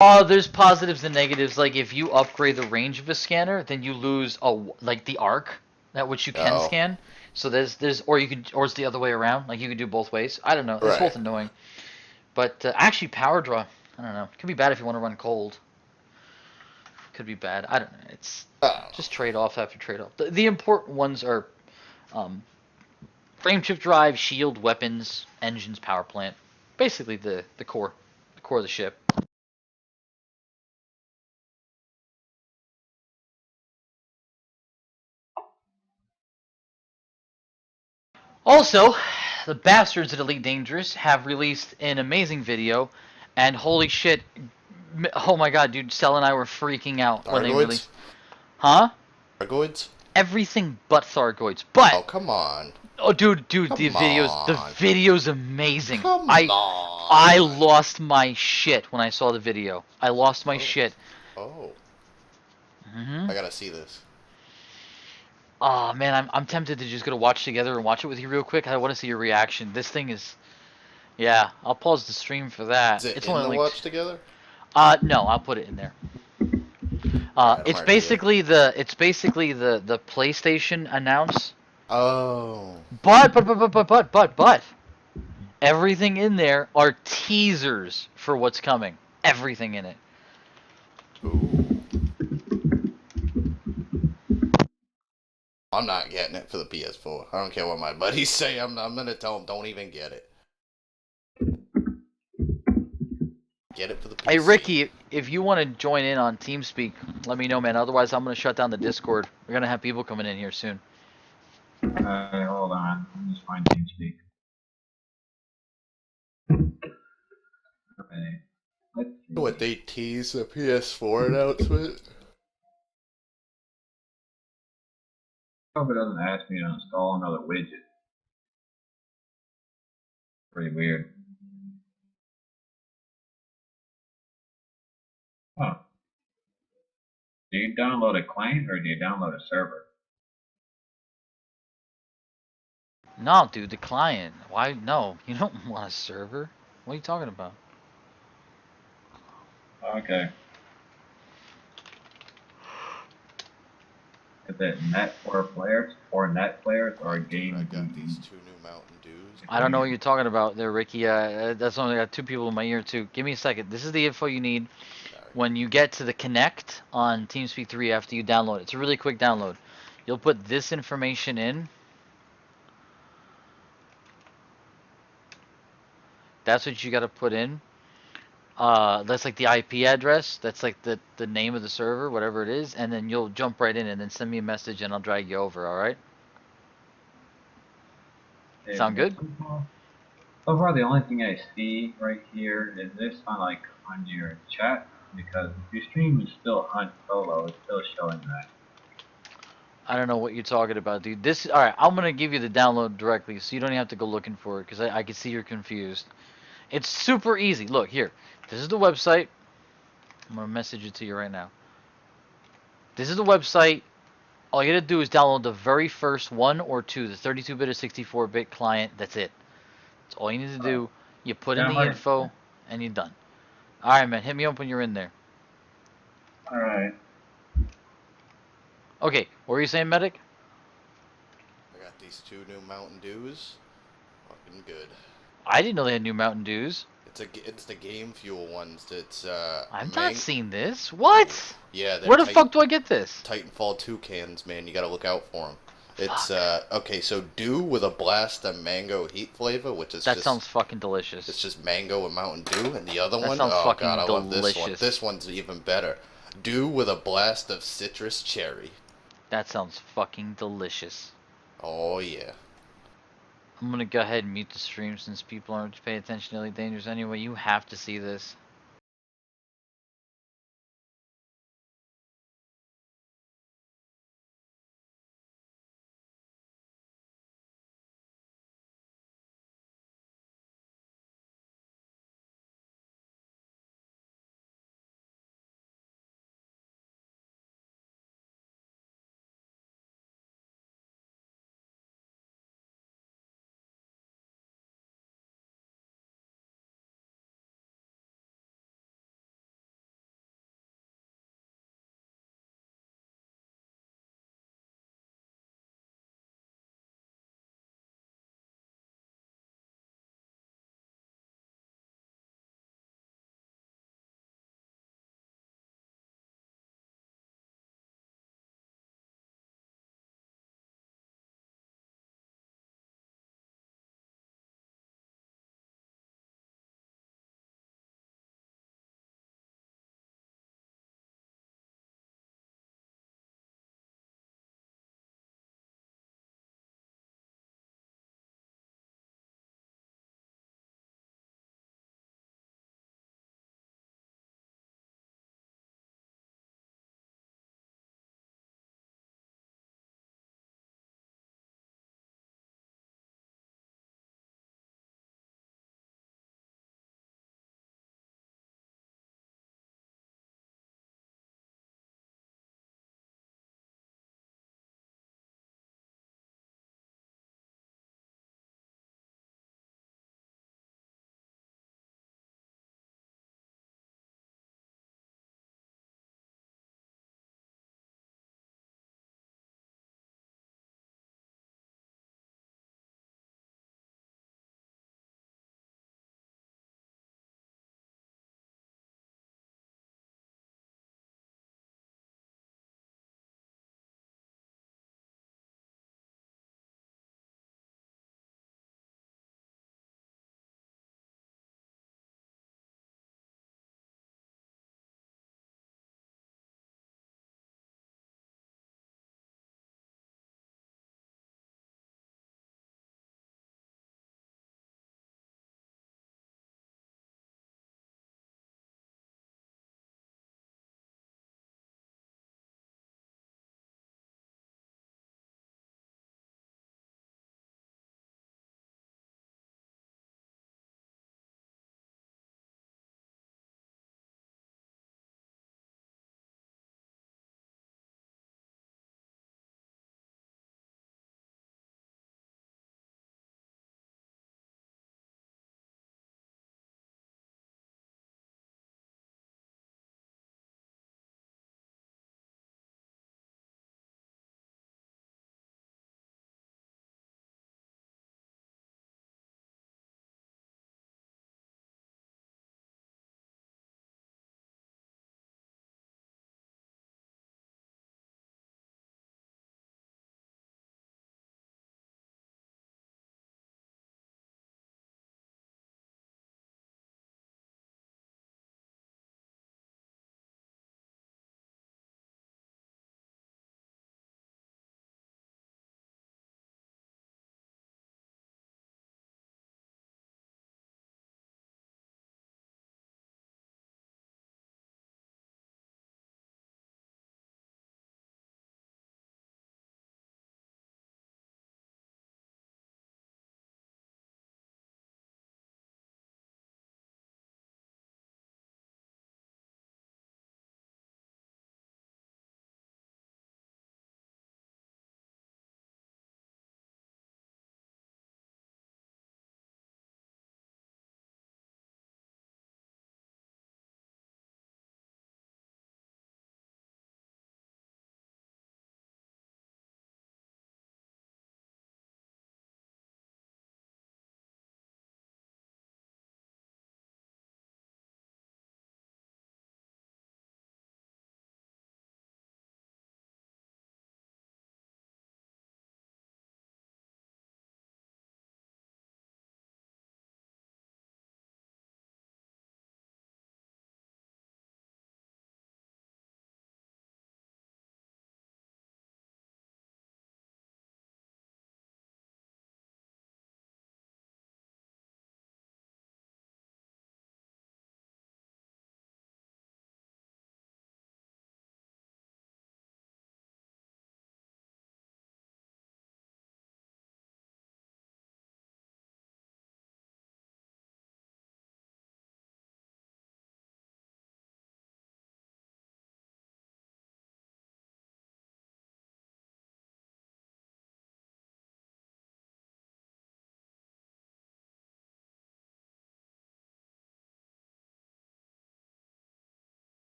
A: There's positives and negatives. Like if you upgrade the range of a scanner, then you lose like the arc that which you can scan. So there's or it's the other way around. Like you can do both ways. I don't know. It's both annoying. But actually, power draw. I don't know. It could be bad if you want to run cold. Could be bad. I don't know. It's just trade off after trade off. The important ones are frame shift drive, shield, weapons, engines, power plant. Basically the core of the ship. Also, the bastards at Elite Dangerous have released an amazing video, and holy shit, oh my god, dude, Cell and I were freaking out when they released. Huh?
E: Thargoids?
A: Everything but Thargoids. But
E: oh, come on.
A: Oh, dude, the video's amazing.
E: Come on.
A: I lost my shit when I saw the video. I lost my shit.
E: Oh.
A: Mm-hmm.
E: I gotta see this.
A: Oh man, I'm tempted to just go to watch together and watch it with you real quick. I want to see your reaction. This thing is, yeah. I'll pause the stream for that.
E: Is it
A: it's
E: in
A: only
E: the
A: like,
E: watch together?
A: No, I'll put it in there. It's
E: already
A: basically the PlayStation announce.
E: Oh.
A: But everything in there are teasers for what's coming. Everything in it.
E: Ooh. I'm not getting it for the PS4. I don't care what my buddies say. I'm gonna tell them don't even get it. Get it for the PC.
A: Hey Ricky, if you want to join in on TeamSpeak, let me know, man. Otherwise, I'm gonna shut down the Discord. We're gonna have people coming in here soon.
B: Hold on. Let me just find TeamSpeak. Okay. Let's see.
E: What, they tease the PS4 announcement?
B: I hope it doesn't ask me to install another widget. Pretty weird. Huh. Do you download a client or do you download a server?
A: No, dude, the client. Why? No, you don't want a server. What are you talking about?
B: Okay. Is it net for players, or net players, or game?
E: I got these 2 new Mountain Dews.
A: I don't know what you're talking about there, Ricky. That's only got 2 people in my ear too. Give me a second. This is the info you need.
E: Sorry.
A: When you get to the Connect on TeamSpeak 3 after you download it. It's a really quick download. You'll put this information in. That's what you got to put in. That's like the IP address. That's like the name of the server, whatever it is. And then you'll jump right in and then send me a message and I'll drag you over, alright? Sound good?
B: So far, the only thing I see right here is this on your chat because if your stream is still on solo, it's still showing that.
A: I don't know what you're talking about, dude. This, all right. I'm gonna give you the download directly, so you don't have to go looking for it, because I can see you're confused. It's super easy. Look here. This is the website. I'm gonna message it to you right now. This is the website. All you gotta do is download the very first one or two, the 32-bit or 64-bit client. That's it. That's all you need to do. You put in the info, and you're done. All right, man. Hit me up when you're in there.
B: All right.
A: Okay. What were you saying, medic?
E: I got these 2 new Mountain Dews. Fucking good.
A: I didn't know they had new Mountain Dews.
E: It's the Game Fuel ones. It's
A: I've not seen this. What?
E: Yeah,
A: Where the fuck do I get this?
E: Titanfall 2 cans, man. You gotta look out for them. It's okay. So Dew with a blast of mango heat flavor, which is
A: that sounds fucking delicious.
E: It's just mango and Mountain Dew, and the other
A: that
E: one,
A: sounds
E: oh
A: fucking
E: god, I love this one.
A: delicious.
E: This one's even better. Dew with a blast of citrus cherry.
A: That sounds fucking delicious.
E: Oh yeah.
A: I'm gonna go ahead and mute the stream since people aren't paying attention to Elite Dangerous anyway. You have to see this.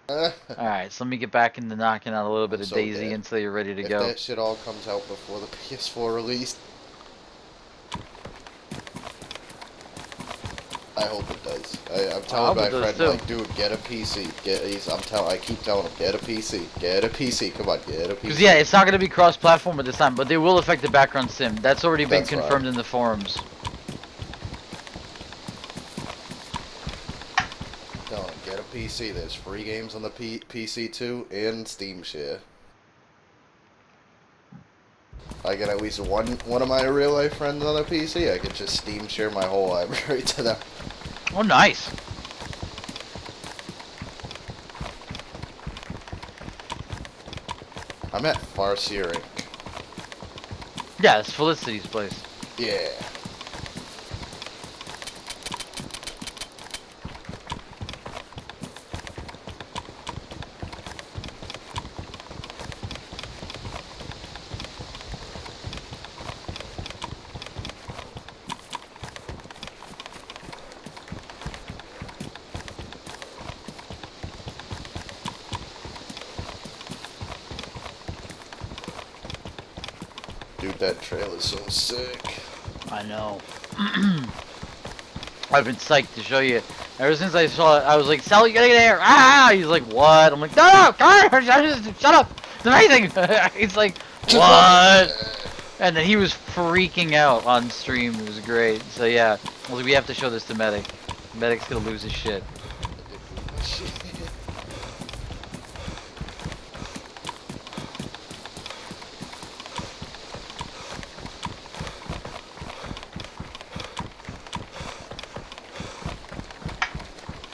A: Alright, so let me get back into knocking out a little bit of
E: so
A: Daisy
E: dead.
A: until you're ready to
E: If
A: go.
E: that shit all comes out before the PS4 release, I hope it does. I'm telling my friend, like, dude, get a PC. I keep telling him, get a PC. Get a PC. Come on, get a PC.
A: Because, yeah, it's not going to be cross-platform at this time, but they will affect the background sim. That's already been
E: That's
A: confirmed
E: right.
A: in the forums.
E: Telling him, get a PC. There's free games on the PC too, and Steam Share. I get at least one of my real life friends on a PC. I could just Steam share my whole library to them.
A: Oh, nice.
E: I'm at Farseer Inc.
A: Yeah, it's Felicity's place.
E: Yeah. Dude, that trailer's so sick.
A: I know. I've been psyched to show you. Ever since I saw it, I was like, Sal, you gotta get here! Ah! He's like, what? I'm like, no! Shut up! It's amazing! He's like, what? And then he was freaking out on stream. It was great. So yeah, I was like, we have to show this to Medic. Medic's gonna lose his shit.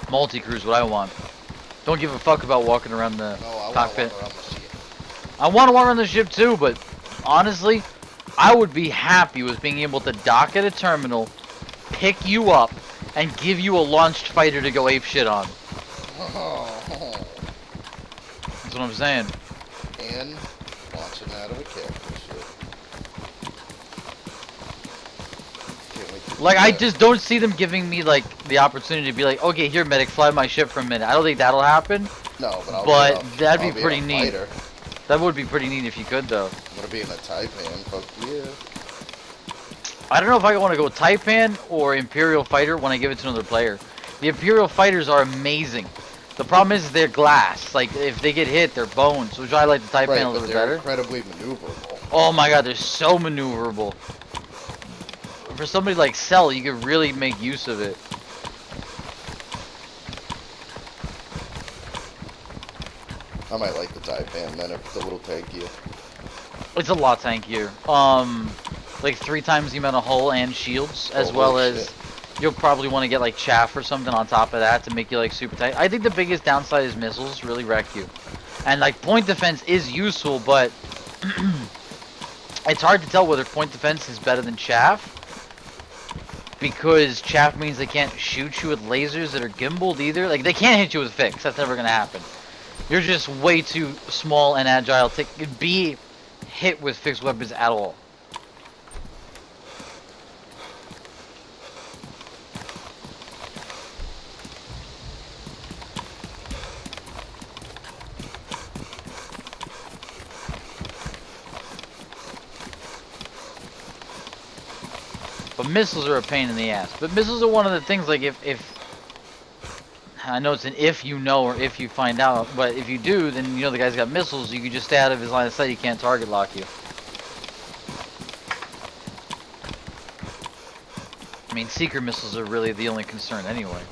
A: Multi-cruise, what I want. Don't give a fuck about walking around the cockpit. I want to walk around the ship too, but honestly, I would be happy with being able to dock at a terminal, pick you up, and give you a launched fighter to go ape shit on. That's what I'm saying.
E: And launching out of a character shit.
A: Like, I just don't see them giving me, like, the opportunity to be like, okay, here, Medic, fly my ship for a minute. I don't think that'll happen.
E: No,
A: but that'd be pretty neat.
E: Fighter.
A: That would be pretty neat if you could, though.
E: I'm gonna be in a Taipan, fuck yeah.
A: I don't know if I want to go Taipan or Imperial Fighter when I give it to another player. The Imperial Fighters are amazing. The problem is they're glass. Like, if they get hit, they're bones. Which I like the Taipan a little bit better.
E: Incredibly maneuverable.
A: Oh my god, they're so maneuverable. For somebody like Cell, you could really make use of it.
E: I might like the Taipan then if it's a little tankier.
A: It's a lot tankier. Like 3 times the amount of hull and shields, as well as you'll probably want to get like chaff or something on top of that to make you like super tight. I think the biggest downside is missiles really wreck you. And like point defense is useful, but it's hard to tell whether point defense is better than chaff. Because chaff means they can't shoot you with lasers that are gimbaled either. Like, they can't hit you with fixed. That's never going to happen. You're just way too small and agile to be hit with fixed weapons at all. But missiles are a pain in the ass. But missiles are one of the things, like, if I know it's an if you know or if you find out, but if you do, then you know the guy's got missiles, you can just stay out of his line of sight, he can't target lock you. I mean, secret missiles are really the only concern anyway.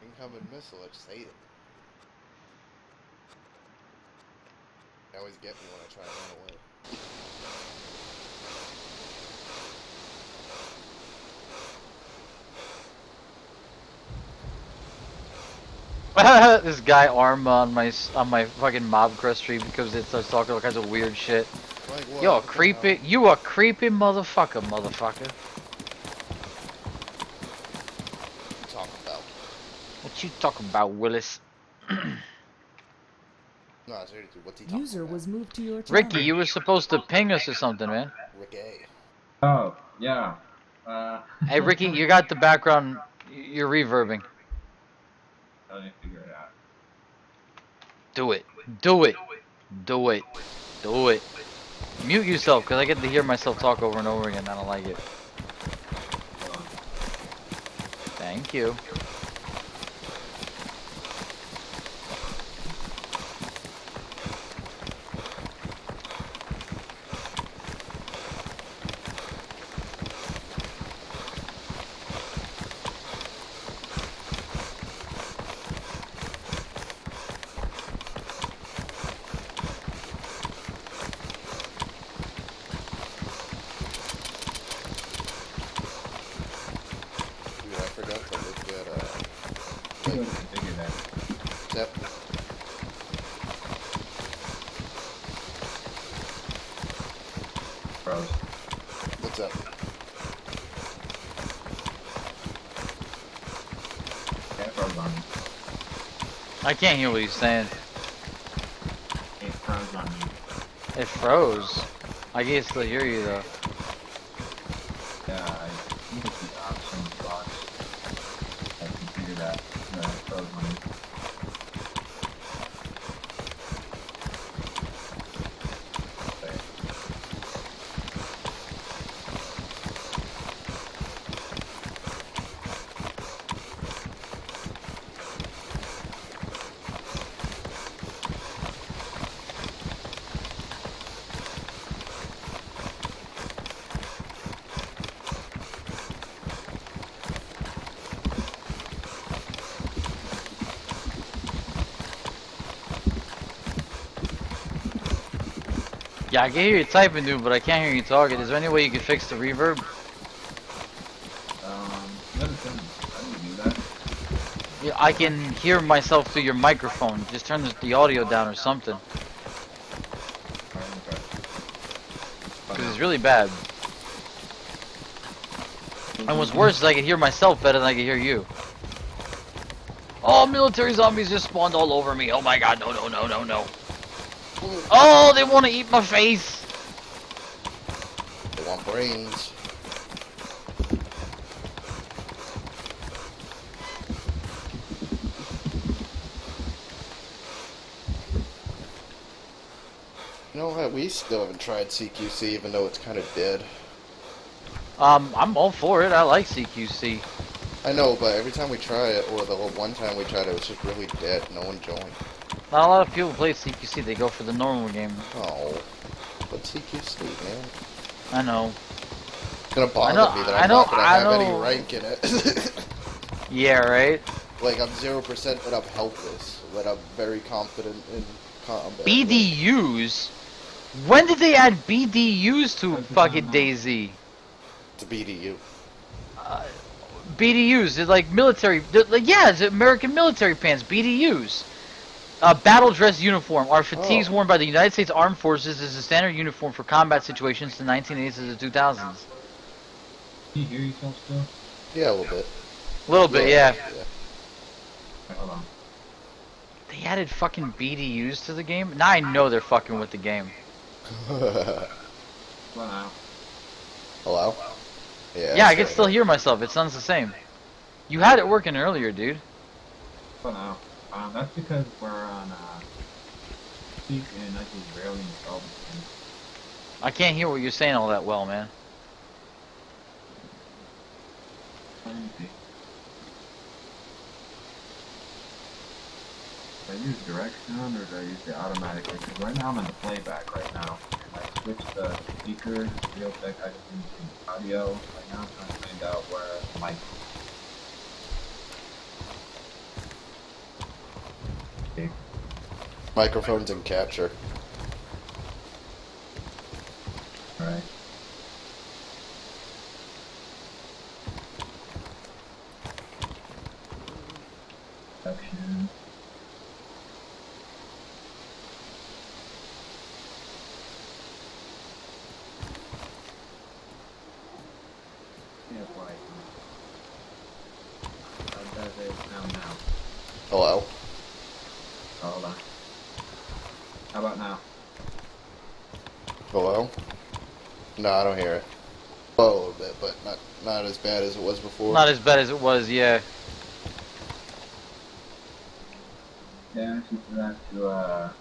E: Incoming missile, I just hate it. They always get me when I try to run away.
A: This guy Arma on my fucking mob crest stream because it starts talking all kinds of weird shit.
E: Like what?
A: Yo, creepy, you a creepy motherfucker, motherfucker.
E: What you talking about?
A: What you talking about, Willis?
E: No, seriously, what's he talking
F: User
E: about?
F: was moved to your channel.
A: Ricky, you were supposed to ping us or something, man.
E: Rick A.
B: Oh, yeah.
A: Hey, Ricky, you got the background. You're reverbing.
B: until I figure it out.
A: Do it. Do it. Do it. Do it. Mute yourself, because I get to hear myself talk over and over again. I don't like it.
B: Hold on.
A: Thank you.
E: Dude, I forgot to look at,
B: Figure that.
E: Yep.
B: Froze.
E: What's up?
B: Yeah, it froze on me.
A: I can't hear what he's saying.
B: It froze on me.
A: It froze. I can still hear you though.
B: Yeah, I think it's the options box. I can figure that. Yeah, it froze on me. Okay.
A: Yeah, I can hear you typing, dude, but I can't hear you talking. Is there any way you can fix the reverb?
B: Never seen them. How do you do that?
A: Yeah, I can hear myself through your microphone. Just turn the audio down or something. Because it's really bad. And what's worse is I can hear myself better than I can hear you. Oh, military zombies just spawned all over me. Oh my god, no, no, no, no, no. Oh, they want to eat my face.
E: They want brains. You know what? We still haven't tried CQC, even though it's kind of dead.
A: I'm all for it. I like CQC.
E: I know, but every time we try it, or the one time we tried it, it was just really dead. No one joined.
A: Not a lot of people play CQC. They go for the normal game.
E: Oh, but CQC, man.
A: I know.
E: It's gonna bother
A: know-
E: me that
A: I
E: I'm
A: know-
E: not gonna
A: I
E: have any
A: know.
E: rank in it.
A: Yeah, right?
E: Like, I'm 0%, but I'm helpless. But I'm very confident in combat.
A: BDUs? When did they add BDUs to fucking DayZ?
E: It's a BDU.
A: BDUs, they're like military, yeah, it's American military pants, BDUs. Battle dress uniform are fatigues
E: Oh.
A: worn by the United States Armed Forces as a standard uniform for combat situations in the 1980s to the 2000s.
B: Can you hear yourself still?
E: Yeah, a little bit.
A: A little bit, yeah.
B: Wait, hold on.
A: They added fucking BDUs to the game? Now I know they're fucking with the game.
E: Yeah.
B: Well, now.
E: Hello?
A: Yeah, I can
E: sure.
A: still hear myself. It sounds the same. You had it working earlier, dude.
B: Well, now. That's because we're on, Seek and I just rarely install the game.
A: I can't hear what you're saying all that well, man.
B: Let me see. Do I use direct sound or do I use the automatic? Because right now I'm in the playback right now. And I switched the speaker, real quick, I just need the audio. Right now I'm trying to find out where the mic is. Okay.
E: Microphones and capture.
B: Alright. Section. How does it sound now?
E: Hello?
B: Oh, hold on. How about now?
E: Hello? No, I don't hear it. Well, a little bit, but not as bad as it was before.
A: Not as bad as it was, yeah.
B: Yeah, it's just that to,
E: Are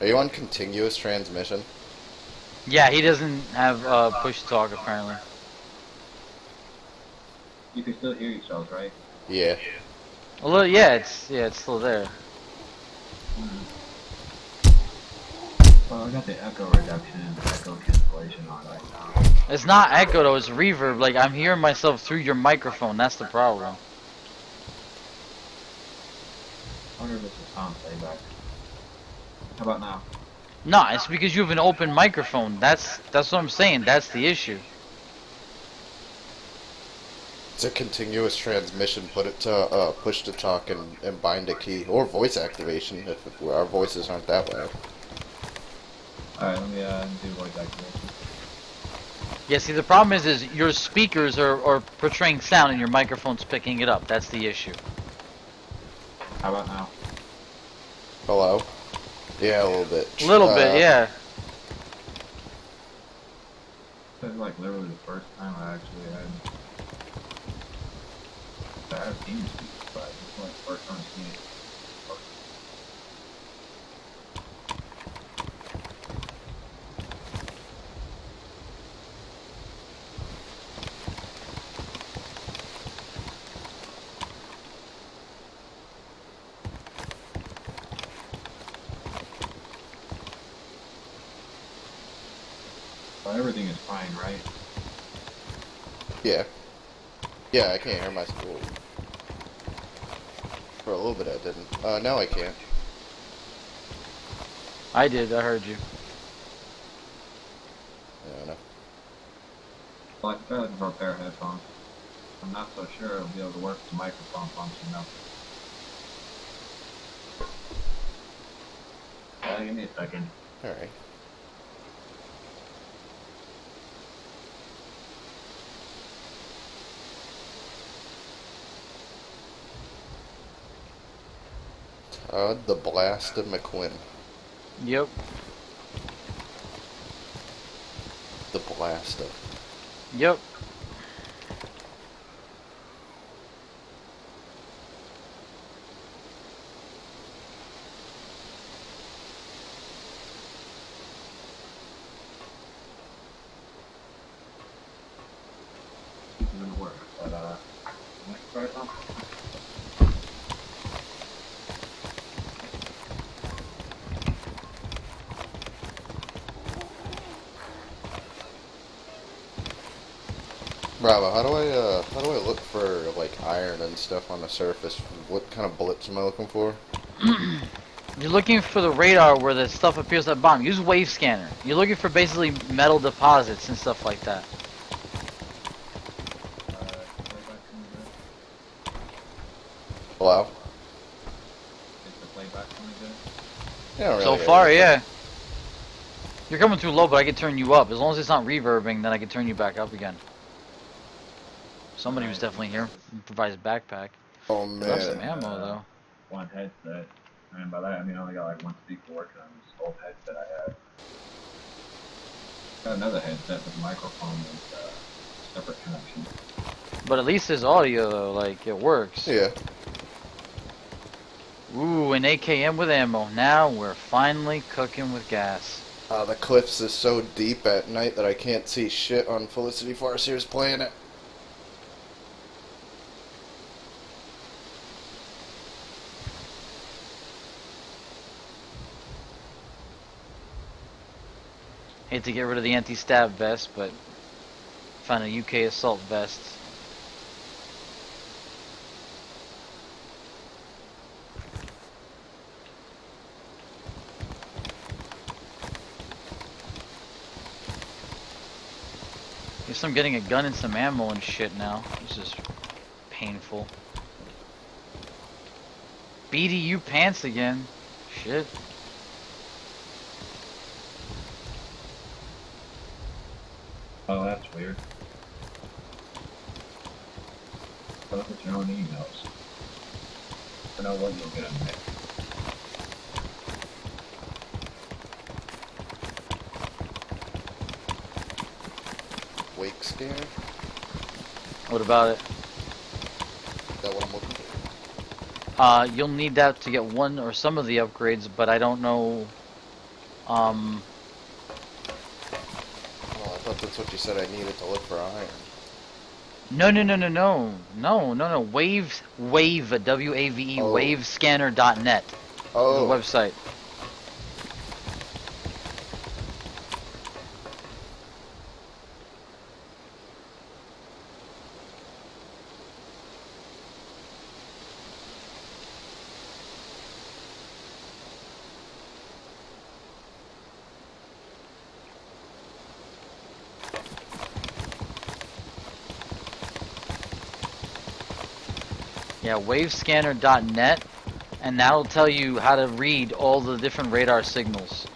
E: you on continuous transmission?
A: Yeah, he doesn't have push to talk apparently.
B: you can still hear yourselves, right?
E: Yeah.
A: A little, yeah, it's still there.
B: Well, I got the echo reduction and the echo cancellation on right now.
A: It's not echo though, it's reverb. Like I'm hearing myself through your microphone. That's the problem.
B: I wonder if it's a sound playback. How about now?
A: No, it's because you have an open microphone. That's what I'm saying. That's the issue.
E: It's a continuous transmission. Put it to push to talk and bind a key. Or voice activation if our voices aren't that loud.
B: Alright, let me do voice activation.
A: Yeah, see the problem is your speakers are portraying sound and your microphone's picking it up. That's the issue.
B: How about now?
E: Hello? Yeah, a little bit.
A: A little bit, yeah.
B: This is like literally the first time I actually had. I have TeamSpeak, but it's like the first time I've seen it. Well, everything is fine, right?
E: Yeah. Yeah, I can't hear myself. For a little bit I didn't. Now I can't.
A: I did. I heard you.
E: I don't know.
B: Well, I can try looking for a pair of headphones. I'm not so sure it'll be able to work with the microphone function though. Give me a second.
E: Alright. Todd the Blasted McQuinn.
A: Yep.
E: The Blaster.
A: Yep.
B: This is gonna work, but let's try something.
E: Bravo, how do I look for like iron and stuff on the surface? What kind of blips am I looking for?
A: You're looking for the radar where the stuff appears at the bottom. Use wave scanner. You're looking for basically metal deposits and stuff like that.
B: Playback coming good?
E: Hello?
B: Is the playback coming good?
E: Yeah, I don't
A: So
E: really
A: far,
E: hear
A: yeah. You're coming through low, but I can turn you up. As long as it's not reverbing, then I can turn you back up again. Somebody was definitely here. Improvised backpack.
E: Oh
A: Left some
E: man.
A: ammo though.
B: One headset. And by that I mean I only got like one speaker working on this old headset I had. Got another headset with a microphone and separate connection.
A: But at least there's audio though, like it works.
E: Yeah.
A: Ooh, an AKM with ammo. Now we're finally cooking with gas.
E: The cliffs is so deep at night that I can't see shit on Felicity Farseer's playing it.
A: Hate to get rid of the anti-stab vest, but found a UK assault vest. Guess I'm getting a gun and some ammo and shit now. This is painful. BDU pants again. Shit.
B: Oh, that's weird. Look at your own emails. I know what you'll get in there.
E: Wake scanner?
A: What about it?
E: Is that what I'm looking for?
A: You'll need that to get one or some of the upgrades, but I don't know.
E: Well, I thought that's what you said I needed to look for iron.
A: No. Wave, W-A-V-E,
E: Oh.
A: wavescanner.net is the
E: Oh,
A: website. Yeah, wavescanner.net, and that'll tell you how to read all the different radar signals.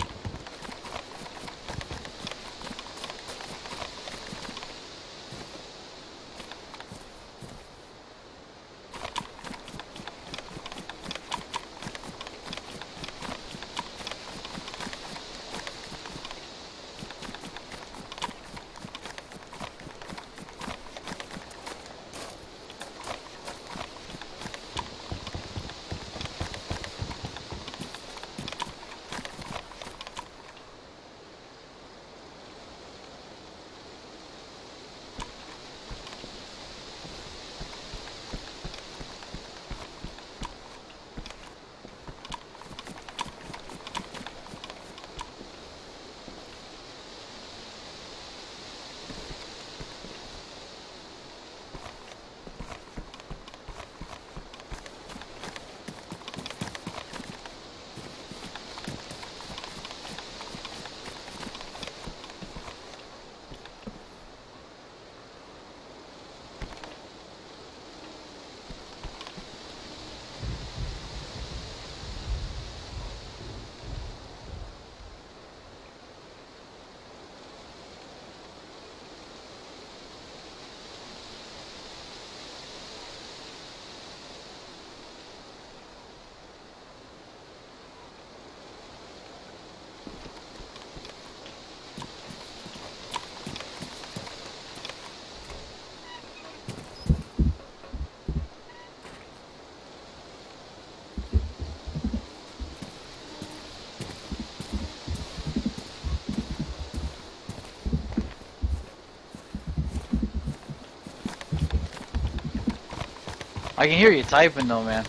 A: I can hear you typing though, man.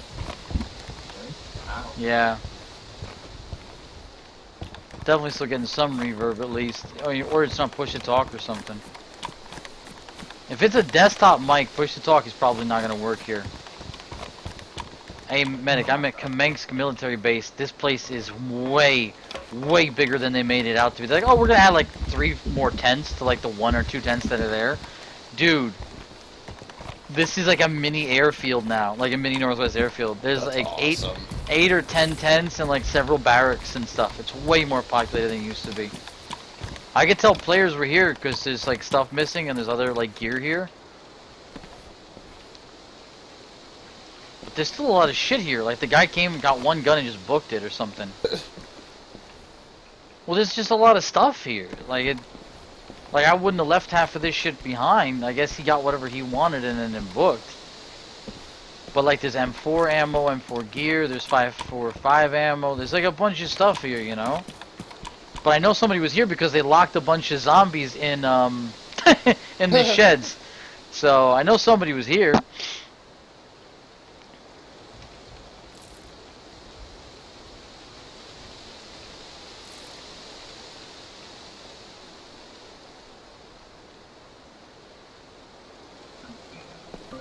A: Yeah. Definitely still getting some reverb at least. Or it's not push to talk or something. If it's a desktop mic, push to talk is probably not going to work here. Hey, Medic, I'm at Kamensk military base. This place is way bigger than they made it out to be. They're like, oh, we're going to add like 3 more tents to like the 1 or 2 tents that are there. Dude. This is like a mini airfield now, like a mini Northwest airfield. There's
E: that's
A: like
E: awesome.
A: 8 or 10 tents and like several barracks and stuff. It's way more populated than it used to be. I could tell players were here because there's like stuff missing and there's other like gear here. But there's still a lot of shit here. Like the guy came and got 1 gun and just booked it or something. Well, there's just a lot of stuff here. Like, I wouldn't have left half of this shit behind. I guess he got whatever he wanted and then booked. But, like, there's M4 ammo, M4 gear, there's 545 ammo. There's, like, a bunch of stuff here, you know? But I know somebody was here because they locked a bunch of zombies in, in the sheds. So, I know somebody was here.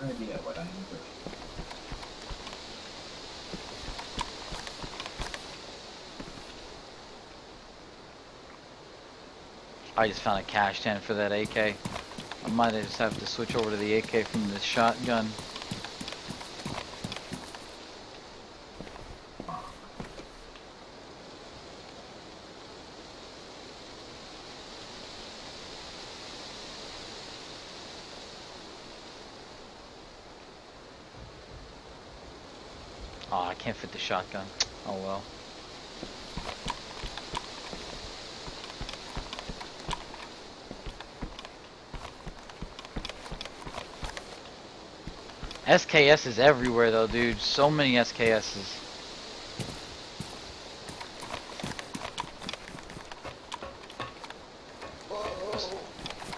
B: Idea what I need.
A: I just found a cash tent for that AK. I might just have to switch over to the AK from the shotgun. Oh, I can't fit the shotgun. Oh well. SKS is everywhere though, dude. So many SKSs.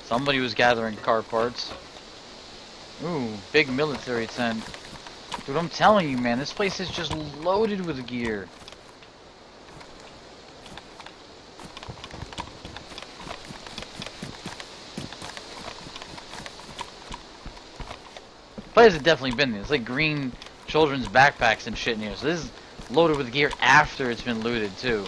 A: Somebody was gathering car parts. Ooh, big military tent. Dude, I'm telling you, man, this place is just loaded with gear. Players have definitely been there. It's like green children's backpacks and shit in here. So this is loaded with gear after it's been looted, too.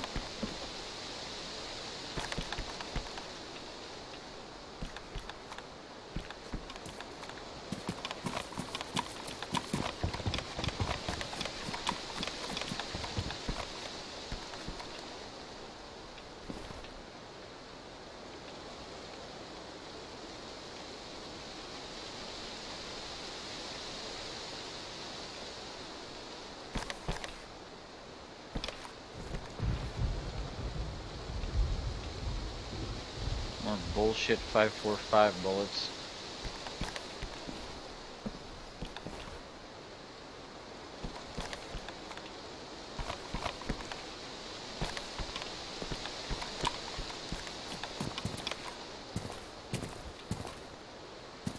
A: More bullshit 545 bullets.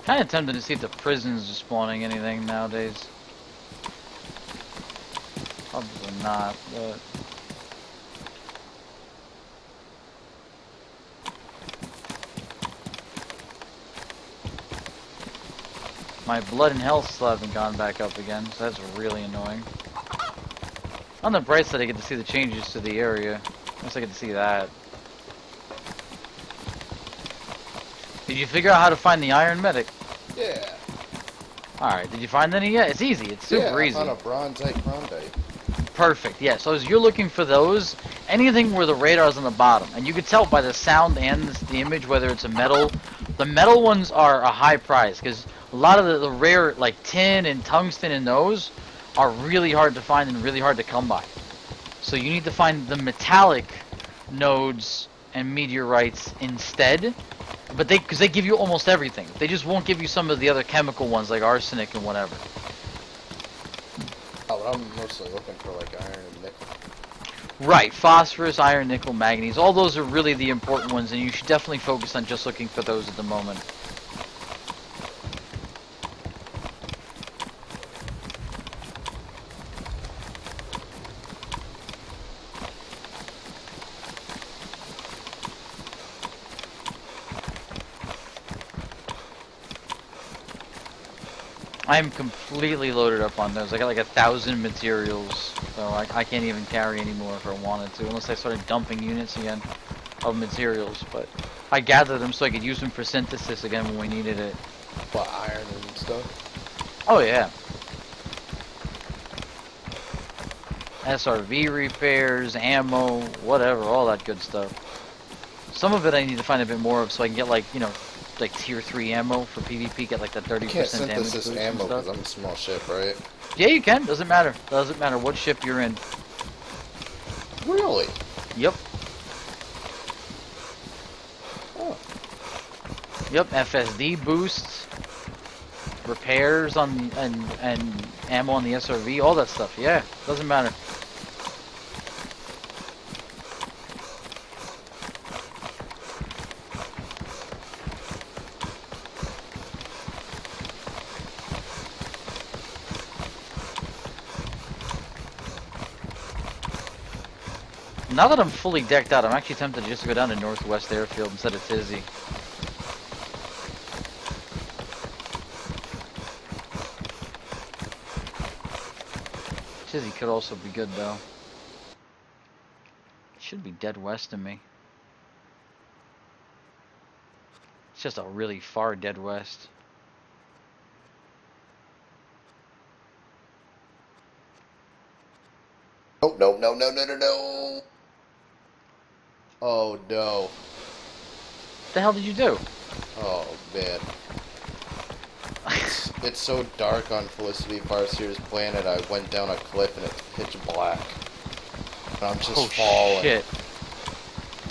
A: Kind of tempted to see if the prisons are spawning anything nowadays. Probably not, but... My blood and health still haven't gone back up again, so that's really annoying. On the bright side, I get to see the changes to the area. At least I get to see that. Did you figure out how to find the Iron Medic?
E: Yeah.
A: Alright, did you find any yet? It's easy, it's super easy.
E: Yeah, I found a Bronzite.
A: Perfect, yeah, so as you're looking for those, anything where the radar's on the bottom, and you can tell by the sound and the image whether it's a metal. The metal ones are a high price, because a lot of the rare, like tin and tungsten and those, are really hard to find and really hard to come by. So you need to find the metallic nodes and meteorites instead, but because they give you almost everything. They just won't give you some of the other chemical ones like arsenic and whatever.
E: Oh, but I'm mostly looking for like iron and nickel.
A: Right, phosphorus, iron, nickel, manganese, all those are really the important ones, and you should definitely focus on just looking for those at the moment. I'm completely loaded up on those. I got like 1,000 materials, so I can't even carry anymore if I wanted to, unless I started dumping units again of materials. But I gathered them so I could use them for synthesis again when we needed it.
E: What, iron and stuff?
A: Oh yeah. SRV repairs, ammo, whatever, all that good stuff. Some of it I need to find a bit more of so I can get like, you know, like tier 3 ammo for PvP, get like that 30% damage boost and
E: synthesis ammo
A: stuff.
E: because I'm a small ship, right?
A: Yeah, you can. Doesn't matter. Doesn't matter what ship you're in.
E: Really?
A: Yep.
E: Oh.
A: Yep. FSD boosts, repairs on the, and ammo on the SRV, all that stuff. Yeah, doesn't matter. Now that I'm fully decked out, I'm actually tempted just to go down to Northwest Airfield instead of Tizzy. Tizzy could also be good though. It should be dead west of me. It's just a really far dead west.
E: Oh, no, no, no, no, no, no. Oh, no.
A: What the hell did you do?
E: Oh, man. It's so dark on Felicity Farseer's planet, I went down a cliff and it's pitch black. And I'm just falling.
A: Shit.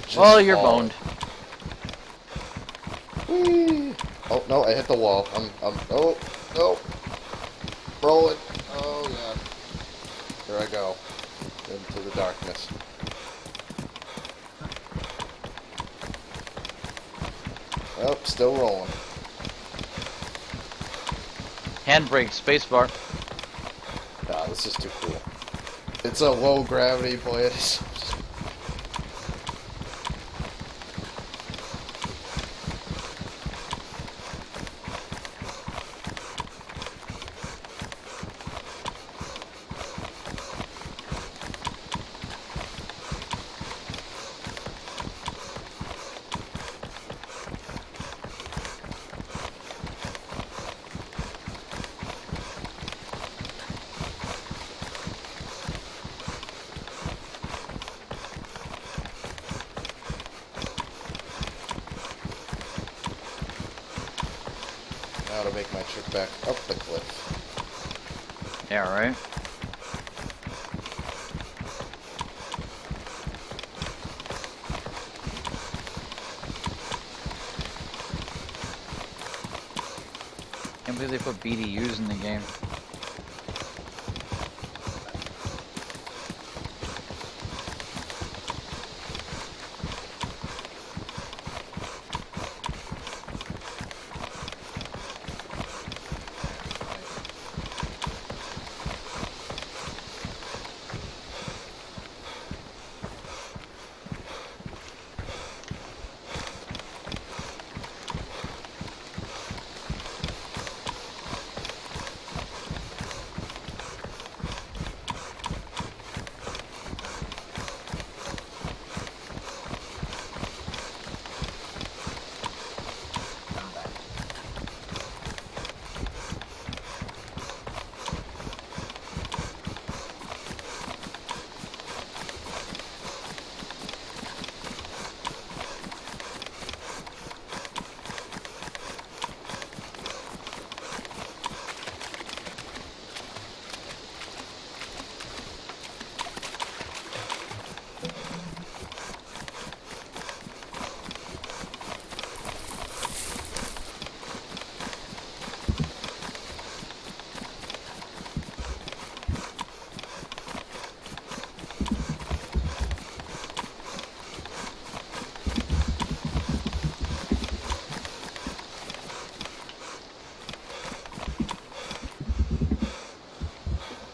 E: Just
A: Well, you're
E: falling.
A: boned.
E: Whee! Oh, no, I hit the wall. Oh, no. Rolling. Oh god. Here I go. Into the darkness. Oh, still rolling.
A: Handbrake, spacebar.
E: Ah, this is too cool. It's a low gravity, boy. It is. Now to make my trip back up the cliff.
A: Yeah, right. Can't believe they put BDUs in the game.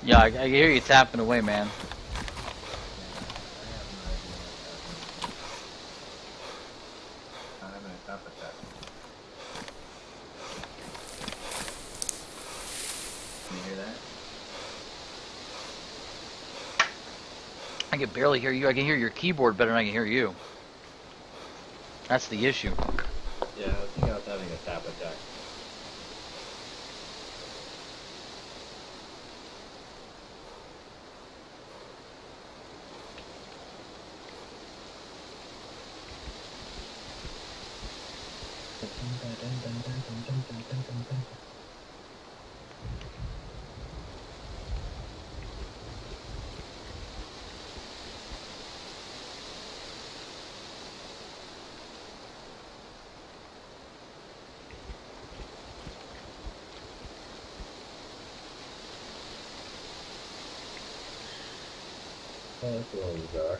A: Yeah, I hear you tapping away, man.
B: I'm gonna tap at that. Can you hear that?
A: I can barely hear you. I can hear your keyboard better than I can hear you. That's the issue.
B: Yeah, I think I was having a tap attack. Oh, that's a little bizarre.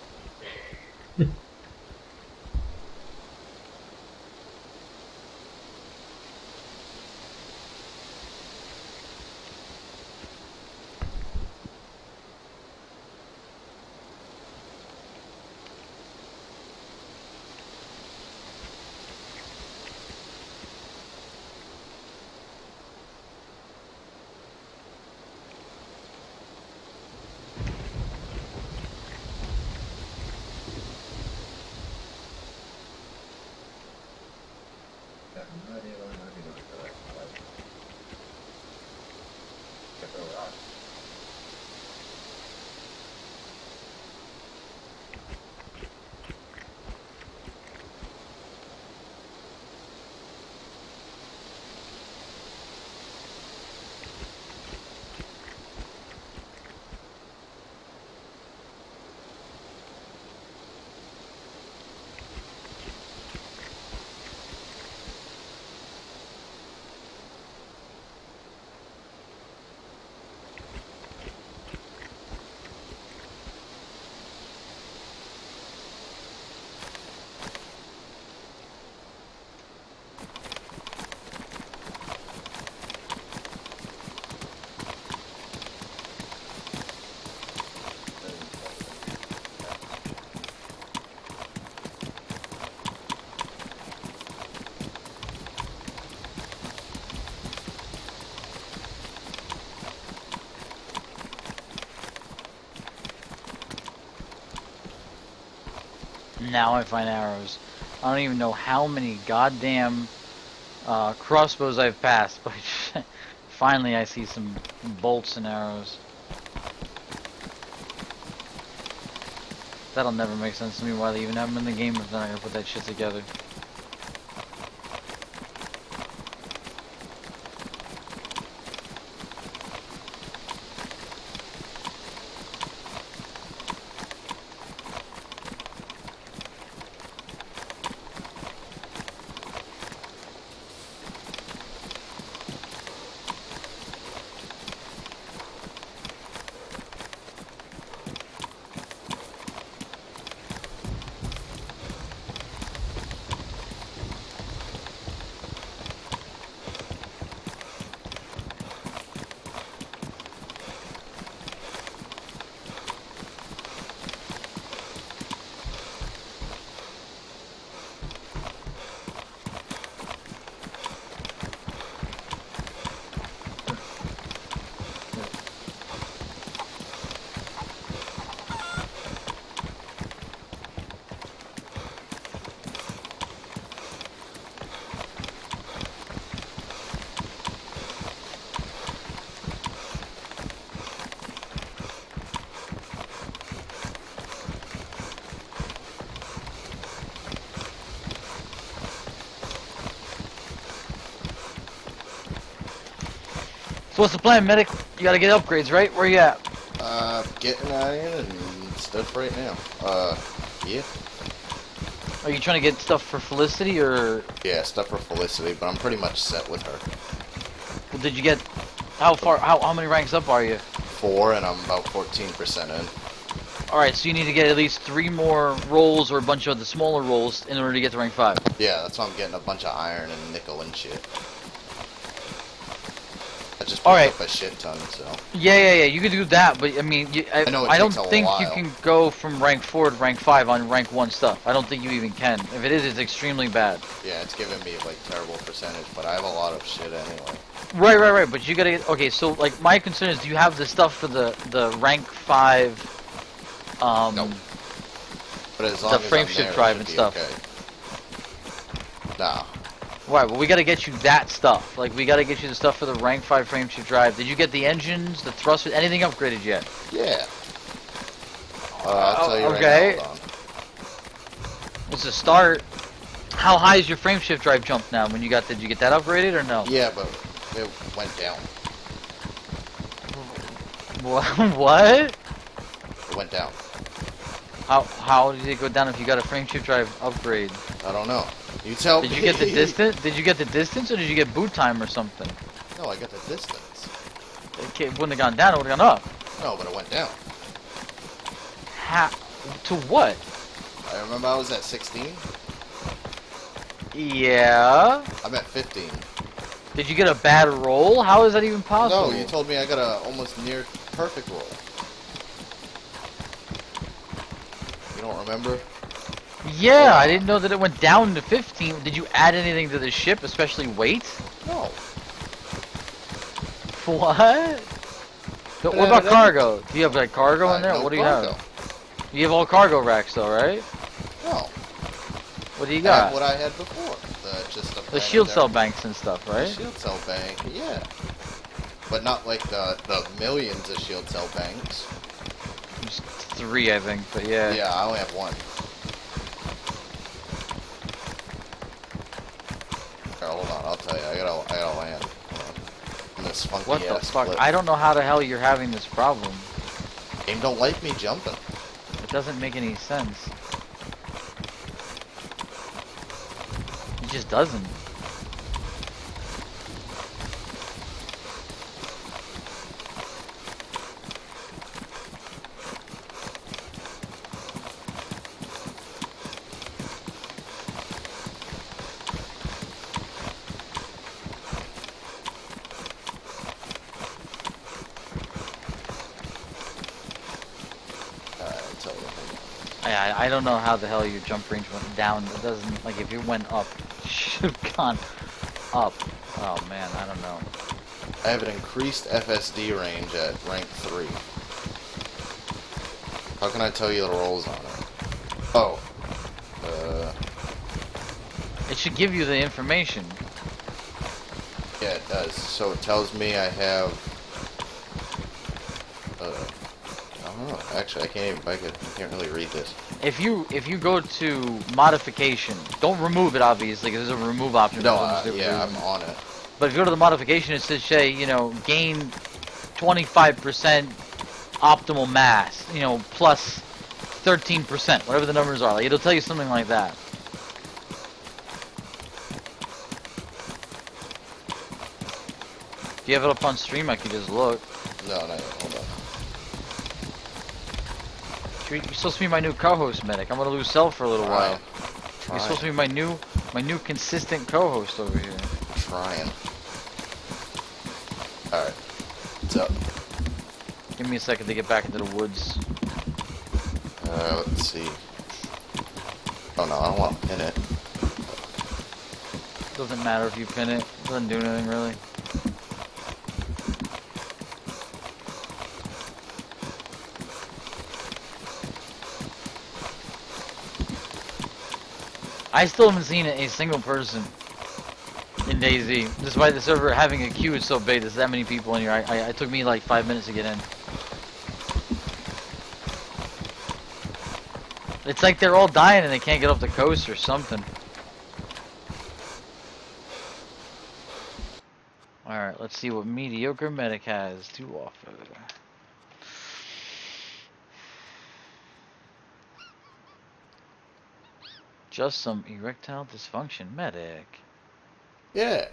A: Now I find arrows. I don't even know how many goddamn crossbows I've passed, but finally I see some bolts and arrows. That'll never make sense to me why they even have them in the game if they're not gonna put that shit together. So what's the plan, medic? You gotta get upgrades, right? Where you at?
E: Getting in and stuff right now. Yeah.
A: Are you trying to get stuff for Felicity, or
E: Yeah, stuff for Felicity, but I'm pretty much set with her.
A: well, did you get? How far? How many ranks up are you?
E: 4, and I'm about 14% in.
A: All right, so you need to get at least 3 more rolls or a bunch of the smaller rolls in order to get to rank 5.
E: Yeah, that's why I'm getting a bunch of iron and nickel and shit. I just picked
A: Alright.
E: up a shit ton, so.
A: Yeah. You can do that, but I mean,
E: I know it
A: I don't
E: takes a
A: think you
E: while.
A: can go from rank 4 to rank 5 on rank 1 stuff. I don't think you even can. If it is, it's extremely bad.
E: Yeah, it's giving me like terrible percentage, but I have a lot of shit anyway.
A: Right. But you gotta get. Okay, so like my concern is, do you have the stuff for the rank 5?
E: No. But as long
A: The
E: as
A: frame
E: I'm
A: shift
E: there,
A: drive
E: it
A: and
E: should
A: stuff.
E: be okay. Nah.
A: Right, well we gotta get you that stuff. Like we gotta get you the stuff for the rank 5 frame shift drive. Did you get the engines, the thrusters, anything upgraded yet?
E: Yeah. I'll tell you
A: okay.
E: right now, hold on.
A: It's a start. How high is your frame shift drive jump now? When you got, did you get that upgraded or no?
E: Yeah, but it went down.
A: What?
E: It went down.
A: How did it go down if you got a frame shift drive upgrade?
E: I don't know. You tell me.
A: Did you get the distance? Did you get the distance or did you get boot time or something?
E: No, I got the distance.
A: It wouldn't have gone down, it would have gone up.
E: No, but it went down.
A: To what?
E: I remember I was at 16.
A: Yeah.
E: I'm at 15.
A: Did you get a bad roll? How is that even possible?
E: No, you told me I got a almost near perfect roll. You don't remember?
A: Yeah, I didn't know that it went down to 15. Did you add anything to the ship, especially weight?
E: No.
A: What? What about cargo? Do you have like cargo in there?
E: No
A: What do you
E: cargo.
A: have? You have all cargo racks though, right?
E: No.
A: What do you
E: I
A: got?
E: have what I had before.
A: The shield cell banks and stuff,
E: The
A: right?
E: shield cell bank, yeah. But not like the millions of shield cell banks.
A: Just 3, I think, but yeah.
E: Yeah, I only have 1. Here, hold on, I'll tell you. I gotta land. Hold on. In this funky
A: What the
E: ass
A: fuck?
E: flip.
A: I don't know how the hell you're having this problem.
E: Game don't like me jumping.
A: It doesn't make any sense. It just doesn't.
E: I'll tell you.
A: I don't know how the hell your jump range went down. It doesn't, like, if it went up, it should have gone up. Oh man, I don't know.
E: I have an increased FSD range at rank 3. How can I tell you the rolls on it? Oh.
A: It should give you the information.
E: Yeah, it does. So it tells me I have. I don't know. Actually, I can't even. I can't really read this.
A: If you go to modification, don't remove it obviously because there's a remove option.
E: No,
A: Yeah,
E: I'm on it.
A: But if you go to the modification, it says, say, you know, gain 25% optimal mass, you know, plus 13%, whatever the numbers are. Like, it'll tell you something like that. If you have it up on stream, I can just look.
E: No, no, hold on.
A: You're supposed to be my new co-host, Medic. I'm gonna lose Cell for a little while.
E: Trying.
A: You're supposed to be my new consistent co-host over here.
E: Trying. Alright. What's up?
A: Give me a second to get back into the woods.
E: Let's see. Oh no, I don't want to pin it.
A: Doesn't matter if you pin it. Doesn't do anything really. I still haven't seen a single person in DayZ, despite the server having a queue is so big. There's that many people in here. It took me like 5 minutes to get in. It's like they're all dying and they can't get off the coast or something. Alright, let's see what Mediocre Medic has to offer. Just some erectile dysfunction, Medic.
E: Yeah.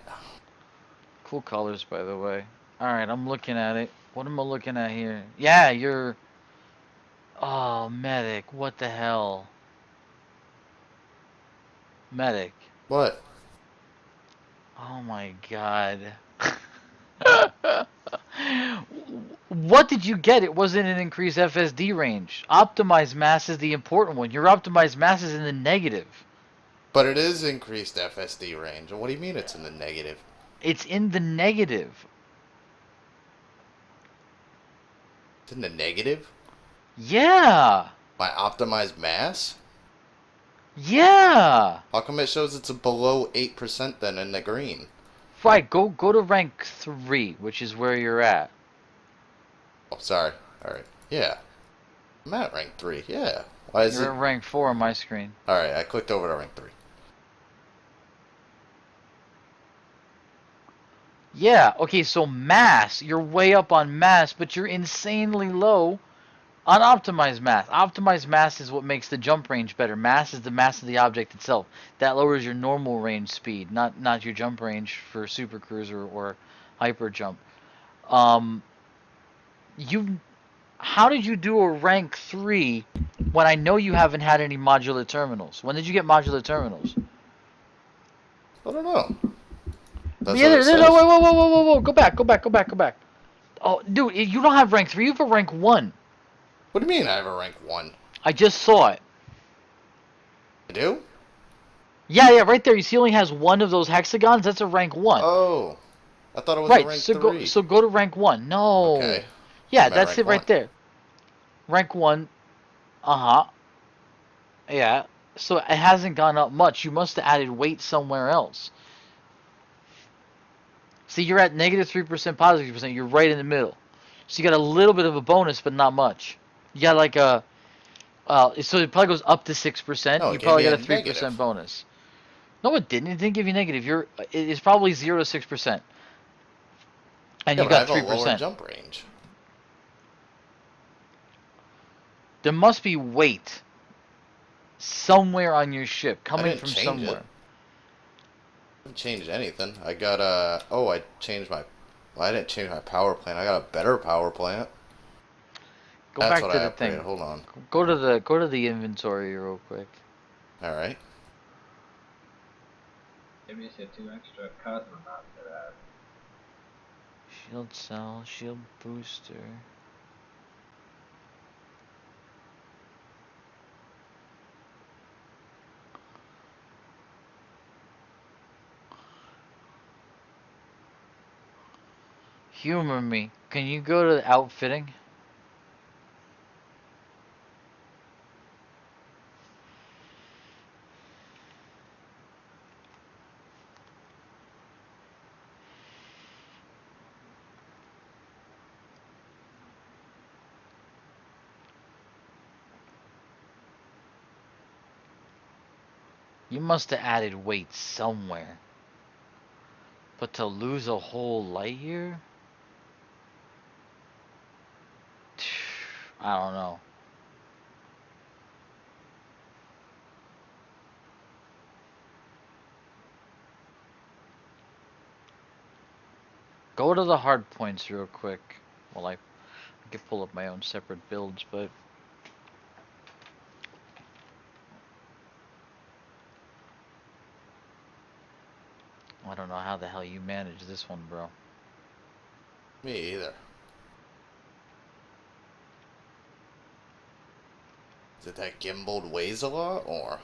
A: Cool colors, by the way. Alright, I'm looking at it. What am I looking at here? Yeah, you're... Oh, Medic, what the hell? Medic.
E: What?
A: Oh my god. What did you get? It wasn't an increased FSD range. Optimized mass is the important one. Your optimized mass is in the negative.
E: But it is increased FSD range. What do you mean it's in the negative?
A: It's in the negative.
E: It's in the negative?
A: Yeah.
E: My optimized mass?
A: Yeah.
E: How come it shows it's below 8% then in the green?
A: Right, go to rank 3, which is where you're at.
E: Oh, sorry. Alright. Yeah. I'm at rank 3. Yeah. Why is
A: You're
E: it?
A: at rank 4 on my screen.
E: Alright, I clicked over to rank 3.
A: Yeah, okay, so mass, you're way up on mass, but you're insanely low on optimized mass. Optimized mass is what makes the jump range better. Mass is the mass of the object itself. That lowers your normal range speed, not your jump range for super cruiser or hyper jump. How did you do a rank 3 when I know you haven't had any modular terminals? When did you get modular terminals?
E: I don't know. That's
A: Yeah,
E: what it says.
A: whoa, go back. Oh, dude, you don't have rank 3, you have a rank 1.
E: What do you mean I have a rank 1?
A: I just saw it.
E: I do?
A: Yeah, right there. You see, he only has one of those hexagons. That's a rank 1.
E: Oh. I thought it was
A: right.
E: a rank
A: So
E: 3.
A: go to rank 1. No.
E: Okay.
A: Yeah,
E: I'm at
A: that's
E: rank
A: it right
E: 1.
A: there. Rank 1. Yeah. So it hasn't gone up much. You must have added weight somewhere else. See, you're at negative 3%, positive 3%. You're right in the middle. So you got a little bit of a bonus, but not much. You got like a... so it probably goes up to 6%.
E: No,
A: You
E: it
A: probably
E: gave
A: got
E: me
A: a 3%
E: a negative.
A: bonus. No, it didn't. It didn't give you negative. It's probably 0 to 6%. And
E: Yeah,
A: you
E: but I
A: got
E: have a lower
A: 3%.
E: jump range.
A: There must be weight somewhere on your ship coming
E: didn't
A: from
E: change
A: somewhere.
E: it. I haven't changed anything. I got I changed my... Well, I didn't change my power plant. I got a better power plant.
A: Go
E: That's
A: back
E: what
A: to
E: I
A: the thing.
E: upgraded. Hold on.
A: Go to the inventory real quick.
E: Alright.
B: Maybe you said 2 extra cosmonauts for that.
A: Shield cell, shield booster. Humor me. Can you go to the outfitting? You must have added weight somewhere. But to lose a whole light year? I don't know. Go to the hard points real quick. Well, I could pull up my own separate builds, but I don't know how the hell you manage this one, bro.
E: Me either. Is it that gimbal weighs a lot, or?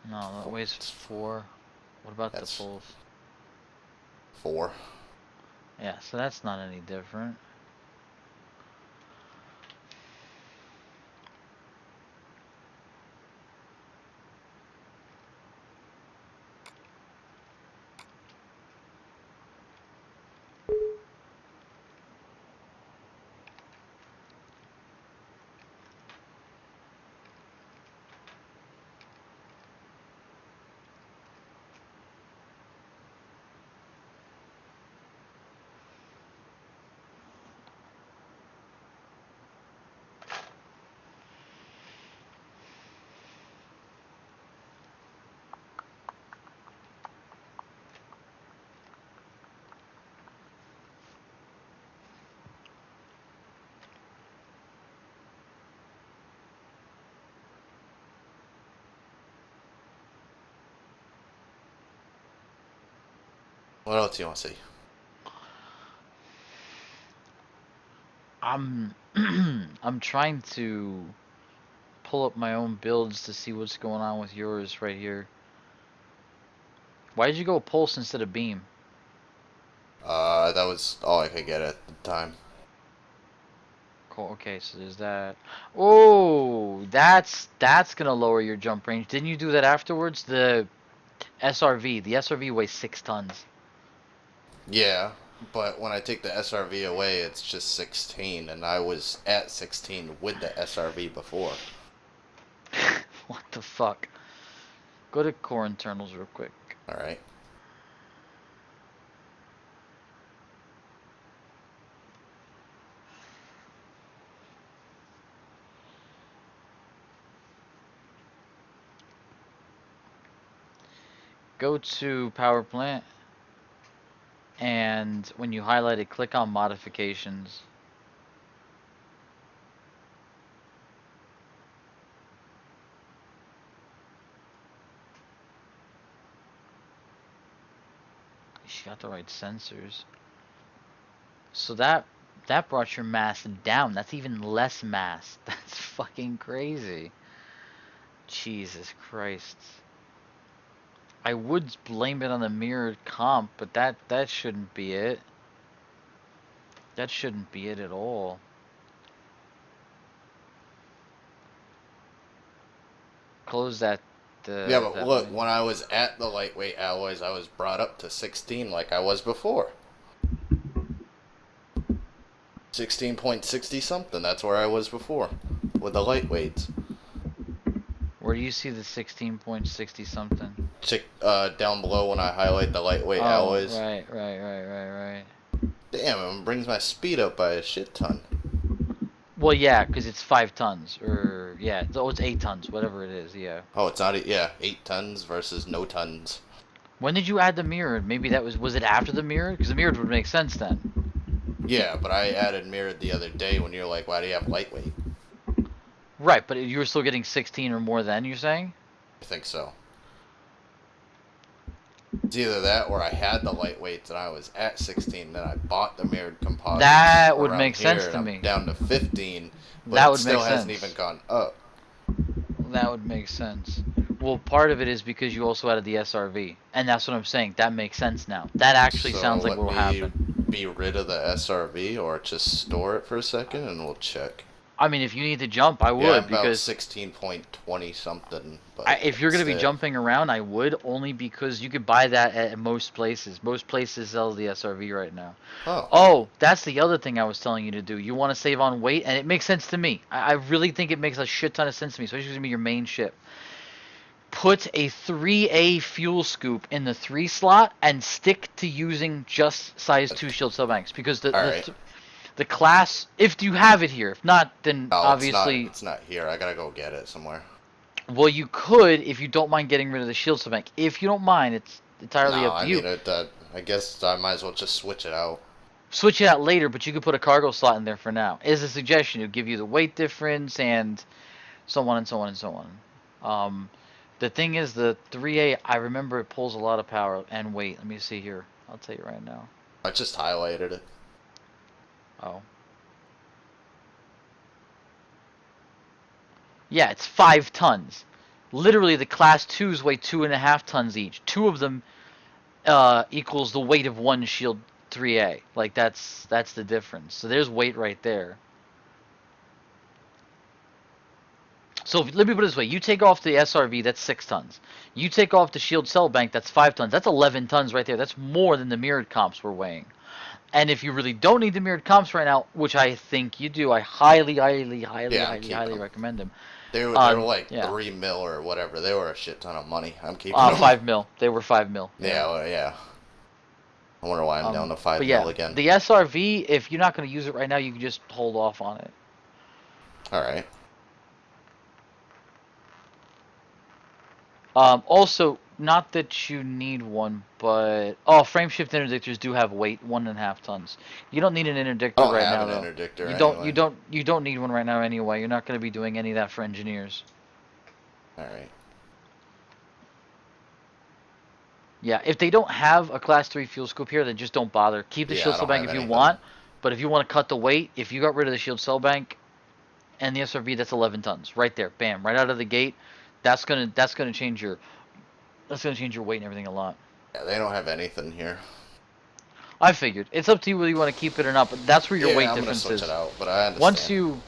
A: No, that weighs 4. What about
E: That's
A: the pulls?
E: 4.
A: Yeah, so that's not any different.
E: What else do you want to see?
A: I'm I'm trying to pull up my own builds to see what's going on with yours right here. Why did you go pulse instead of beam?
E: That was all I could get at the time.
A: Cool. Okay, so there's that. Oh, that's gonna lower your jump range. Didn't you do that afterwards? The SRV. The SRV weighs 6 tons.
E: Yeah, but when I take the SRV away, it's just 16, and I was at 16 with the SRV before.
A: What the fuck? Go to core internals real quick.
E: Alright.
A: Go to power plant, and when you highlight it, click on modifications. She got the right sensors. So that brought your mass down. That's even less mass. That's fucking crazy. Jesus Christ. I would blame it on the mirrored comp, but that shouldn't be it. That shouldn't be it at all. Close that.
E: Yeah, but
A: that
E: look,
A: window.
E: when I was at the lightweight alloys, I was brought up to 16 like I was before. 16.60 something, that's where I was before, with the lightweights.
A: Where do you see the 16.60 something?
E: Check down below when I highlight the lightweight
A: Oh,
E: alloys.
A: right.
E: Damn, it brings my speed up by a shit ton.
A: Well, yeah, because it's 5 tons, or yeah, it's 8 tons, whatever it is. Yeah.
E: Oh, it's not, yeah, 8 tons versus no tons.
A: When did you add the mirrored? Maybe that was it after the mirrored? Because the mirrored would make sense then.
E: Yeah, but I added mirrored the other day when you're like, why do you have lightweight?
A: Right, but you were still getting 16 or more then, you're saying?
E: I think so. It's either that or I had the lightweights and I was at 16, then I bought the mirrored composites.
A: That would
E: around
A: make sense
E: here,
A: to
E: and I'm
A: me.
E: down to 15, but
A: That
E: it
A: would
E: still
A: make
E: hasn't
A: sense.
E: even gone up.
A: That would make sense. Well, part of it is because you also added the SRV, and that's what I'm saying. That makes sense now. That actually
E: So
A: sounds like what will happen.
E: be rid of the SRV or just store it for a second and we'll check.
A: I mean, if you need to jump, I would,
E: Yeah, I'm about
A: because
E: 16.20 something. But
A: if you're going to be
E: instead-
A: jumping around, I would, only because you could buy that at most places. Most places sell the SRV right now.
E: Oh.
A: Oh, that's the other thing I was telling you to do. You want to save on weight, and it makes sense to me. I really think it makes a shit ton of sense to me, especially if it's going to be your main ship. put a 3A fuel scoop in the 3 slot and stick to using just size 2 shield cell banks, because the class, if you have it here, if not, then
E: No,
A: obviously
E: it's not here. I gotta go get it somewhere.
A: well, you could if you don't mind getting rid of the shield cell bank. If you don't mind, it's entirely up to you.
E: I guess I might as well just switch it out.
A: Switch it out later, but you could put a cargo slot in there for now. Is a suggestion. It'll give you the weight difference and so on and so on and so on. The thing is, the 3A, I remember it pulls a lot of power and weight. Let me see here. I'll tell you right now.
E: I just highlighted it.
A: Oh. Yeah, it's 5 tons. Literally, the class 2s weigh 2.5 tons each. 2 of them equals the weight of one shield 3A. Like, that's the difference. So there's weight right there. So let me put it this way. You take off the SRV, that's 6 tons. You take off the shield cell bank, that's 5 tons. That's 11 tons right there. That's more than the mirrored comps were weighing. And if you really don't need the mirrored comps right now, which I think you do, I highly recommend them.
E: They were like 3 mil or whatever. They were a shit ton of money. I'm keeping them.
A: 5 mil. They were 5 mil.
E: Yeah. I wonder why I'm down to 5 mil again.
A: The SRV, if you're not going to use it right now, you can just hold off on it.
E: Alright.
A: Also, not that you need one, but frame shift interdictors do have weight, 1.5 tons. You don't need an interdictor right now.
E: I don't have an interdictor.
A: You don't need one right now anyway. You're not going to be doing any of that for engineers.
E: All right.
A: Yeah, if they don't have a class 3 fuel scoop here, then just don't bother. Keep the shield cell bank if you want, but if you want to cut the weight, if you got rid of the shield cell bank and the SRV, that's 11 tons right there. Bam, right out of the gate. That's gonna change your weight and everything a lot.
E: Yeah, they don't have anything here.
A: I figured. It's up to you whether you want to keep it or not, but that's where your weight difference
E: switch
A: is.
E: it out, but I understand.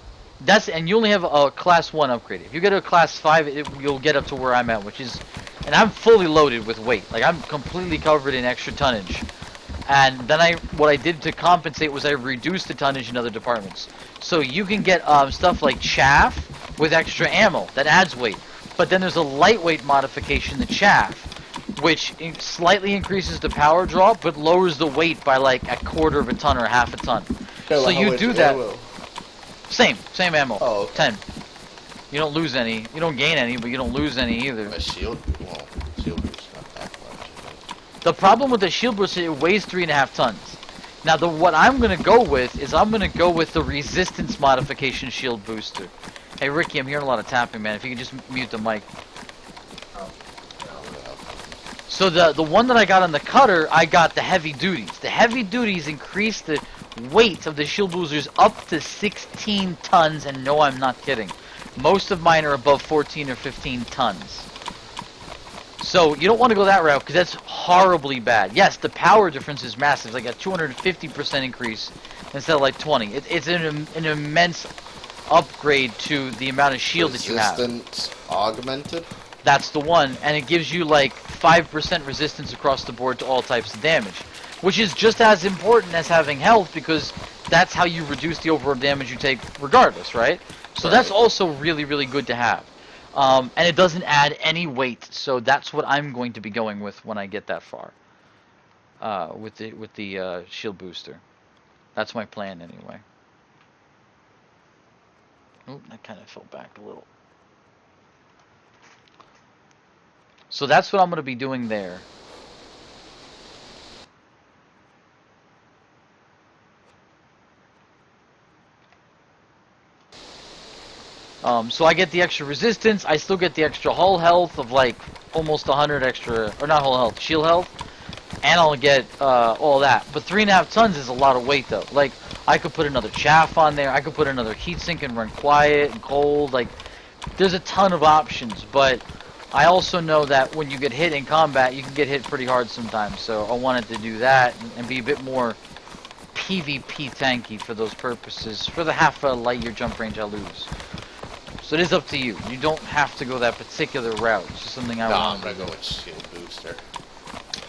A: Once and you only have a class 1 upgrade. If you get a class 5, you'll get up to where I'm at, which is, and I'm fully loaded with weight. Like, I'm completely covered in extra tonnage. And then what I did to compensate was I reduced the tonnage in other departments. So you can get stuff like chaff with extra ammo that adds weight. But then there's a lightweight modification, the chaff, which slightly increases the power draw, but lowers the weight by like 1/4 of a ton or 1/2 a ton. So you do that. Same ammo.
E: Oh, okay.
A: 10. You don't lose any. You don't gain any, but you don't lose any either.
E: A shield? Well, shield boost's not that much.
A: The problem with the shield boost is it weighs 3.5 tons. Now, what I'm gonna go with is I'm gonna go with the resistance modification shield booster. Hey Ricky, I'm hearing a lot of tapping, man. If you could just mute the mic. So the one that I got on the cutter, I got the heavy duties. The heavy duties increase the weight of the shield boosters up to 16 tons, and no, I'm not kidding. Most of mine are above 14 or 15 tons. So you don't want to go that route because that's horribly bad. Yes, the power difference is massive. It's like a 250% increase instead of like 20. It's an immense upgrade to the amount of shield that you have.
E: Resistance augmented?
A: That's the one, and it gives you like 5% resistance across the board to all types of damage, which is just as important as having health because that's how you reduce the overall damage you take regardless, right? So that's also really, really good to have. And it doesn't add any weight, so that's what I'm going to be going with when I get that far. With the shield booster. That's my plan anyway. Oh, that kind of fell back a little. So that's what I'm going to be doing there. So I get the extra resistance, I still get the extra hull health of like almost 100 extra, or not hull health, shield health, and I'll get all that. But 3.5 tons is a lot of weight though. Like, I could put another chaff on there, I could put another heatsink and run quiet and cold, like, there's a ton of options, but I also know that when you get hit in combat, you can get hit pretty hard sometimes, so I wanted to do that and be a bit more PvP tanky for those purposes, for the half a light year jump range I lose. So it is up to you. You don't have to go that particular route. It's just something I want.
E: I'm gonna go with shield booster.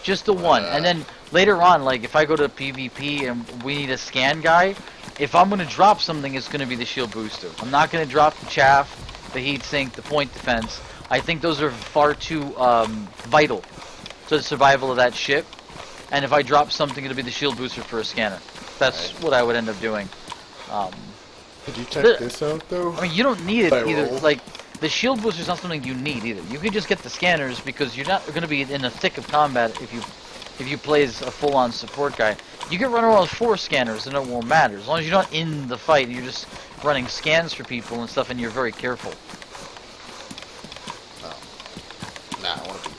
A: Just the one, and then later on, like if I go to PvP and we need a scan guy, if I'm gonna drop something, it's gonna be the shield booster. I'm not gonna drop the chaff, the heat sink, the point defense. I think those are far too vital to the survival of that ship. And if I drop something, it'll be the shield booster for a scanner. That's
E: Right.
A: what I would end up doing.
E: Did you check this out though?
A: I mean, you don't need it
E: By
A: either.
E: roll?
A: Like, the shield booster is not something you need either. You can just get the scanners because you're not going to be in the thick of combat if you play as a full-on support guy. You can run around with 4 scanners and it won't matter. As long as you're not in the fight, you're just running scans for people and stuff, and you're very careful.
E: Nah, I want to be.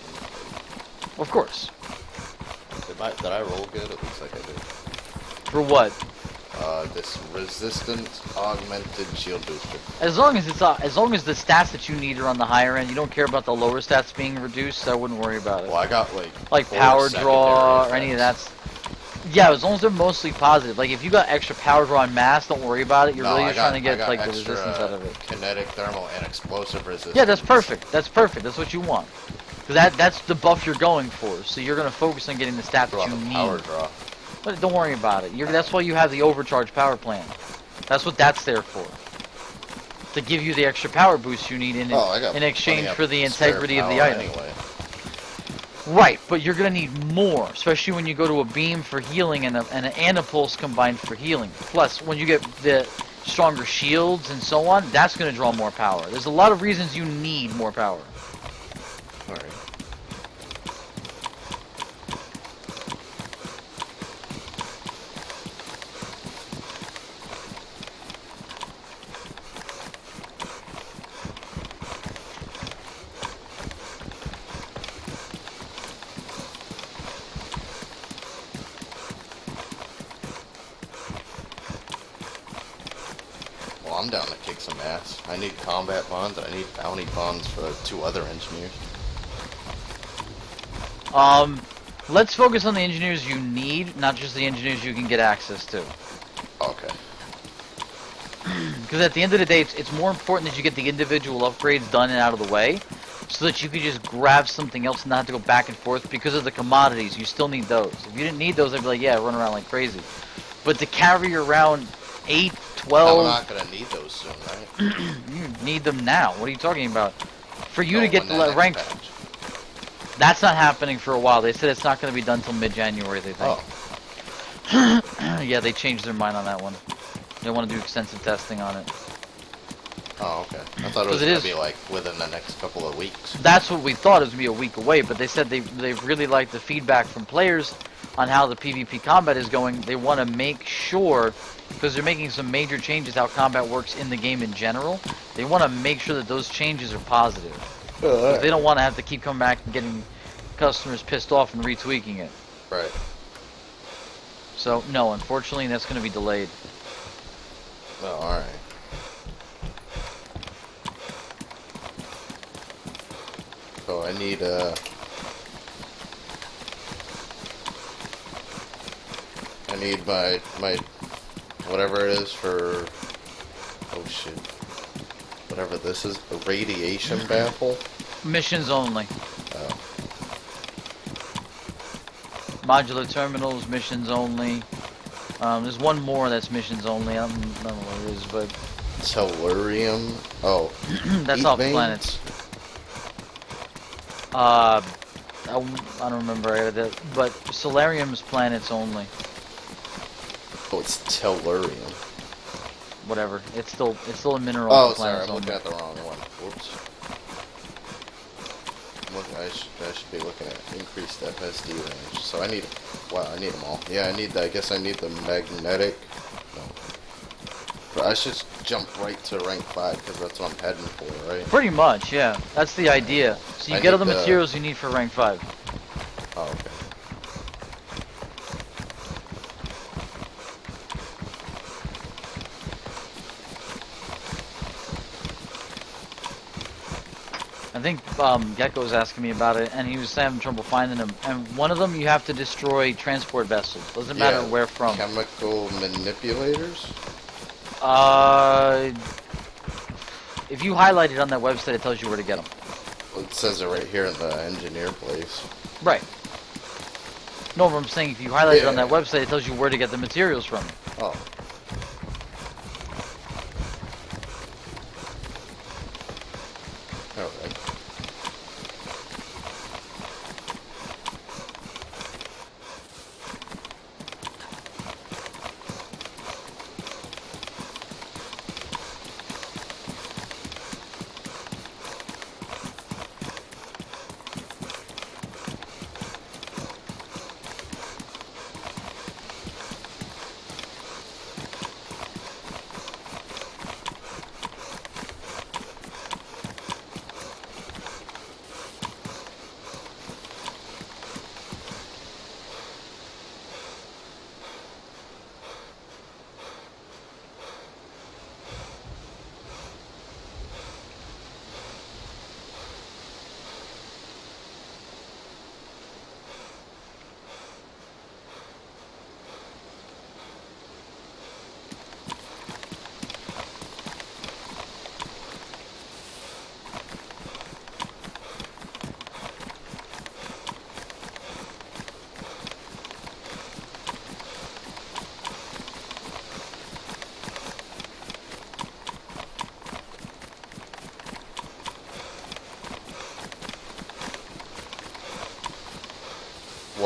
A: Of course.
E: Did I roll good? It looks like I did.
A: For what?
E: This resistant augmented shield booster.
A: As long as the stats that you need are on the higher end, you don't care about the lower stats being reduced, so I wouldn't worry about it.
E: Well, I got
A: Like
E: 4
A: power draw or
E: secondary
A: any of
E: effects.
A: that. Yeah, as long as they're mostly positive. Like if you got extra power draw and mass, don't worry about it. You're really just trying to get like the
E: extra,
A: resistance out of it.
E: Kinetic, thermal, and explosive resistance.
A: Yeah, that's perfect. That's perfect. That's what you want. Because that's the buff you're going for. So you're going to focus on getting the stats
E: Draw
A: that you
E: the
A: need.
E: power draw.
A: But don't worry about it. That's why you have the overcharge power plan. That's what that's there for. To give you the extra power boost you need in exchange
E: plenty
A: for the
E: spare
A: integrity of the
E: power
A: item.
E: Anyway.
A: Right, but you're going to need more, especially when you go to a beam for healing and a pulse combined for healing. Plus, when you get the stronger shields and so on, that's going to draw more power. There's a lot of reasons you need more power.
E: Alright. Well, I'm down to kick some ass. I need combat bonds, and I need bounty bonds for 2 other engineers.
A: Let's focus on the engineers you need, not just the engineers you can get access to.
E: Okay.
A: Because at the end of the day, it's more important that you get the individual upgrades done and out of the way, so that you can just grab something else and not have to go back and forth. Because of the commodities, you still need those. If you didn't need those, I'd be like, yeah, run around like crazy. But to carry around 8, 12...
E: I'm not gonna need those soon, right?
A: You need them now. What are you talking about? For you
E: No,
A: to get
E: when
A: the
E: that next
A: rank...
E: patch.
A: That's not happening for a while. They said it's not going to be done till mid-January, they think.
E: Oh.
A: Yeah, they changed their mind on that one. They want to do extensive testing on it.
E: Oh, okay. I thought it
A: 'Cause
E: was
A: it
E: gonna
A: is-
E: be like within the next couple of weeks.
A: That's what we thought. It was going to be a week away, but they said they really like the feedback from players on how the PvP combat is going. They want to make sure, because they're making some major changes how combat works in the game in general, they want to make sure that those changes are positive. They don't want to have to keep coming back and getting customers pissed off and retweaking it.
E: Right.
A: So, no, unfortunately, that's going to be delayed.
E: Oh, alright. So I need my whatever it is for, oh shit, whatever this is, a radiation baffle.
A: Missions only.
E: Oh.
A: Modular terminals, missions only. There's one more that's missions only. I don't know what it is, but
E: Tellurium. Oh.
A: that's
E: heat
A: off
E: veins?
A: planets. I don't remember, but Solarium's planets only.
E: Oh, it's tellurium.
A: Whatever. It's still a mineral.
E: Oh,
A: for
E: sorry,
A: planets
E: I'm looking
A: only.
E: at the wrong one. Whoops. I should be looking at increased FSD range. So I need, wow, I need them all. Yeah, I guess I need the magnetic. No. But I should jump right to rank 5 because that's what I'm heading for, right?
A: Pretty much, yeah. That's the idea. So you
E: I
A: get all
E: need
A: the
E: the-
A: materials you need for rank 5.
E: Oh, okay.
A: I think Gecko's asking me about it, and he was having trouble finding them. And one of them, you have to destroy transport vessels. Doesn't matter
E: Yeah,
A: where from.
E: Chemical manipulators?
A: If you highlight it on that website, it tells you where to get them.
E: Well, it says it right here in the engineer place.
A: Right. No, but I'm saying if you highlight it on
E: Yeah.
A: that website, it tells you where to get the materials from.
E: Oh. Alright.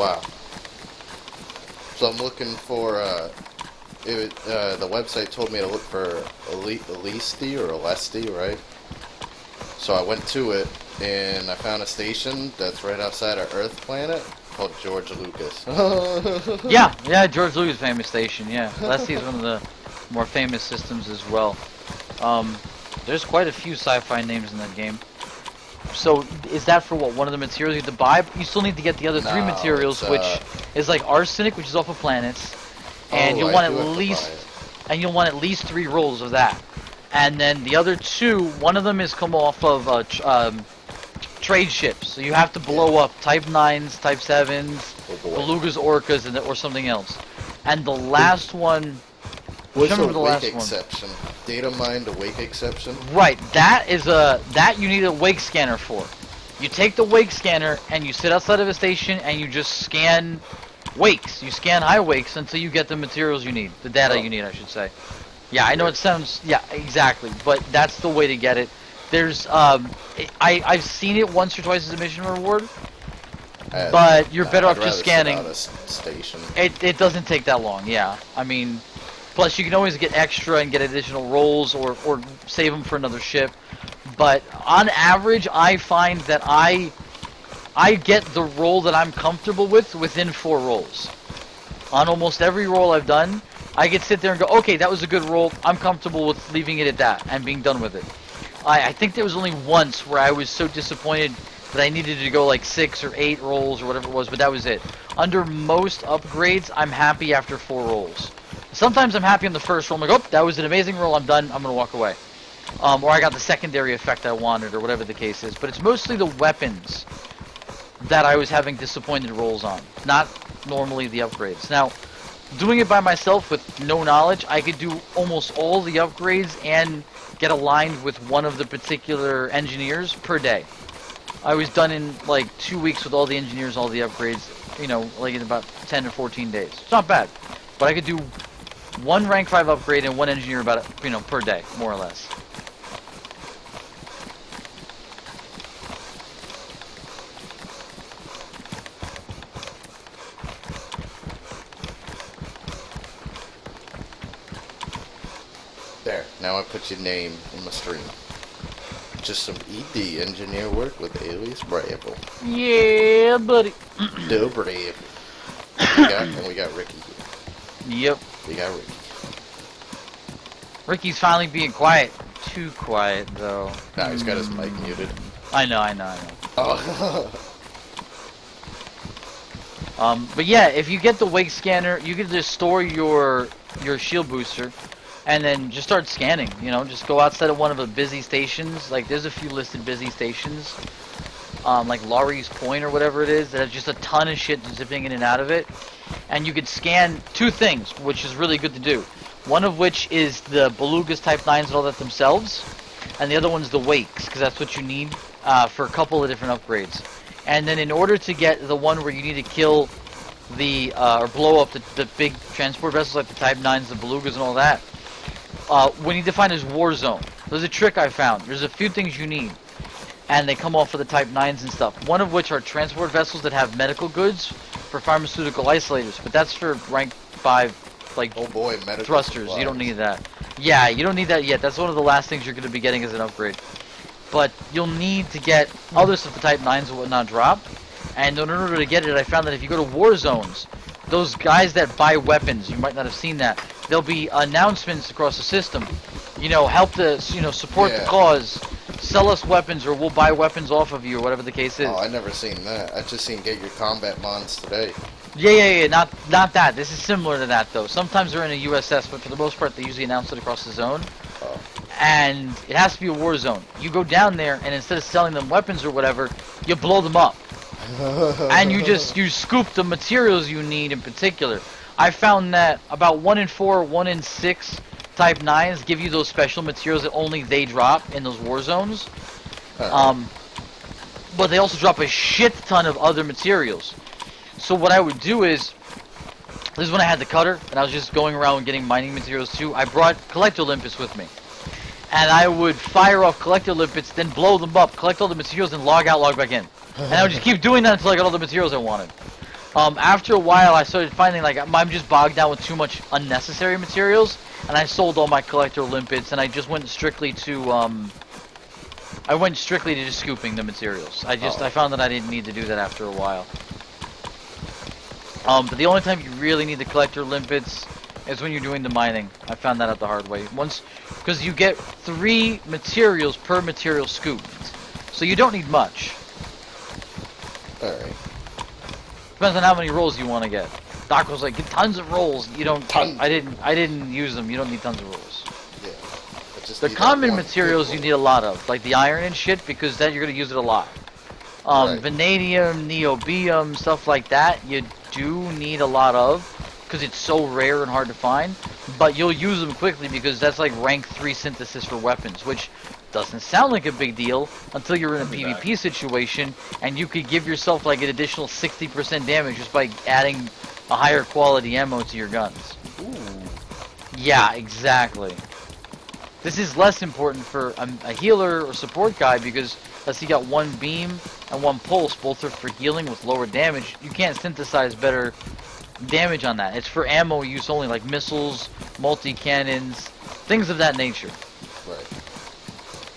E: Wow. So I'm looking for, the website told me to look for Alesti or Alesti, right? So I went to it, and I found a station that's right outside our Earth planet called George Lucas.
A: Yeah, George Lucas famous station, yeah. Alesti is one of the more famous systems as well. There's quite a few sci-fi names in that game. So, is that for what, one of the materials you have to buy? You still need to get the other three materials, which is like arsenic, which is off of planets, and you'll want you'll want at least 3 rolls of that. And then the other 2, one of them is come off of trade ships, so you have to blow up Type 9s, Type 7s, Belugas, Orcas, and or something else. And the last one...
E: What's the wake exception? Data mined a wake exception?
A: Right, that you need a wake scanner for. You take the wake scanner and you sit outside of a station and you just scan wakes. You scan high wakes until you get the materials you need, the data you need, I should say. Yeah, I know it sounds, yeah, exactly, but that's the way to get it. There's, I've seen it once or twice as a mission reward, but you're better off just scanning. It doesn't take that long, yeah. I mean, plus you can always get extra and get additional rolls or save them for another ship. But on average, I find that I get the roll that I'm comfortable with within 4 rolls. On almost every roll I've done, I can sit there and go, okay, that was a good roll. I'm comfortable with leaving it at that and being done with it. I think there was only once where I was so disappointed that I needed to go like 6 or 8 rolls or whatever it was, but that was it. Under most upgrades, I'm happy after 4 rolls. Sometimes I'm happy on the first roll. I'm like, oh, that was an amazing roll. I'm done. I'm going to walk away. Or I got the secondary effect I wanted, or whatever the case is. But it's mostly the weapons that I was having disappointed rolls on, not normally the upgrades. Now, doing it by myself with no knowledge, I could do almost all the upgrades and get aligned with one of the particular engineers per day. I was done in like 2 weeks with all the engineers, all the upgrades, you know, like in about 10 or 14 days. It's not bad, but I could do 1 rank 5 upgrade and 1 engineer about, you know, per day, more or less.
E: There, now I put your name in my stream. Just some ED engineer work with Alias Bravo.
A: Yeah, buddy.
E: Do Bravo. And we got Ricky here.
A: Yep.
E: We got Ricky.
A: Ricky's finally being quiet. Too quiet, though.
E: Nah, he's got his mic muted.
A: I know.
E: Oh.
A: But yeah, if you get the wake scanner, you can just store your shield booster, and then just start scanning. You know, just go outside of one of the busy stations. Like there's a few listed busy stations, like Laurie's Point or whatever it is, that has just a ton of shit zipping in and out of it. And you could scan 2 things, which is really good to do. One of which is the Belugas Type 9s and all that themselves, and the other one's the wakes, because that's what you need for a couple of different upgrades. And then in order to get the one where you need to kill the or blow up the big transport vessels like the Type 9s, the Belugas, and all that, we need to find his war zone. There's a trick I found. There's a few things you need, and they come off of the Type 9s and stuff. One of which are transport vessels that have medical goods for pharmaceutical isolators, but that's for rank 5, like,
E: oh boy, medical
A: thrusters.
E: supplies.
A: You don't need that. Yeah, you don't need that yet. That's one of the last things you're going to be getting as an upgrade. But you'll need to get other stuff the Type 9s and whatnot drop. And in order to get it, I found that if you go to war zones, those guys that buy weapons, you might not have seen that, there'll be announcements across the system. You know, help the, you know, support the cause, sell us weapons, or we'll buy weapons off of you, or whatever the case is.
E: Oh, I never seen that. I just seen get your combat bonds today.
A: Yeah, not that. This is similar to that, though. Sometimes they're in a USS, but for the most part, they usually announce it across the zone.
E: Oh.
A: And it has to be a war zone. You go down there, and instead of selling them weapons or whatever, you blow them up. And you scoop the materials you need in particular. I found that about 1 in 4, 1 in 6 Type 9s give you those special materials that only they drop in those war zones. But they also drop a shit ton of other materials. So what I would do is, this is when I had the cutter, and I was just going around getting mining materials too. I brought Collector Olympus with me. And I would fire off Collector Olympus, then blow them up, collect all the materials, and log out, log back in. And I would just keep doing that until I got all the materials I wanted. After a while, I started finding like I'm just bogged down with too much unnecessary materials, and I sold all my collector limpets, and I just went strictly to just scooping the materials. I found that I didn't need to do that after a while. But the only time you really need the collector limpets is when you're doing the mining. I found that out the hard way. Because you get 3 materials per material scooped, so you don't need much.
E: Alright.
A: Depends on how many rolls you want to get. Doc was like, get tons of rolls. You don't.
E: Tons.
A: I didn't use them. You don't need tons of rolls.
E: Yeah. I just
A: The
E: need that
A: common
E: one
A: materials
E: good
A: you
E: roll.
A: need a lot of, like the iron and shit, because then you're gonna use it a lot.
E: Right.
A: Vanadium, neobium, stuff like that, you do need a lot of, because it's so rare and hard to find. But you'll use them quickly because that's like rank 3 synthesis for weapons, which doesn't sound like a big deal until you're in a PvP situation, and you could give yourself like an additional 60% damage just by adding a higher quality ammo to your guns.
E: Ooh.
A: Yeah, exactly. This is less important for a healer or support guy because unless you got 1 beam and 1 pulse, both are for healing with lower damage, you can't synthesize better damage on that. It's for ammo use only, like missiles, multi-cannons, things of that nature.
E: Right.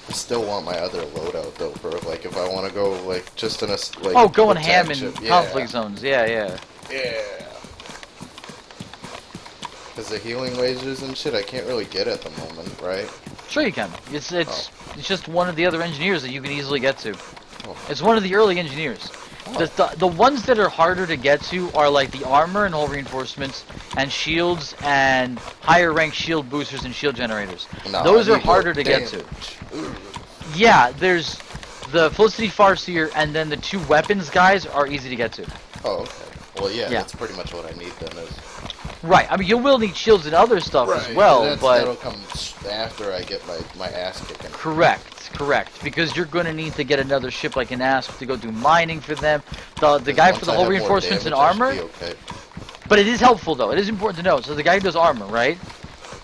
E: I still want my other loadout though, for like if I want to go like just in a like.
A: Oh, going ham in
E: protection.
A: conflict zones. Yeah, yeah.
E: Yeah. Because the healing lasers and shit, I can't really get at the moment, right?
A: Sure you can. It's just one of the other engineers that you can easily get to.
E: Oh.
A: It's one of the early engineers. The ones that are harder to get to are like the armor and hull reinforcements and shields and higher rank shield boosters and shield generators.
E: No,
A: Those
E: I
A: are
E: need
A: harder
E: more
A: to get to.
E: damage. Ooh.
A: Yeah, there's the Felicity Farseer and then the 2 weapons guys are easy to get to.
E: Oh, okay. Well, yeah,
A: Yeah.
E: that's pretty much what I need then. Is
A: Right. I mean, you will need shields and other stuff as
E: Right,
A: well,
E: that'll
A: but
E: come after I get my ass kicking.
A: correct, because you're going to need to get another ship like an Asp to go do mining for them. The guy
E: Once
A: for the
E: I
A: hull
E: have more
A: reinforcements and
E: damage, I should
A: armor.
E: be okay.
A: But it is helpful though. It is important to know. So the guy who does armor, right?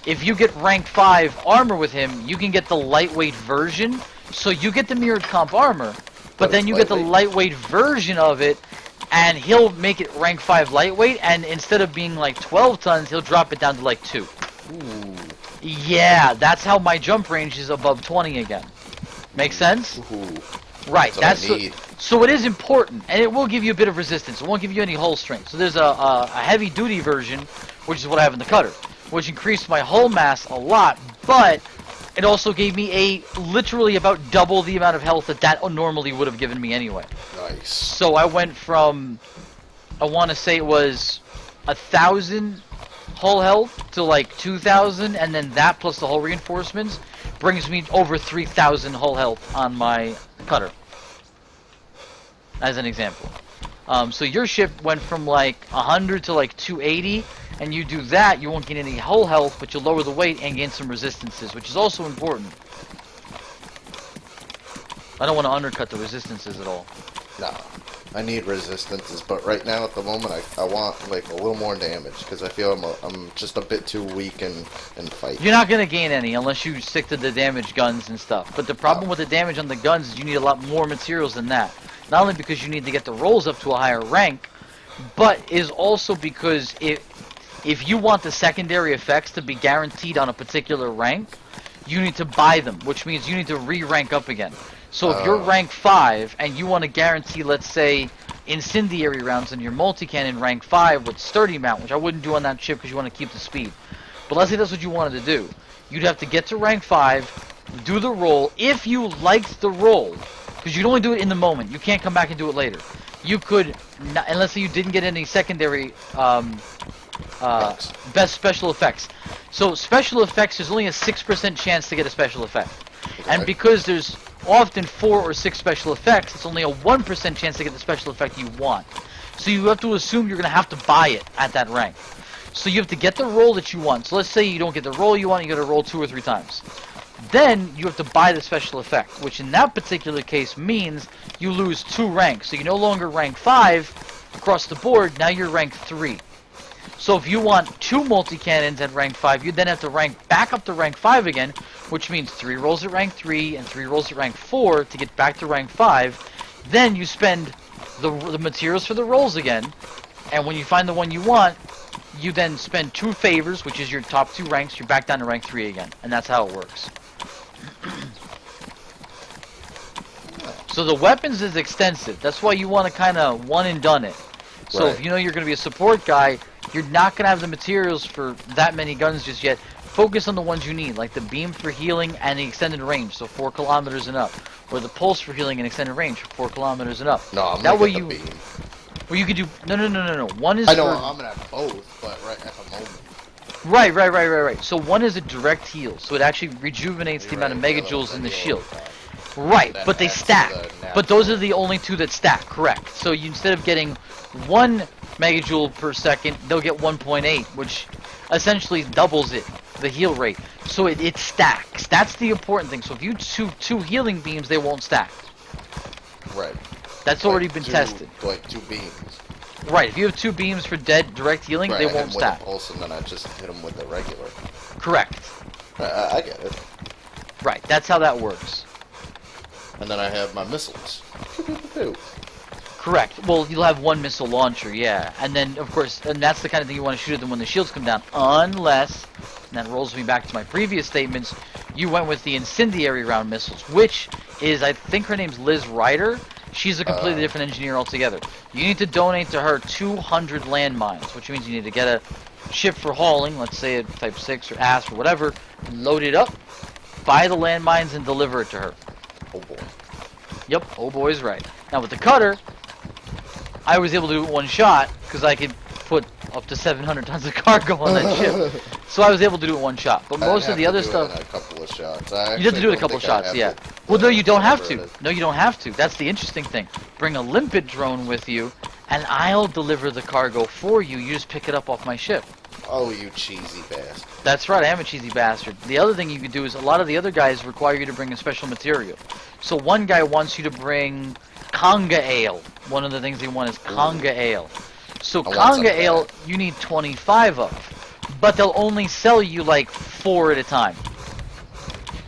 A: If you get rank 5 armor with him, you can get the lightweight version. So you get the mirrored comp armor, but then
E: it's
A: you get the
E: lightweight.
A: lightweight version of it, and he'll make it rank 5 lightweight, and instead of being like 12 tons, he'll drop it down to like 2.
E: Ooh.
A: Yeah, that's how my jump range is above 20 again. Make sense?
E: Ooh.
A: Right,
E: That's what I need.
A: so it is important, and it will give you a bit of resistance. It won't give you any hull strength. So there's a heavy duty version, which is what I have in the cutter, which increased my hull mass a lot, but it also gave me literally about double the amount of health that normally would have given me anyway.
E: Nice.
A: So I went from, I want to say it was 1,000 hull health to like 2,000, and then that plus the hull reinforcements brings me over 3,000 hull health on my cutter, as an example. So your ship went from like 100 to like 280, and you do that, you won't gain any hull health, but you'll lower the weight and gain some resistances, which is also important. I don't want to undercut the resistances at all.
E: Nah. I need resistances, but right now at the moment I want like a little more damage because I feel I'm just a bit too weak in fight.
A: You're not going to gain any unless you stick to the damage guns and stuff. But the problem with the damage on the guns is you need a lot more materials than that. Not only because you need to get the rolls up to a higher rank, but is also because if you want the secondary effects to be guaranteed on a particular rank, you need to buy them, which means you need to re-rank up again. So if you're rank 5 and you want to guarantee, let's say, incendiary rounds in your multi-cannon rank 5 with sturdy mount, which I wouldn't do on that ship because you want to keep the speed. But let's say that's what you wanted to do. You'd have to get to rank 5, do the roll. If you liked the roll, because you'd only do it in the moment. You can't come back and do it later. You could, and let's say you didn't get any secondary best special effects. So special effects, there's only a 6% chance to get a special effect.
E: Okay.
A: And because there's often 4 or 6 special effects, it's only a 1% chance to get the special effect you want. So you have to assume you're going to have to buy it at that rank. So you have to get the roll that you want. So let's say you don't get the roll you want, you got to roll 2 or 3 times. Then you have to buy the special effect, which in that particular case means you lose 2 ranks. So you're no longer rank 5 across the board, now you're rank 3. So if you want 2 multi-cannons at rank 5, you then have to rank back up to rank 5 again, which means 3 rolls at rank 3 and 3 rolls at rank 4 to get back to rank 5. Then you spend the materials for the rolls again, And when you find the one you want, you then spend 2 favors, which is your top 2 ranks. You're back down to rank 3 again, and that's how it works. So the weapons is extensive. That's why you want to kind of one and done it. So
E: Right.
A: if you know you're going to be a support guy, you're not going to have the materials for that many guns just yet. Focus on the ones you need, like the beam for healing and the extended range, so 4 kilometers and up, or the pulse for healing and extended range, 4 kilometers and up.
E: No, I'm
A: That
E: gonna
A: way
E: get
A: you,
E: the beam.
A: well, you could do no. One is
E: I know
A: for,
E: I'm gonna have both, but right at the moment.
A: right. So one is a direct heal, so it actually rejuvenates the amount of
E: Right,
A: mega
E: the other
A: joules
E: one's
A: in
E: a
A: the
E: heal.
A: shield. Right,
E: That
A: but they
E: adds to
A: stack.
E: the
A: But those
E: natural-
A: are the only 2 that stack, correct. So you, instead of getting 1 megajoule per second, they'll get 1.8, which essentially doubles it, the heal rate. So it stacks. That's the important thing. So if you two healing beams, they won't stack.
E: Right.
A: That's already been tested.
E: Like 2 beams.
A: Right, if you have 2 beams for dead direct healing,
E: Right,
A: they
E: I hit
A: won't
E: 'em with a
A: stack.
E: pulse and then I just hit them with the regular.
A: Correct.
E: I get it.
A: Right, that's how that works.
E: And then I have my missiles.
A: Correct. Well, you'll have 1 missile launcher, yeah. And then, of course, and that's the kind of thing you want to shoot at them when the shields come down. Unless, and that rolls me back to my previous statements, you went with the incendiary round missiles, which is, I think her name's Liz Ryder. She's a completely different engineer altogether. You need to donate to her 200 landmines, which means you need to get a ship for hauling, let's say a Type 6 or ASP or whatever, load it up, buy the landmines, and deliver it to her.
E: Oh boy.
A: Yep, oh boy's right. Now with the cutter, I was able to do it 1 shot because I could put up to 700 tons of cargo on that ship. So I was able to do it 1 shot. But most of the other stuff,
E: A couple of shots.
A: you have to do it a couple shots, yeah. Well, no, you don't have to. No, you don't have to. That's the interesting thing. Bring a limpet drone with you, and I'll deliver the cargo for you. You just pick it up off my ship.
E: Oh, you cheesy bastard.
A: That's right, I am a cheesy bastard. The other thing you could do is a lot of the other guys require you to bring a special material. So one guy wants you to bring Conga Ale. One of the things they want is Conga Ale. So
E: I want some
A: Conga
E: of
A: Ale,
E: that.
A: you need 25 of. But they'll only sell you like 4 at a time.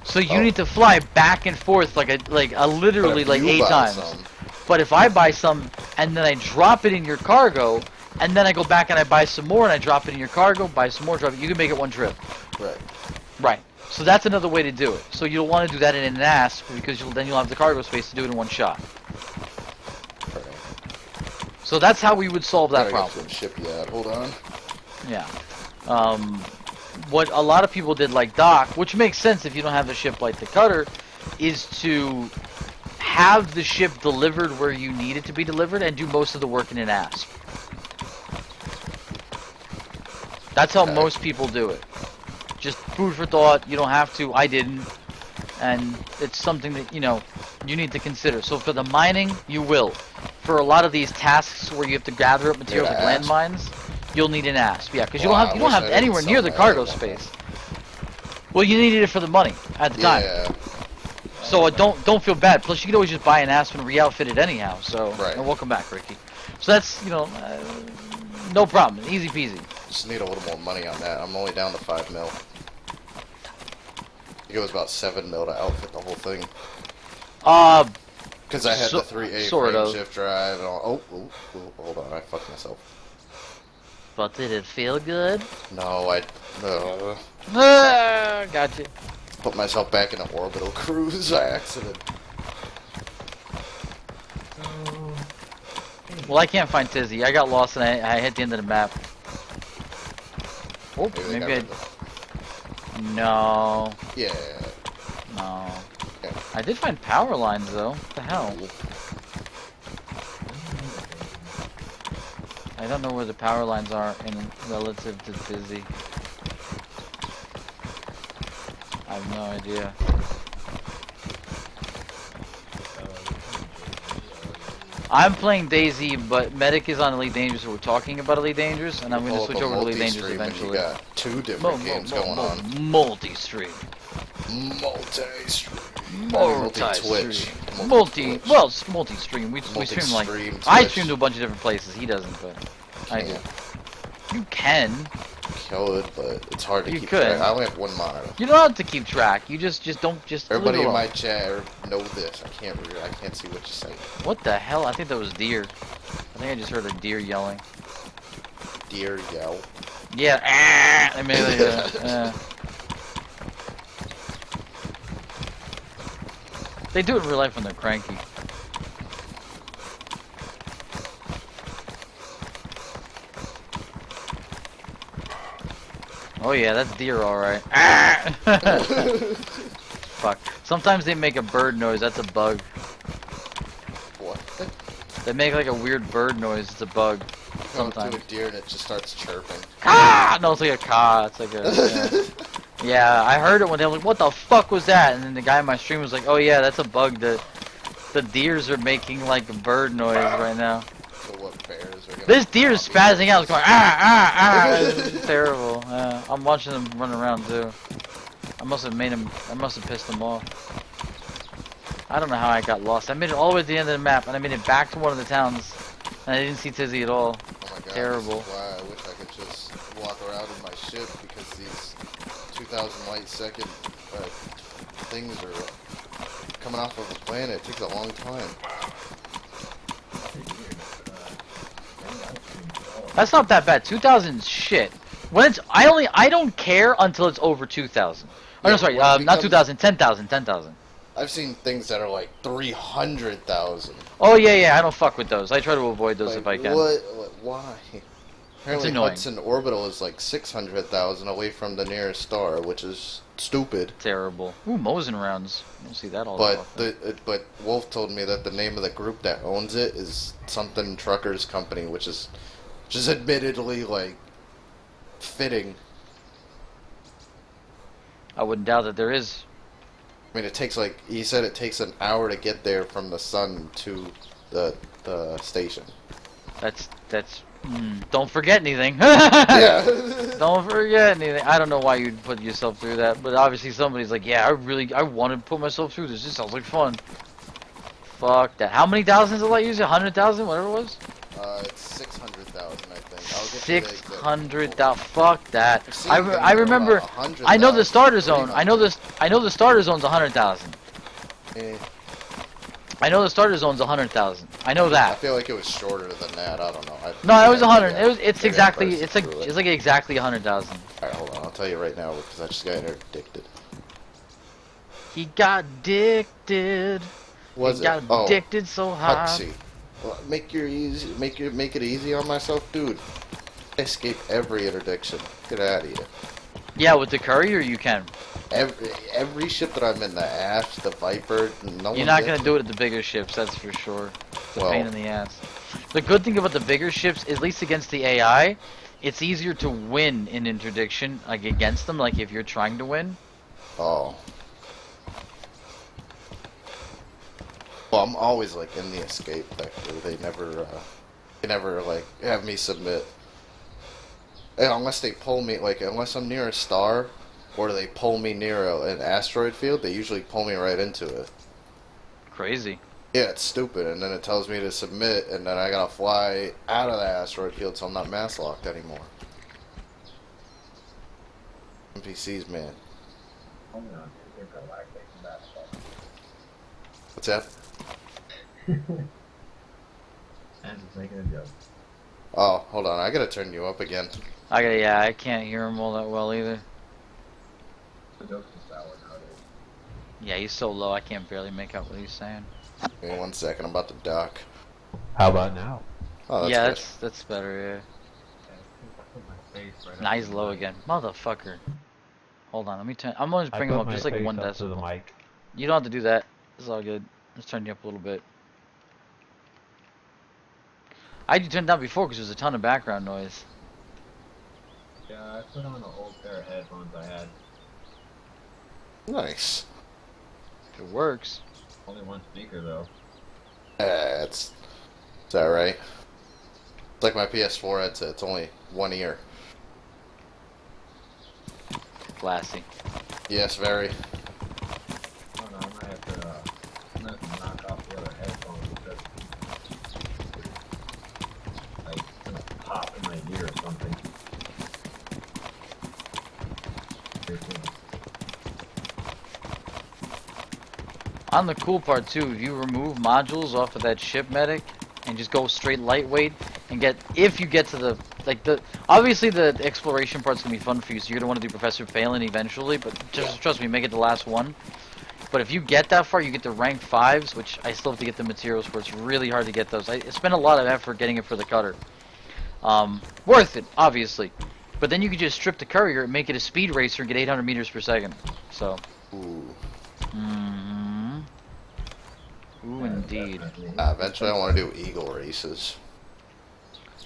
A: So you
E: Oh.
A: need to fly back and forth like a literally
E: But if
A: like
E: you
A: 8
E: buy
A: times.
E: some-
A: But if I buy some and then I drop it in your cargo, and then I go back and I buy some more and I drop it in your cargo, buy some more, drop it, you can make it 1 trip.
E: Right.
A: Right. So that's another way to do it. So you'll want to do that in an ASP because then you'll have the cargo space to do it in 1 shot.
E: Right.
A: So that's how we would solve that
E: Gotta get
A: problem.
E: some shipyard. Hold on.
A: Yeah. What a lot of people did like Doc, which makes sense if you don't have a ship like the Cutter, is to have the ship delivered where you need it to be delivered and do most of the work in an ASP. That's how
E: Okay.
A: most people do it. Just food for thought. You don't have to. I didn't. And it's something that, you need to consider. So for the mining, you will. For a lot of these tasks where you have to gather up materials like
E: Need an
A: landmines, you'll need an ASP. Yeah, because
E: Wow,
A: you
E: I
A: don't
E: wish
A: have
E: I
A: anywhere
E: didn't
A: near the
E: sell my
A: cargo
E: other one.
A: space. Well, you needed it for the money at the time.
E: Yeah.
A: So don't feel bad. Plus, you could always just buy an ASP and re-outfit it anyhow. So,
E: Right.
A: and welcome back, Ricky. So that's, no problem. Easy peasy.
E: Just need a little more money on that. I'm only down to 5 mil. I think it was about 7 mil to outfit the whole thing. Because I had
A: So-
E: the 3A
A: sort
E: frame
A: of.
E: shift drive and all. Oh, hold on. I fucked myself.
A: But did it feel good?
E: No, I
A: Gotcha.
E: put myself back in an orbital cruise by accident.
A: Well, I can't find Tizzy. I got lost and I hit the end of the map. Oh,
E: Maybe they got
A: maybe
E: rid of
A: No.
E: Yeah.
A: No.
E: Okay.
A: I did find power lines, though. What the hell? I don't know where the power lines are in relative to Tizzy. I have no idea. I'm playing Daisy, but Medic is on Elite Dangerous, so we're talking about Elite Dangerous, and I'm going to
E: Pull up
A: switch
E: a
A: over to Elite Dangerous
E: multi-stream and
A: eventually.
E: You got 2 different games going on.
A: Multi-stream.
E: Multi-stream.
A: Multi-Twitch.
E: Multi-Twitch.
A: Well, it's multi-stream. We stream like...
E: Multi-stream
A: I
E: Twitch.
A: stream to a bunch of different places. He doesn't, but I do.
E: Can't.
A: You can.
E: Could, but it's hard to
A: You
E: keep
A: could.
E: track. I only have 1 monitor.
A: You don't have to keep track. You just don't leave
E: Everybody
A: it
E: in
A: alone.
E: my chat know this. I can't see what you're saying.
A: What the hell? I think that was deer. I think I just heard a deer yelling.
E: deer yell?
A: Yeah, I mean, yeah. They do it in real life when they're cranky. Oh yeah, that's deer alright. Fuck. Sometimes they make a bird noise, that's a bug.
E: What?
A: They make like a weird bird noise, it's a bug.
E: Come up
A: Sometimes.
E: to a deer and it just starts chirping.
A: Ah! No, it's like a caw. It's like a. Yeah, I heard it when they were like, "What the fuck was that?" And then the guy in my stream was like, "Oh yeah, that's a bug that the deers are making like a bird noise right now."
E: So what bears are gonna
A: This deer is spazzing out, it's going ah. It's terrible. I'm watching them run around too. I must have pissed them off. I don't know how I got lost. I made it all the way to the end of the map, and I made it back to one of the towns, and I didn't see Tizzy at all.
E: Oh my god,
A: Terrible.
E: This is why I wish I could just walk around in my ship, because these 2,000 light second things are coming off of the planet. It takes a long time.
A: That's not that bad. 2,000 shit. When it's I don't care until it's over 2,000. Oh no,
E: Yeah,
A: sorry,
E: when it
A: not
E: becomes-
A: 2,000, 10,000, 10,000.
E: I've seen things that are like 300,000.
A: Oh yeah, I don't fuck with those. I try to avoid those if I can.
E: What? Why? Apparently
A: annoying.
E: Hudson Orbital is like 600,000 away from the nearest star, which is stupid.
A: Terrible. Ooh, Mosin rounds. You don't see that all
E: But
A: often.
E: but Wolf told me that the name of the group that owns it is something Truckers Company, which is admittedly like fitting.
A: I wouldn't doubt that there is.
E: I mean, it takes like he said it takes an hour to get there from the sun to the station.
A: That's don't forget anything.
E: Yeah.
A: Don't forget anything. I don't know why you'd put yourself through that, but obviously somebody's like, yeah, I want to put myself through this. This sounds like fun. Fuck that. How many thousands did I use? 100,000, whatever it was.
E: It's 600,000, I think. I'll get you the exact-
A: 600,000. Fuck that.
E: I've seen
A: I
E: things that are
A: remember.
E: about 100,000,
A: I know the starter zone.
E: 300,000.
A: I know the starter zone's 100,000.
E: Eh,
A: I know the starter zone's 100,000. I know
E: I
A: that.
E: feel like it was shorter than that. I don't know.
A: No, it was 100.
E: Yeah,
A: It's
E: maybe I
A: exactly.
E: priced
A: It's
E: it
A: like
E: through it.
A: it's like exactly 100,000.
E: Alright, hold on. I'll tell you right now because I just got interdicted.
A: He got addicted.
E: Was
A: He
E: it?
A: got addicted so hard.
E: Huxley. Well, make it easy on myself, dude. I escape every interdiction. Get out of here.
A: Yeah, with the courier you can.
E: Every ship that I'm in, the Ash, the Viper, no
A: You're not gonna do it at the bigger ships, that's for sure. It's a
E: Well-
A: pain in the ass. The good thing about the bigger ships, at least against the AI, it's easier to win in interdiction, like against them, like if you're trying to win.
E: Oh. Well, I'm always like in the escape vector. They never like have me submit. And unless they pull me, like unless I'm near a star, or they pull me near an asteroid field, they usually pull me right into it.
A: Crazy.
E: Yeah, it's stupid, and then it tells me to submit, and then I gotta fly out of the asteroid field so I'm not mass locked anymore. NPCs, man.
D: Hold on, they're galactic and that stuff.
E: What's that?
D: I'm just making a joke.
E: Oh, hold on, I gotta turn you up again.
A: I can't hear him all that well either.
D: The joke's just sour nowadays.
A: Yeah, he's so low, I can't barely make out what he's saying.
E: Give me 1 second, I'm about to dock.
F: How about now?
E: Oh, that's
A: Yeah,
E: good.
A: that's better,
D: Put my face right
A: yeah. Now he's low again. Motherfucker. Hold on, let me turn. I'm gonna
F: I
A: bring
F: put
A: him up
F: my
A: just like
F: face
A: 1
F: up to the
A: decibel.
F: mic.
A: You don't have to do that. It's all good. Let's turn you up a little bit. I had you turned down before because there's a ton of background noise.
B: Yeah, I put on an old pair of headphones I had.
E: Nice.
A: It works.
B: Only one speaker though.
E: It's alright. It's like my PS4 headset, it's only one ear.
A: Classy.
E: Yes, very.
B: Oh no, I might have to, I'm gonna have to knock off the other headphones because like it's gonna pop in my ear or something.
A: On the cool part too, if you remove modules off of that ship medic and just go straight lightweight and if you get to the like obviously the exploration part's gonna be fun for you, so you're gonna want to do Professor Phelan eventually. But just trust me, make it the last one. But if you get that far, you get to rank 5s, which I still have to get the materials for. It's really hard to get those. I spent a lot of effort getting it for the cutter. Worth it, obviously. But then you could just strip the courier and make it a speed racer and get 800 meters per second. So.
E: Ooh.
A: Ooh, indeed.
E: Eventually I want to do Eagle races.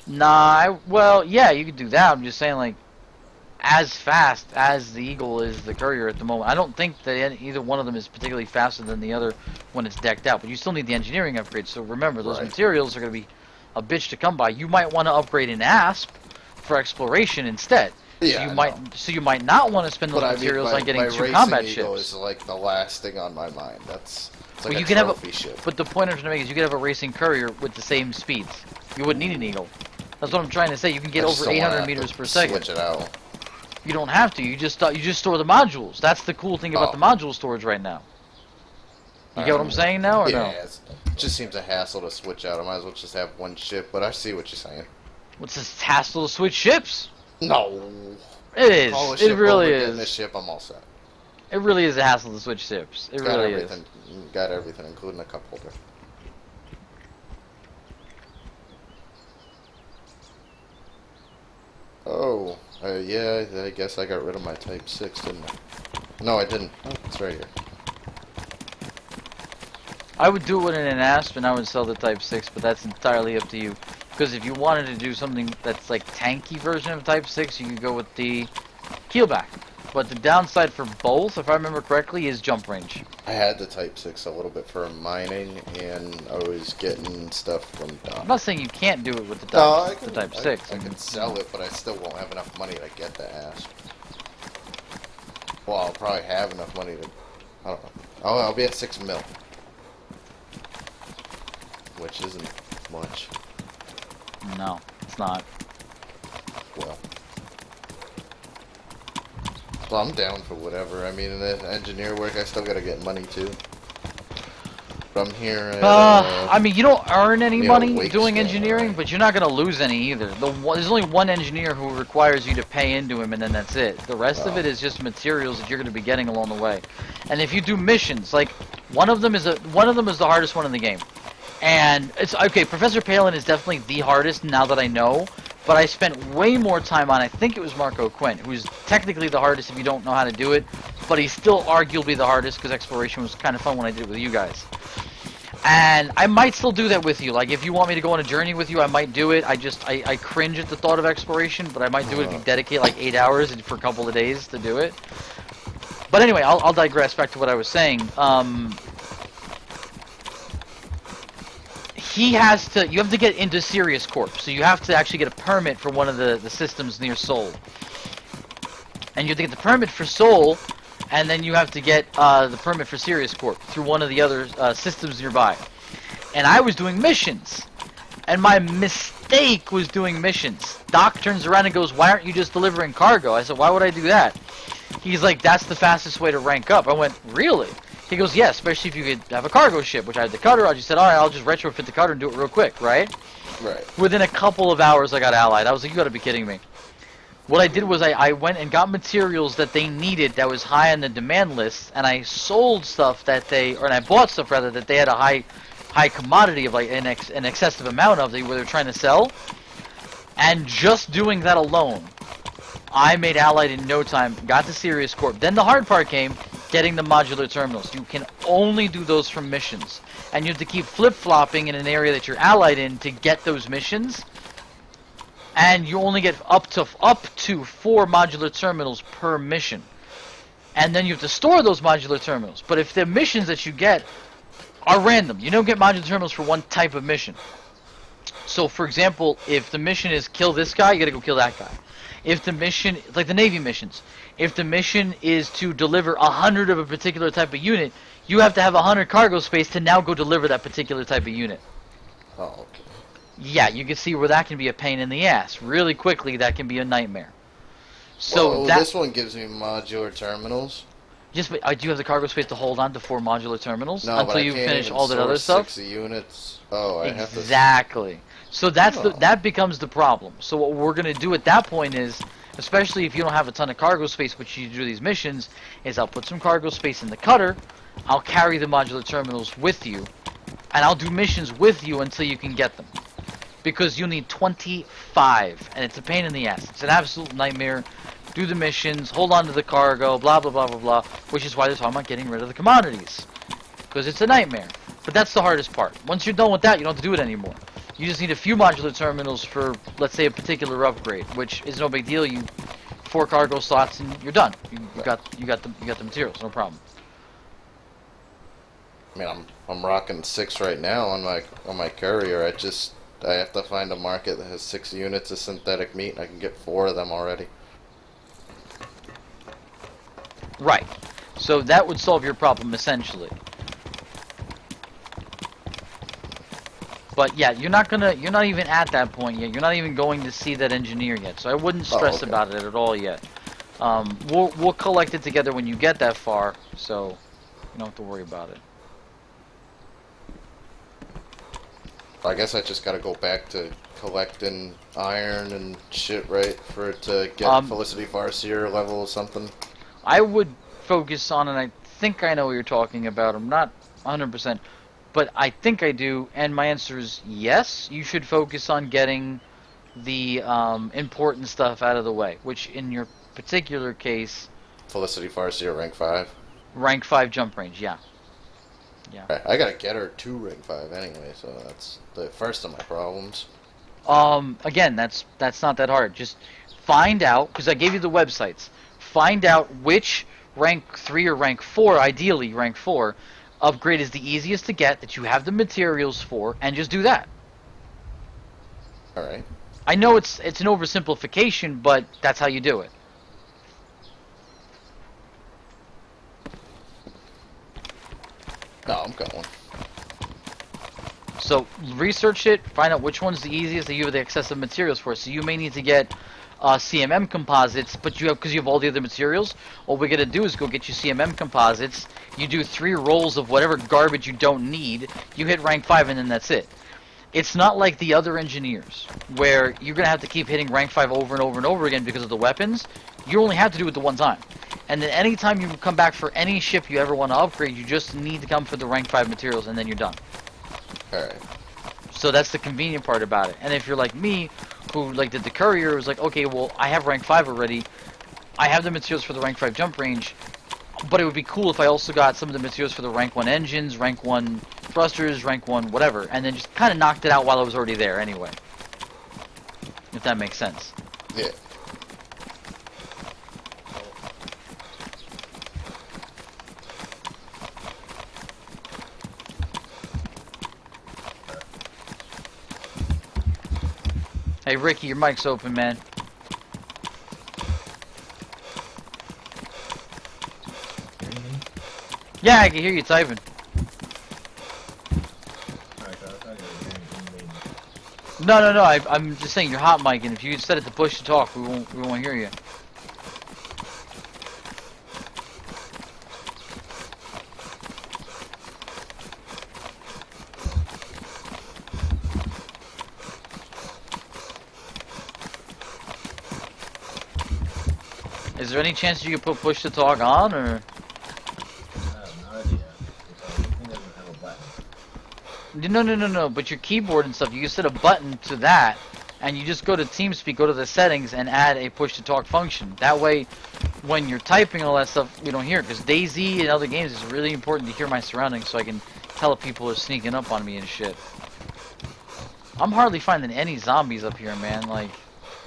A: Nah, well, yeah, you could do that. I'm just saying, like, as fast as the Eagle is the courier at the moment. I don't think that either one of them is particularly faster than the other when it's decked out. But you still need the engineering upgrades. So remember, those materials are going to be a bitch to come by. You might want to upgrade an ASP for exploration instead.
E: Yeah,
A: so you might not want to spend those materials on getting 2 combat ships.
E: Eagle is like the last thing on my mind. It's like
A: well,
E: a
A: you can
E: trophy ship.
A: But the point I'm trying to make is you could have a racing courier with the same speeds. You wouldn't need an Eagle. That's what I'm trying to say. You can get over 800 meters per second.
E: Switch it out.
A: You don't have to. You just store the modules. That's the cool thing about the module storage right now. You get what I'm saying now, or no?
E: Yeah, it just seems a hassle to switch out. I might as well just have one ship. But I see what you're saying.
A: What's this hassle to switch ships?
E: No.
A: It is. It really is.
E: This ship, I'm all set.
A: It really is a hassle to switch ships. It really is.
E: Got everything, including a cup holder. Oh, yeah, I guess I got rid of my Type 6, didn't I? No, I didn't. Oh, it's right here.
A: I would do it in an ASP and I would sell the Type 6, but that's entirely up to you. Because if you wanted to do something that's like tanky version of Type 6, you could go with the keelback. But the downside for both, if I remember correctly, is jump range.
E: I had the Type 6 a little bit for mining, and I was getting stuff from Doc.
A: I'm not saying you can't do it with the Type 6.
E: I can sell it, but I still won't have enough money to get the ASP. Well, I'll probably have enough money to... I don't know. Oh, I'll be at 6 mil. Which isn't much.
A: No, it's not.
E: Well, I'm down for whatever. I mean, in the engineer work, I still gotta get money too. From here.
A: I mean, you don't earn any money doing
E: still,
A: engineering,
E: right?
A: But you're not gonna lose any either. There's only one engineer who requires you to pay into him, and then that's it. The rest of it is just materials that you're gonna be getting along the way. And if you do missions, like one of them is the hardest one in the game. And it's okay. Professor Palin is definitely the hardest now that I know. But I spent way more time on, I think it was Marco Quint, who's technically the hardest if you don't know how to do it, but he's still arguably the hardest because exploration was kind of fun when I did it with you guys. And I might still do that with you. Like, if you want me to go on a journey with you, I might do it. I cringe at the thought of exploration, but I might do it if you dedicate like 8 hours for a couple of days to do it. But anyway, I'll digress back to what I was saying. You have to get into Sirius Corp, so you have to actually get a permit for one of the systems near Sol. And you have to get the permit for Sol, and then you have to get the permit for Sirius Corp through one of the other systems nearby. And I was doing missions, and my mistake was doing missions. Doc turns around and goes, "Why aren't you just delivering cargo?" I said, "Why would I do that?" He's like, "That's the fastest way to rank up." I went, "Really?" He goes, "Yeah, especially if you could have a cargo ship," which I had the cutter. I just said, "Alright, I'll just retrofit the cutter and do it real quick," right?
E: Right.
A: Within a couple of hours, I got allied. I was like, "You gotta be kidding me." What I did was I went and got materials that they needed that was high on the demand list, and I sold stuff and I bought stuff rather that they had a high commodity of like an excessive amount of where they're trying to sell. And just doing that alone, I made allied in no time, got to Sirius Corp. Then the hard part came, getting the modular terminals. You can only do those from missions. And you have to keep flip-flopping in an area that you're allied in to get those missions. And you only get up to 4 modular terminals per mission. And then you have to store those modular terminals. But if the missions that you get are random, you don't get modular terminals for one type of mission. So, for example, if the mission is kill this guy, you gotta go kill that guy. If the mission, like the Navy missions, if the mission is to deliver 100 of a particular type of unit, you have to have 100 cargo space to now go deliver that particular type of unit.
E: Oh, okay.
A: Yeah, you can see where that can be a pain in the ass. Really quickly, that can be a nightmare. So
E: this one gives me modular terminals.
A: Just, do you have the cargo space to hold on to 4 modular terminals
E: No,
A: until
E: but I
A: you
E: can't
A: finish
E: even
A: all that other
E: source
A: stuff?
E: 60 units. Oh, I have to.
A: Exactly. So that's
E: Oh.
A: that becomes the problem. So what we're gonna do at that point is, especially if you don't have a ton of cargo space, which you do these missions, is I'll put some cargo space in the cutter. I'll carry the modular terminals with you, and I'll do missions with you until you can get them. Because you need 25, and it's a pain in the ass. It's an absolute nightmare. Do the missions, hold on to the cargo, blah blah blah blah blah. Which is why they're talking about getting rid of the commodities, because it's a nightmare. But that's the hardest part. Once you're done with that, you don't have to do it anymore. You just need a few modular terminals for, let's say, a particular upgrade, which is no big deal. You 4 cargo slots and you're done. You got the materials, no problem.
E: I mean, I'm rocking 6 right now on my courier. I have to find a market that has 6 units of synthetic meat, and I can get 4 of them already.
A: Right. So that would solve your problem essentially. But yeah, you're not even at that point yet. You're not even going to see that engineer yet. So I wouldn't stress
E: okay.
A: about it at all yet. We'll collect it together when you get that far, so you don't have to worry about it.
E: I guess I just gotta go back to collecting iron and shit, right? For it to get Felicity Farseer level or something.
A: I would focus on, and I think I know what you're talking about. I'm not 100%, but I think I do, and my answer is yes. You should focus on getting the important stuff out of the way, which in your particular case...
E: Felicity Farseer, rank 5?
A: Rank 5 jump range, yeah. Yeah.
E: Right, I gotta get her to rank 5 anyway, so that's the first of my problems.
A: Again, that's not that hard. Just find out, because I gave you the websites. Find out which rank 3 or rank 4, ideally rank 4, upgrade is the easiest to get, that you have the materials for, and just do that.
E: Alright.
A: I know it's an oversimplification, but that's how you do it.
E: No, I'm going.
A: So research it, find out which one's the easiest that you have the excessive materials for. So you may need to get CMM composites, but because you have all the other materials, all we're gonna do is go get you CMM composites. You do 3 rolls of whatever garbage you don't need. You hit rank 5, and then that's it. It's not like the other engineers, where you're gonna have to keep hitting rank 5 over and over and over again because of the weapons. You only have to do it the one time. And then anytime you come back for any ship you ever want to upgrade, you just need to come for the rank 5 materials, and then you're done.
E: Alright.
A: So that's the convenient part about it. And if you're like me, who did the courier, was like, okay, well, I have rank 5 already. I have the materials for the rank 5 jump range, but it would be cool if I also got some of the materials for the rank 1 engines, rank 1 thrusters, rank 1 whatever, and then just kind of knocked it out while I was already there anyway. If that makes sense.
E: Yeah.
A: Hey, Ricky, your mic's open, man. Yeah, I can hear you typing. No, I'm just saying you're hot micing. If you set it to push to talk, we won't hear you. Is there any chance you could put push to talk on, or? No. But your keyboard and stuff, you can set a button to that, and you just go to TeamSpeak, go to the settings, and add a push to talk function. That way, when you're typing all that stuff, we don't hear it. Because DayZ and other games, it's really important to hear my surroundings so I can tell if people are sneaking up on me and shit. I'm hardly finding any zombies up here, man. Like,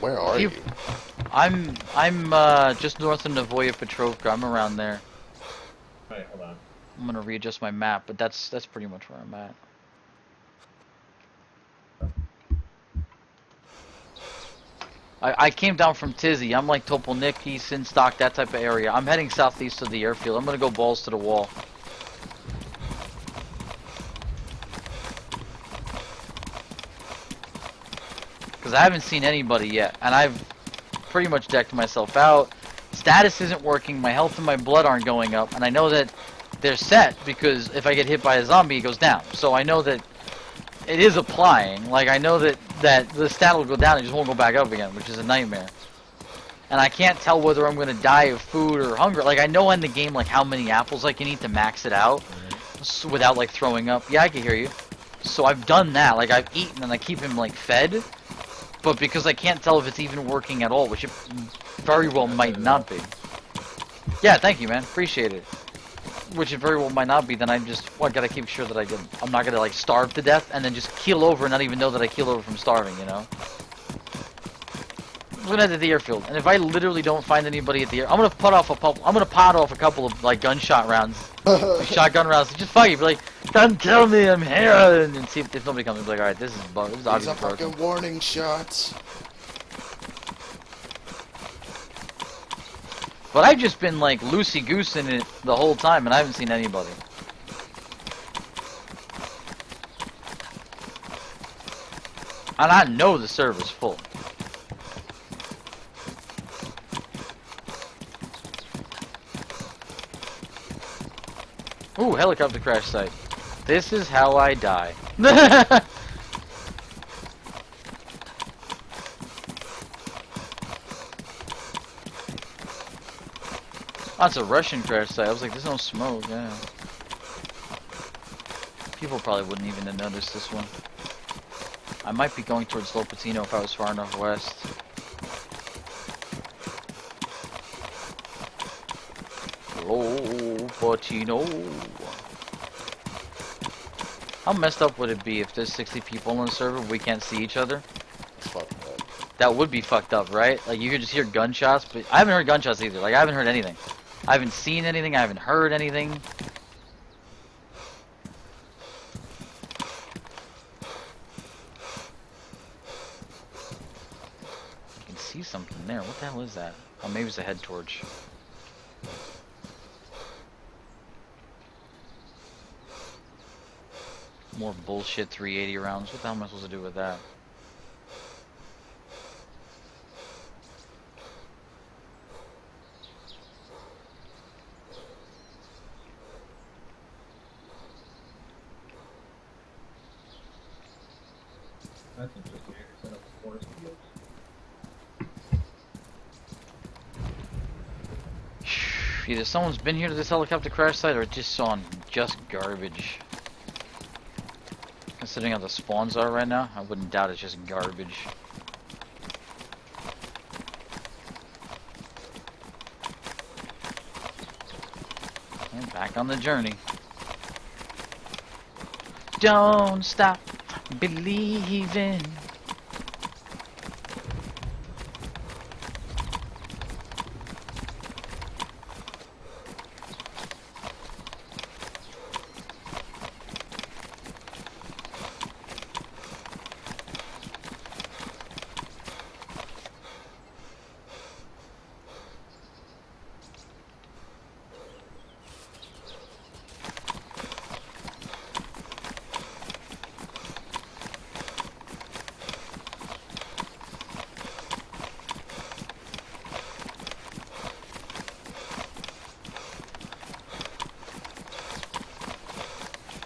E: where are you?
A: I'm just north of Novoya Petrovka. I'm around there.
B: Alright, hold on.
A: I'm gonna readjust my map, but that's pretty much where I'm at. I came down from Tizzy. I'm like Topolniki, Sinstock, that type of area. I'm heading southeast of the airfield. I'm gonna go balls to the wall. Because I haven't seen anybody yet, and I've pretty much decked myself out. status isn't working, my health and my blood aren't going up, and I know that they're set because if I get hit by a zombie, it goes down. So I know that it is applying. Like, I know that the stat will go down and just won't go back up again, which is a nightmare. And I can't tell whether I'm going to die of food or hunger. Like, I know in the game, like, how many apples I can eat to max it out without, like, throwing up. Yeah, I can hear you. So I've done that. Like, I've eaten and I keep him, like, fed. But because I can't tell if it's even working at all, which it very well might not be. Yeah, thank you, man. Appreciate it. Which it very well might not be, then I just, well, I gotta keep sure that I'm not gonna, like, starve to death and then just keel over and not even know that I keel over from starving, you know? I'm gonna head to the airfield, and if I literally don't find anybody at the air, I'm gonna pot off a couple of, like, gunshot rounds, shotgun rounds, just fuck it, be like, come kill me, I'm here, and see if nobody comes, be like, alright, this is bug, this is
E: These
A: obviously
E: are fucking
A: broken.
E: warning shots.
A: But I've just been, like, loosey-goosing it the whole time, and I haven't seen anybody. And I know the server's full. Ooh, helicopter crash site. This is how I die. Oh, it's a Russian crash site. I was like, there's no smoke, yeah. People probably wouldn't even have noticed this one. I might be going towards Lopatino if I was far enough west. Lopatino. How messed up would it be if there's 60 people on the server, we can't see each other?
E: Fuck that.
A: That would be fucked up, right? Like, you could just hear gunshots, but I haven't heard gunshots either. Like, I haven't heard anything. I haven't seen anything, I haven't heard anything. I can see something there. What the hell is that? Oh, maybe it's a head torch. More bullshit 380 rounds. What the hell am I supposed to do with that?
D: That's interesting. Set up forest fields.
A: Either someone's been here to this helicopter crash site or just saw just garbage. Considering how the spawns are right now, I wouldn't doubt it's just garbage. And back on the journey. Don't stop believing.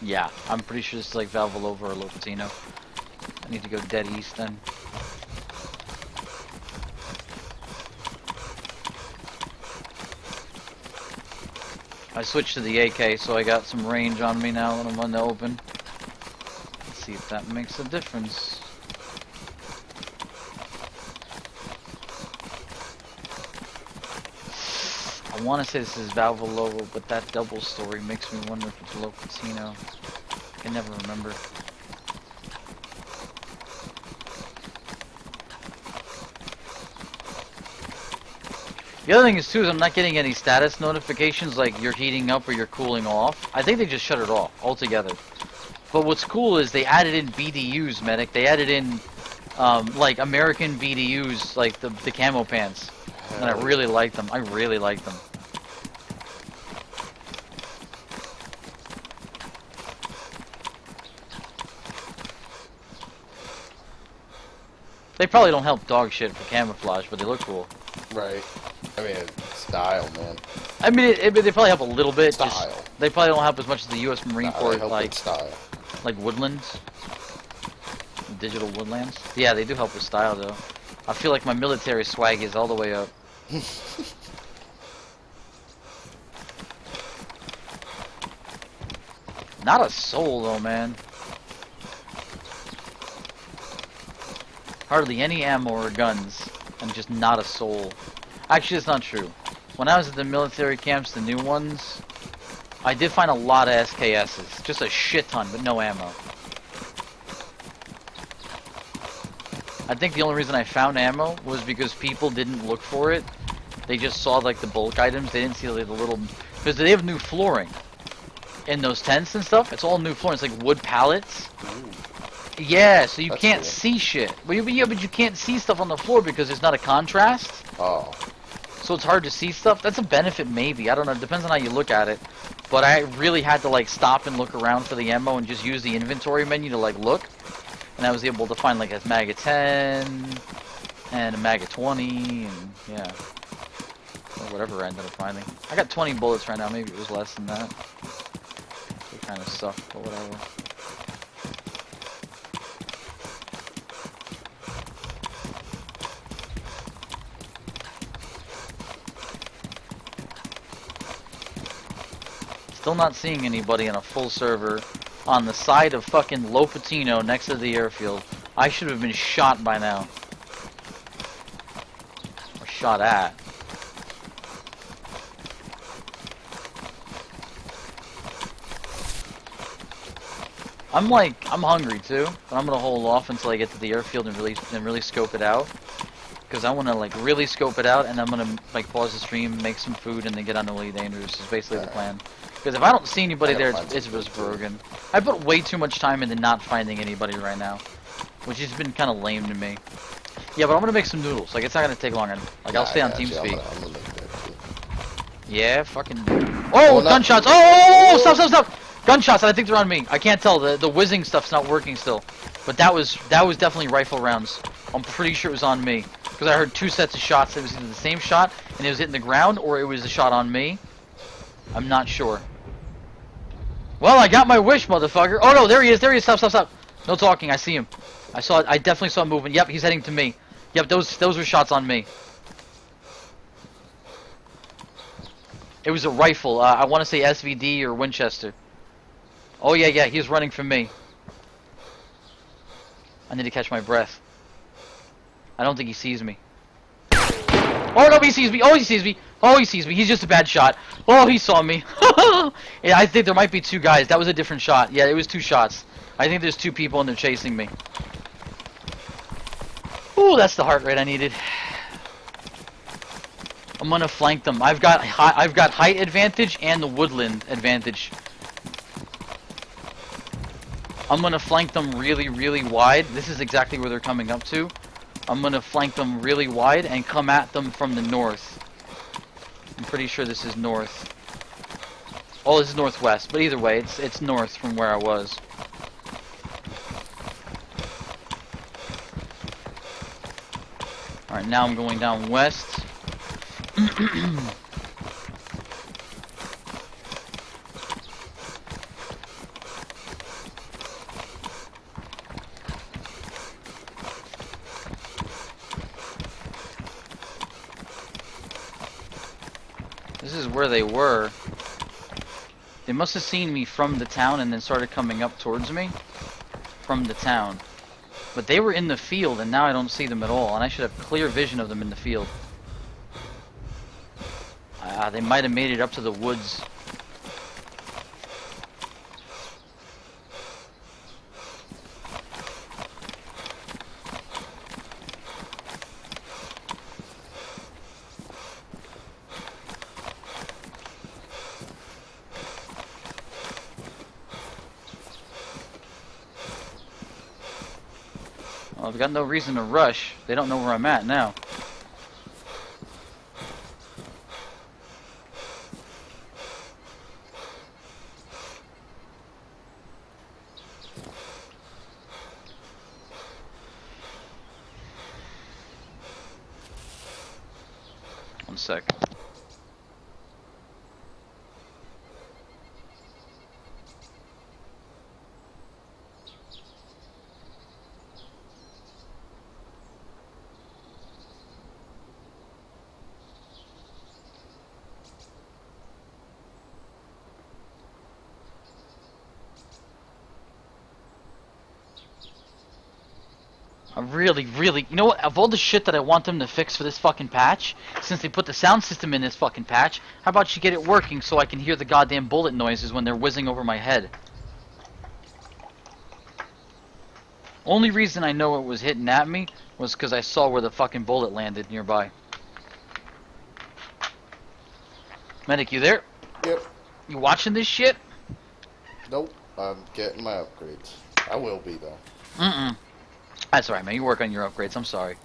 A: Yeah, I'm pretty sure this is like Valvolova or Lopatino. I need to go dead east then. I switched to the AK, so I got some range on me now when I'm on the open. Let's see if that makes a difference. I want to say this is Valvolova, but that double story makes me wonder if it's Lopatino. I can never remember. The other thing is too is I'm not getting any status notifications like you're heating up or you're cooling off. I think they just shut it off altogether. But what's cool is they added in BDUs, medic. They added in like American BDUs, like the camo pants. And I really like them. I really like them. They probably don't help dog shit for camouflage, but they look cool.
E: Right. I mean, it's style, man.
A: I mean, they probably help a little bit.
E: Style.
A: They probably don't help as much as the U.S. Marine
E: Nah,
A: Corps,
E: they help
A: like
E: with style.
A: woodlands, digital woodlands. Yeah, they do help with style, though. I feel like my military swag is all the way up. Not a soul, though, man. Hardly any ammo or guns, and just not a soul. Actually, it's not true. When I was at the military camps, the new ones, I did find a lot of SKSs. Just a shit ton, but no ammo. I think the only reason I found ammo was because people didn't look for it. They just saw, like, the bulk items. They didn't see, like, the little... Because they have new flooring. In those tents and stuff, it's all new flooring. It's like wood pallets.
E: Ooh.
A: Yeah, so you
E: That's
A: can't
E: cool.
A: see shit. But you can't see stuff on the floor because there's not a contrast.
E: Oh.
A: So it's hard to see stuff. That's a benefit, maybe. I don't know. It depends on how you look at it. But I really had to, like, stop and look around for the ammo and just use the inventory menu to, like, look. And I was able to find, like, a mag of 10 and a mag of 20 and, yeah. Or whatever I ended up finding. I got 20 bullets right now. Maybe it was less than that. They kind of suck, but whatever. Still not seeing anybody in a full server on the side of fucking Lopatino next to the airfield. I should have been shot by now. Or shot at. I'm hungry too, but I'm gonna hold off until I get to the airfield and really scope it out. Because I want to, like, really scope it out, and I'm gonna, like, pause the stream, make some food, and then get on to Elite Dangerous. Is basically the plan. Because if I don't see anybody there, it's just broken. I put way too much time into not finding anybody right now, which has been kind of lame to me. Yeah, but I'm gonna make some noodles. Like, it's not gonna take long. Like, I'll stay on TeamSpeak.
E: I'm gonna make that too.
A: Yeah, fucking. Oh, gunshots! Oh, stop! Gunshots! I think they're on me. I can't tell. The whizzing stuff's not working still. But that was definitely rifle rounds. I'm pretty sure it was on me because I heard two sets of shots. It was either the same shot and it was hitting the ground, or it was a shot on me. I'm not sure. Well, I got my wish, motherfucker. Oh no, there he is. Stop. No talking. I see him. I definitely saw him moving. Yep, he's heading to me. Yep, those were shots on me. It was a rifle. I want to say SVD or Winchester. Oh yeah, he's running from me. I need to catch my breath. I don't think he sees me. Oh no, he sees me. Oh, he sees me. Oh, he sees me. He's just a bad shot. Oh, he saw me. Yeah, I think there might be two guys. That was a different shot. Yeah, it was two shots. I think there's two people and they're chasing me. Ooh, that's the heart rate I needed. I'm gonna flank them. I've got height advantage and the woodland advantage. I'm gonna flank them really wide. This is exactly where they're coming up to. I'm gonna flank them really wide and come at them from the north. I'm pretty sure this is north. Oh, this is northwest, but either way, it's north from where I was. Alright, now I'm going down west. This is where they were. They must have seen me from the town and then started coming up towards me from the town. But they were in the field and now I don't see them at all, and I should have clear vision of them in the field. They might have made it up to the woods. Well, I've got no reason to rush. They don't know where I'm at now. One sec. I really, you know what? Of all the shit that I want them to fix for this fucking patch, since they put the sound system in this fucking patch, how about you get it working so I can hear the goddamn bullet noises when they're whizzing over my head? Only reason I know it was hitting at me was because I saw where the fucking bullet landed nearby. Medic, you there?
E: Yep.
A: You watching this shit?
E: Nope. I'm getting my upgrades. I will be, though.
A: Mm-mm. That's alright, man. You work on your upgrades. I'm sorry.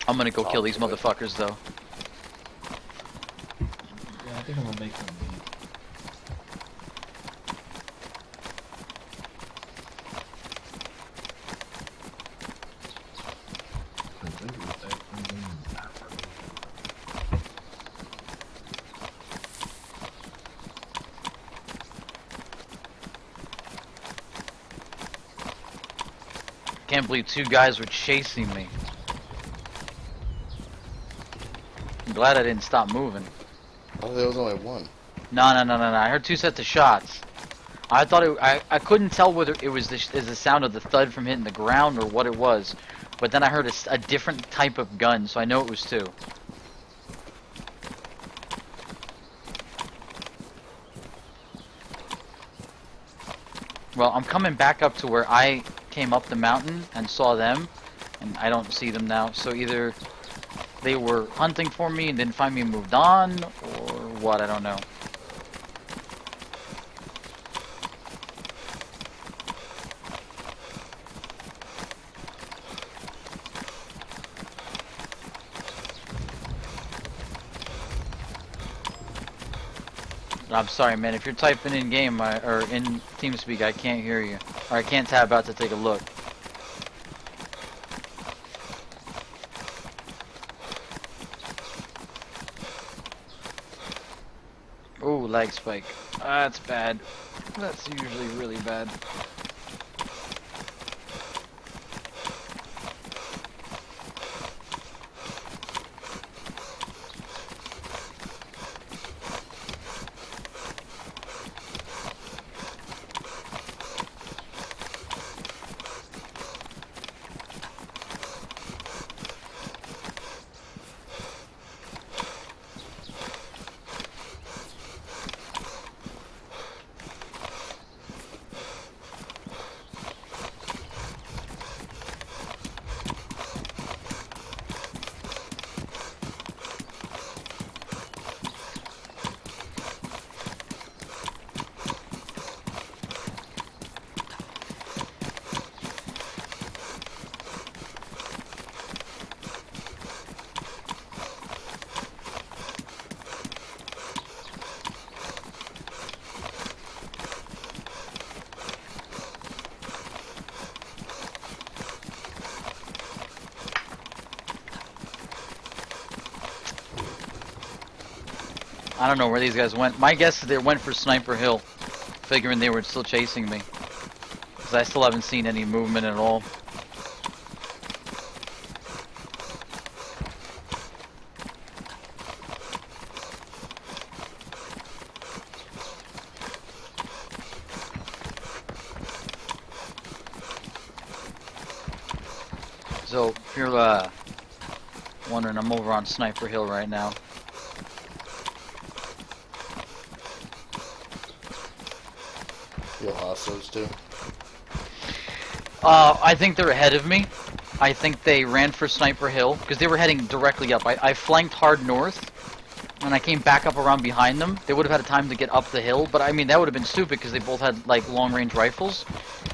A: I'm gonna go kill these motherfuckers, though.
F: Yeah, I think I'm gonna make some meat.
A: Can't believe 2 guys were chasing me. I'm glad I didn't stop moving.
E: Oh, there was only one.
A: No. I heard 2 sets of shots. I thought I couldn't tell whether it was the sound of the thud from hitting the ground or what it was. But then I heard a different type of gun, so I know it was 2. Well, I'm coming back up to where I came up the mountain and saw them, and I don't see them now. So either they were hunting for me and didn't find me and moved on, or what, I don't know. I'm sorry, man. If you're typing in game or in TeamSpeak, I can't hear you, or I can't tab out to take a look. Ooh, lag spike. That's bad. That's usually really bad. I don't know where these guys went. My guess is they went for Sniper Hill, figuring they were still chasing me. Because I still haven't seen any movement at all. So, if you're wondering, I'm over on Sniper Hill right now.
E: You lost those 2?
A: I think they're ahead of me. I think they ran for Sniper Hill, because they were heading directly up. I flanked hard north, and I came back up around behind them. They would have had time to get up the hill, but I mean, that would have been stupid, because they both had, like, long-range rifles.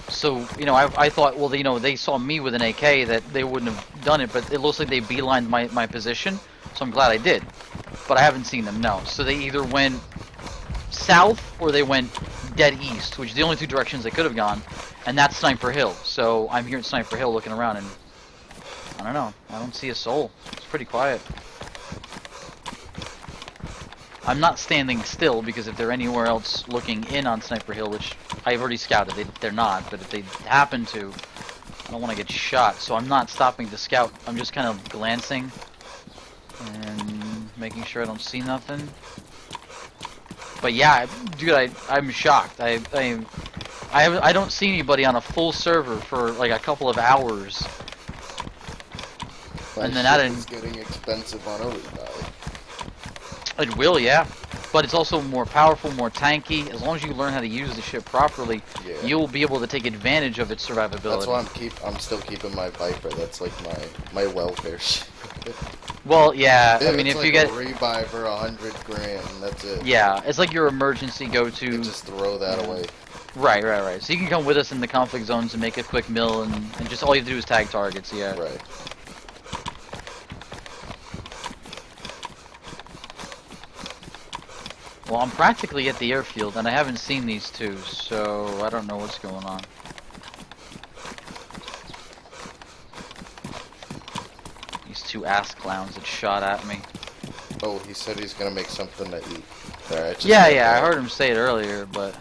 A: So, you know, I thought, well, you know, they saw me with an AK, that they wouldn't have done it, but it looks like they beelined my position, so I'm glad I did. But I haven't seen them, no. So they either went south, or they went dead east, which is the only 2 directions they could have gone, and that's Sniper Hill. So I'm here at Sniper Hill looking around, and I don't know, I don't see a soul. It's pretty quiet. I'm not standing still, because if they're anywhere else looking in on Sniper Hill, which I've already scouted, they're not, but if they happen to, I don't want to get shot, so I'm not stopping to scout. I'm just kind of glancing and making sure I don't see nothing. But yeah, dude, I'm shocked. I don't see anybody on a full server for like a couple of hours
E: My
A: And then
E: shit
A: add
E: is getting expensive on everybody.
A: It will, yeah. But it's also more powerful, more tanky. As long as you learn how to use the ship properly,
E: Yeah.
A: you'll be able to take advantage of its survivability.
E: That's why I'm still keeping my Viper. That's like my welfare shit.
A: Well, yeah, I
E: It's
A: mean, if
E: like
A: you get...
E: a rebuy for 100 grand, and that's it.
A: Yeah, it's like your emergency
E: You
A: go-to.
E: just throw that away.
A: Right. So you can come with us in the conflict zones and make a quick mill, and just all you have to do is tag targets, yeah.
E: Right.
A: Well, I'm practically at the airfield, and I haven't seen these two, so I don't know what's going on. These two ass clowns that shot at me.
E: Oh, he said he's gonna make something to eat. There, I just
A: Yeah,
E: heard
A: I
E: that.
A: heard him say it earlier, but...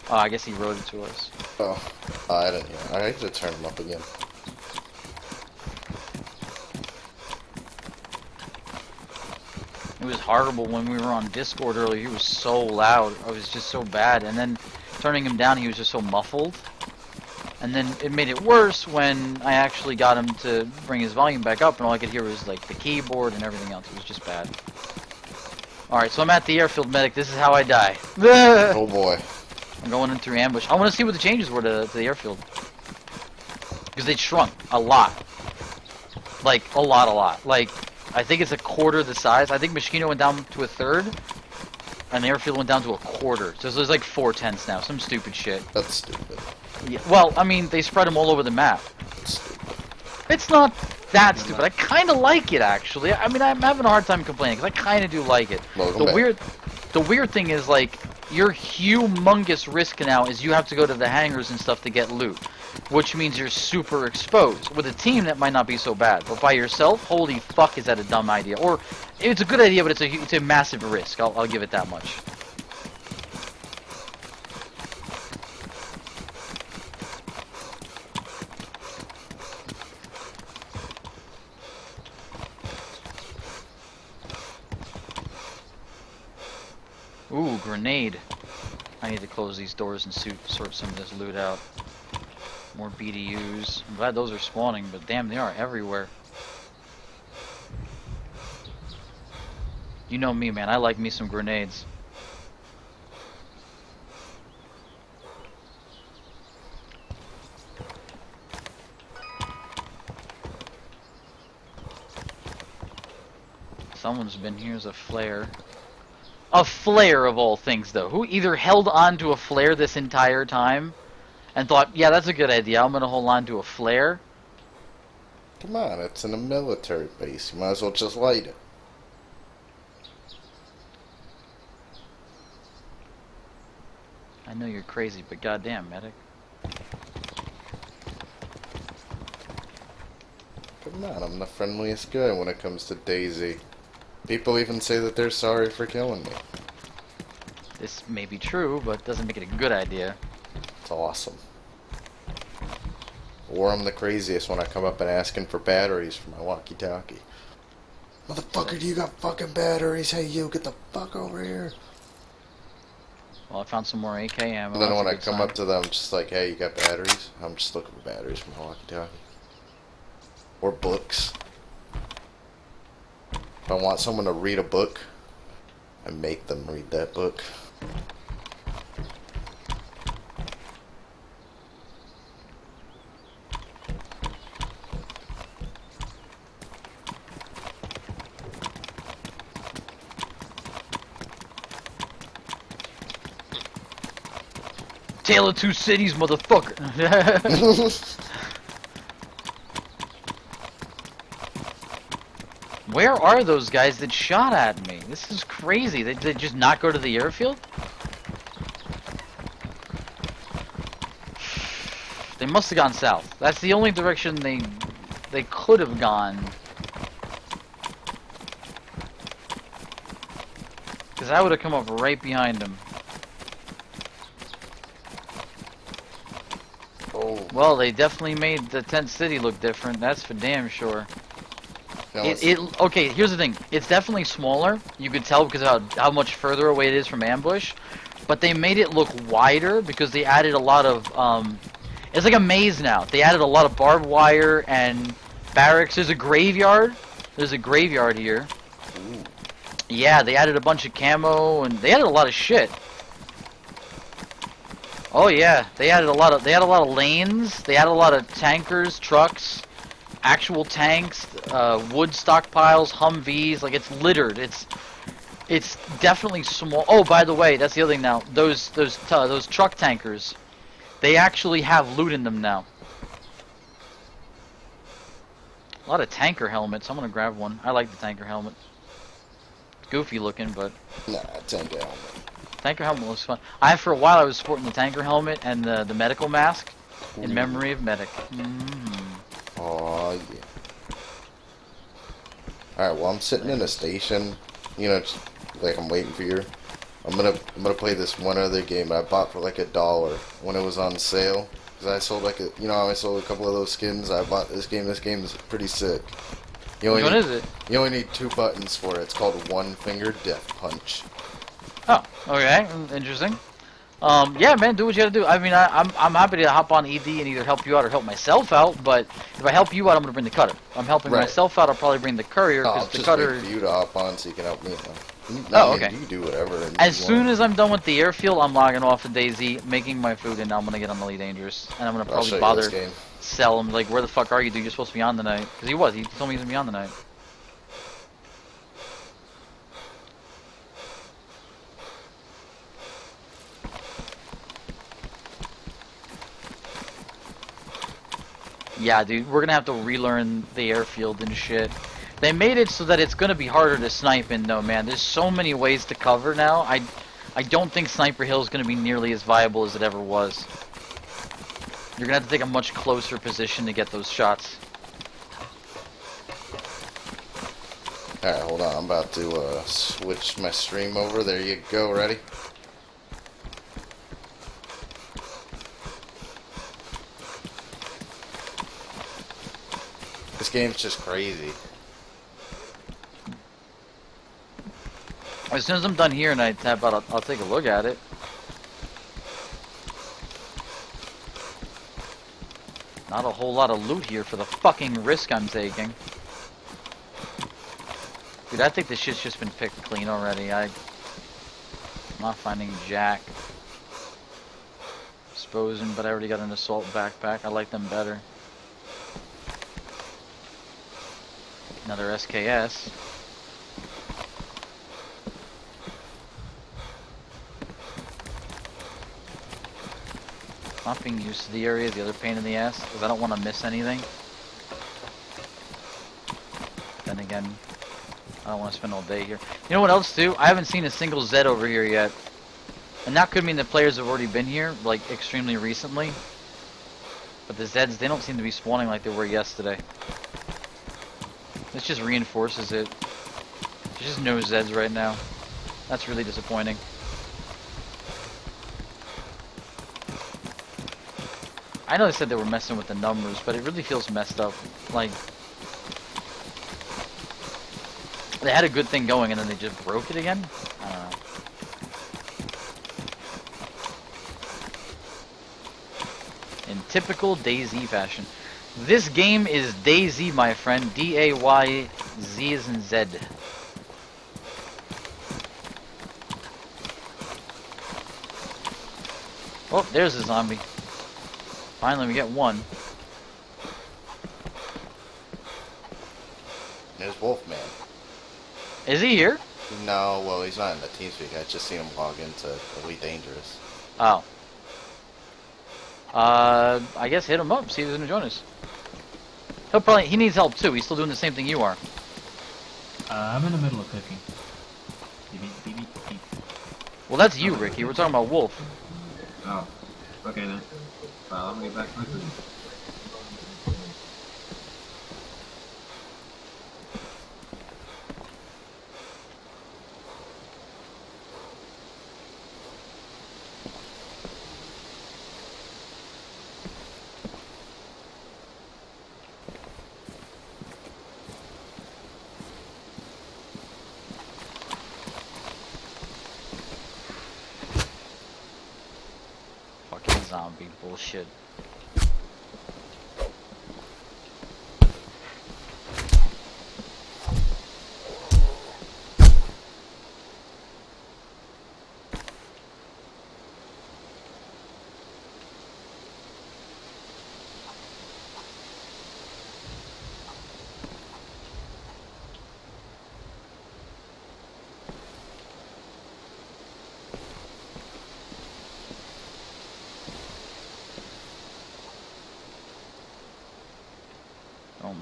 A: Oh, I guess he wrote it to us.
E: Oh, I didn't hear. I had to turn him up again.
A: It was horrible when we were on Discord earlier. He was so loud. It was just so bad. And then turning him down, he was just so muffled. And then it made it worse when I actually got him to bring his volume back up, and all I could hear was like the keyboard and everything else. It was just bad. Alright, so I'm at the airfield medic. This is how I die.
E: Oh boy.
A: I'm going in through ambush. I want to see what the changes were to the airfield. Because they shrunk a lot. Like, a lot. Like, I think it's a quarter the size. I think Moschino went down to a third, and the airfield went down to a quarter. So there's like 4/10 now. Some stupid shit.
E: That's stupid.
A: Yeah, well, I mean, they spread them all over the map.
E: That's stupid.
A: It's not that stupid. I kind of like it, actually. I mean, I'm having a hard time complaining, because I kind of do like it.
E: Welcome back.
A: The weird thing is, like, your humongous risk now is you have to go to the hangars and stuff to get loot, which means you're super exposed. With a team, that might not be so bad, but by yourself, holy fuck, is that a dumb idea? Or, it's a good idea, but it's a massive risk. I'll give it that much. Ooh, grenade. I need to close these doors and sort some of this loot out. More BDUs. I'm glad those are spawning, but damn, they are everywhere. You know me, man. I like me some grenades. Someone's been here as a flare. A flare of all things, though. Who either held on to a flare this entire time and thought, yeah, that's a good idea, I'm gonna hold on to a flare?
E: Come on, it's in a military base. You might as well just light it.
A: I know you're crazy, but goddamn, medic.
E: Come on, I'm the friendliest guy when it comes to DayZ. People even say that they're sorry for killing me.
A: This may be true, but doesn't make it a good idea.
E: It's awesome. Or I'm the craziest when I come up and asking for batteries for my walkie-talkie. Motherfucker, do you got fucking batteries? Hey, you, get the fuck over here.
A: Well, I found some more AK ammo.
E: And then
A: That's a
E: when I
A: good
E: come
A: sign.
E: up to them, just like, hey, you got batteries? I'm just looking for batteries for my walkie-talkie. Or books. If I want someone to read a book, I make them read that book.
A: Tale of Two Cities, motherfucker! Where are those guys that shot at me? This is crazy. They just not go to the airfield? They must have gone south. That's the only direction they could have gone. Because I would have come up right behind them.
E: Oh,
A: Well, they definitely made the tent city look different. That's for damn sure.
E: no,
A: Okay, here's the thing. It's definitely smaller. You could tell because of how much further away it is from ambush. But they made it look wider because they added a lot of, it's like a maze now. They added a lot of barbed wire and Barracks. There's a graveyard. There's a graveyard here.
E: Ooh.
A: Yeah, they added a bunch of camo and they added a lot of shit. Oh yeah, they added a lot of lanes. They added a lot of tankers, trucks, actual tanks, wood stockpiles, Humvees. Like it's littered. It's definitely small. Oh, by the way, that's the other thing now. Those truck tankers, they actually have loot in them now. A lot of tanker helmets. I'm gonna grab one. I like the tanker helmet. It's goofy looking, but
E: Nah, tanker helmet.
A: tanker helmet looks fun. For a while I was sporting the tanker helmet and the medical mask in memory of Medic.
E: Oh yeah. Alright, well I'm sitting in a station, you know, just, like I'm waiting for you. I'm gonna play this one other game I bought for like $1 when it was on sale. Cause I sold like I sold a couple of those skins. I bought this game. This game is pretty sick.
A: Which one is it?
E: You only need 2 buttons for it. It's called One Finger Death Punch.
A: Oh, okay, interesting. Yeah, man, do what you gotta do. I mean, I'm happy to hop on ED and either help you out or help myself out. But if I help you out, I'm gonna bring the cutter. If I'm helping myself out, I'll probably bring the courier because the cutter.
E: Wait for you to hop on so you can help me out.
A: Okay.
E: You can do whatever.
A: As soon as I'm done with the airfield, I'm logging off of DayZ, making my food, and I'm gonna get on Elite Dangerous. And I'm gonna probably sell him. Like, where the fuck are you, dude? You're supposed to be on tonight. Because he was. He told me he was gonna be on tonight. Yeah, dude, we're gonna have to relearn the airfield and shit. They made it so that it's gonna be harder to snipe in, though, man. There's so many ways to cover now. I don't think Sniper Hill is gonna be nearly as viable as it ever was. You're gonna have to take a much closer position to get those shots.
E: Alright, hold on. I'm about to switch my stream over. There you go. Ready? This game's just crazy.
A: As soon as I'm done here and I tap out, I'll take a look at it. Not a whole lot of loot here for the fucking risk I'm taking. Dude, I think this shit's just been picked clean already. I'm not finding jack. Exposing, but I already got an assault backpack. I like them better. Another SKS. Not being used to the area, the other pain in the ass, because I don't want to miss anything. Then again, I don't want to spend all day here. You know what else too? I haven't seen a single Zed over here yet. And that could mean the players have already been here, like, extremely recently. But the Zeds, they don't seem to be spawning like they were yesterday. This just reinforces it. There's just no Zeds right now. That's really disappointing. I know they said they were messing with the numbers, but it really feels messed up. Like, they had a good thing going and then they just broke it again? I don't know. In typical DayZ fashion. This game is DayZ, my friend. D-A-Y-Z as in Z. Oh, there's a zombie. Finally, we get one.
E: There's Wolfman.
A: Is he here?
E: No, well, he's not in the TeamSpeak. I just seen him log into Elite Dangerous.
A: Oh. I guess hit him up, see if he's gonna join us. He needs help too. He's still doing the same thing you are.
F: I'm in the middle of cooking. Beep, beep, beep, beep.
A: Well, that's you, Ricky. We're talking about Wolf.
B: Oh, okay then. Well, I'm gonna get back to my food.
A: Zombie bullshit.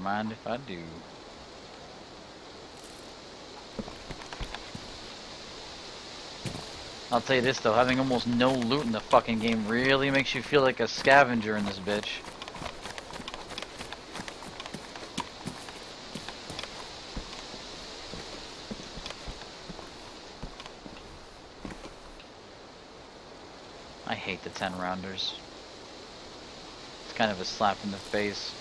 A: mind if I do. I'll tell you this though, having almost no loot in the fucking game really makes you feel like a scavenger in this bitch. I hate the 10 rounders. It's kind of a slap in the face.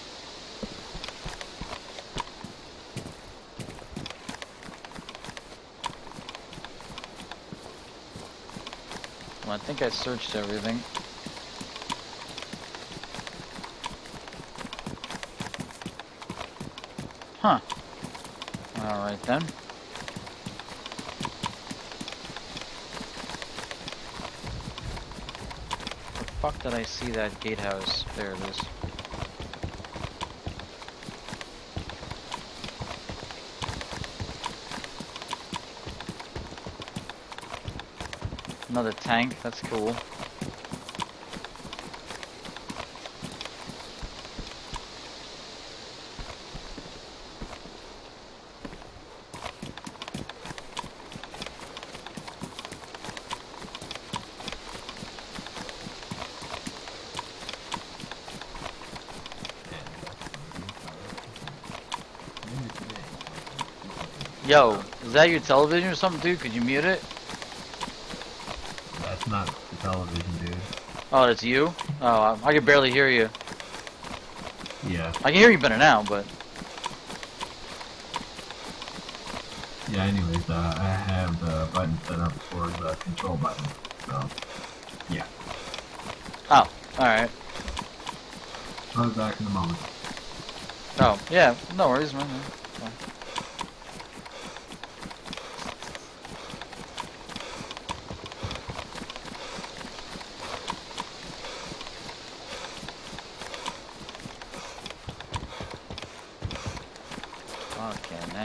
A: Well, I think I searched everything. Huh. Alright then. Where the fuck did I see that gatehouse? There it is. Another tank, that's cool. Yo, is that your television or something, dude? Could you mute it?
F: That's not the television, dude.
A: Oh, that's you? Oh, I can barely hear you.
F: Yeah.
A: I can hear you better now, but...
F: Yeah, anyways, I have the button set up for the control button, so... Yeah.
A: Oh, alright.
F: I'll be back in a moment.
A: Oh, yeah, no worries, man. Fine. Fucking A.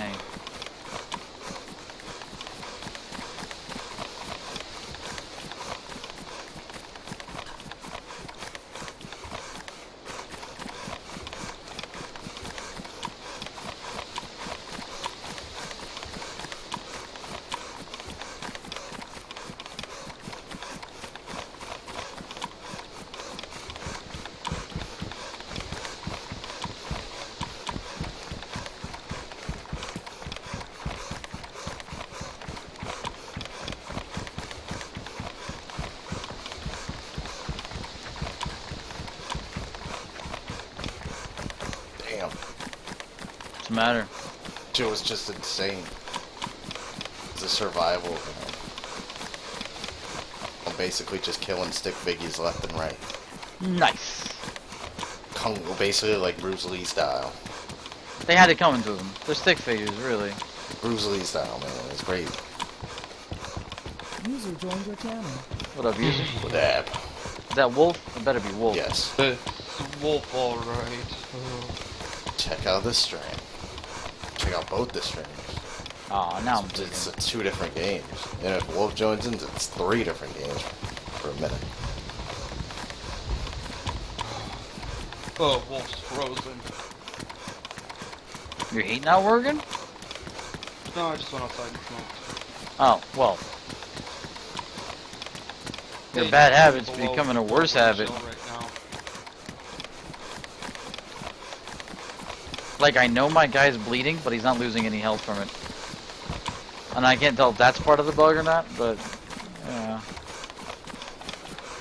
E: Damn.
A: What's the matter?
E: It was just insane. It's a survival. I'm basically just killing stick biggies left and right.
A: Nice.
E: Basically like Bruce Lee style.
A: They had it coming to them. They're stick figures, really.
E: Bruce Lee style, man. It's great.
G: User joined your channel.
A: What up, user?
E: Dab.
A: Is that Wolf? It better be Wolf.
E: Yes.
H: Wolf, alright.
E: Check out this stream. Check out both the streams.
A: Aw, now I'm
E: It's
A: digging.
E: 2 different games. And if Wolf joins in, it's 3 different games for a minute.
H: Oh, Wolf's frozen.
A: Your heat not working?
H: No, I just went outside and smoked.
A: Oh, well. Your
H: They
A: bad
H: just
A: habit's
H: below
A: becoming a
H: the
A: worse habit.
H: shell right now.
A: Like, I know my guy's bleeding, but he's not losing any health from it. And I can't tell if that's part of the bug or not, but... yeah.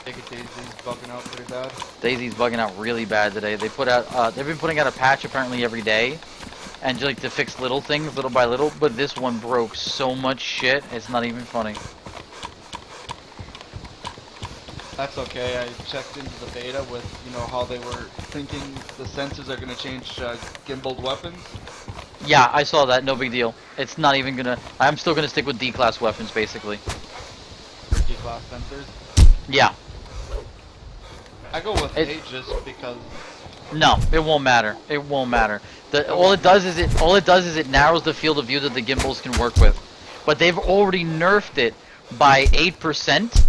H: Take it, Daisy's bugging out pretty bad.
A: Daisy's bugging out really bad today. They put out, they've been putting out a patch apparently every day, and just like to fix little things, little by little. But this one broke so much shit, it's not even funny.
H: That's okay. I checked into the beta with, you know, how they were thinking the sensors are going to change gimbaled weapons.
A: Yeah, I saw that. No big deal. It's not even gonna. I'm still gonna stick with D-class weapons, basically.
H: D-class sensors.
A: Yeah.
H: I go with
A: It-
H: A just because.
A: No, it won't matter. It won't matter. All it does is it narrows the field of view that the gimbals can work with. But they've already nerfed it by 8%,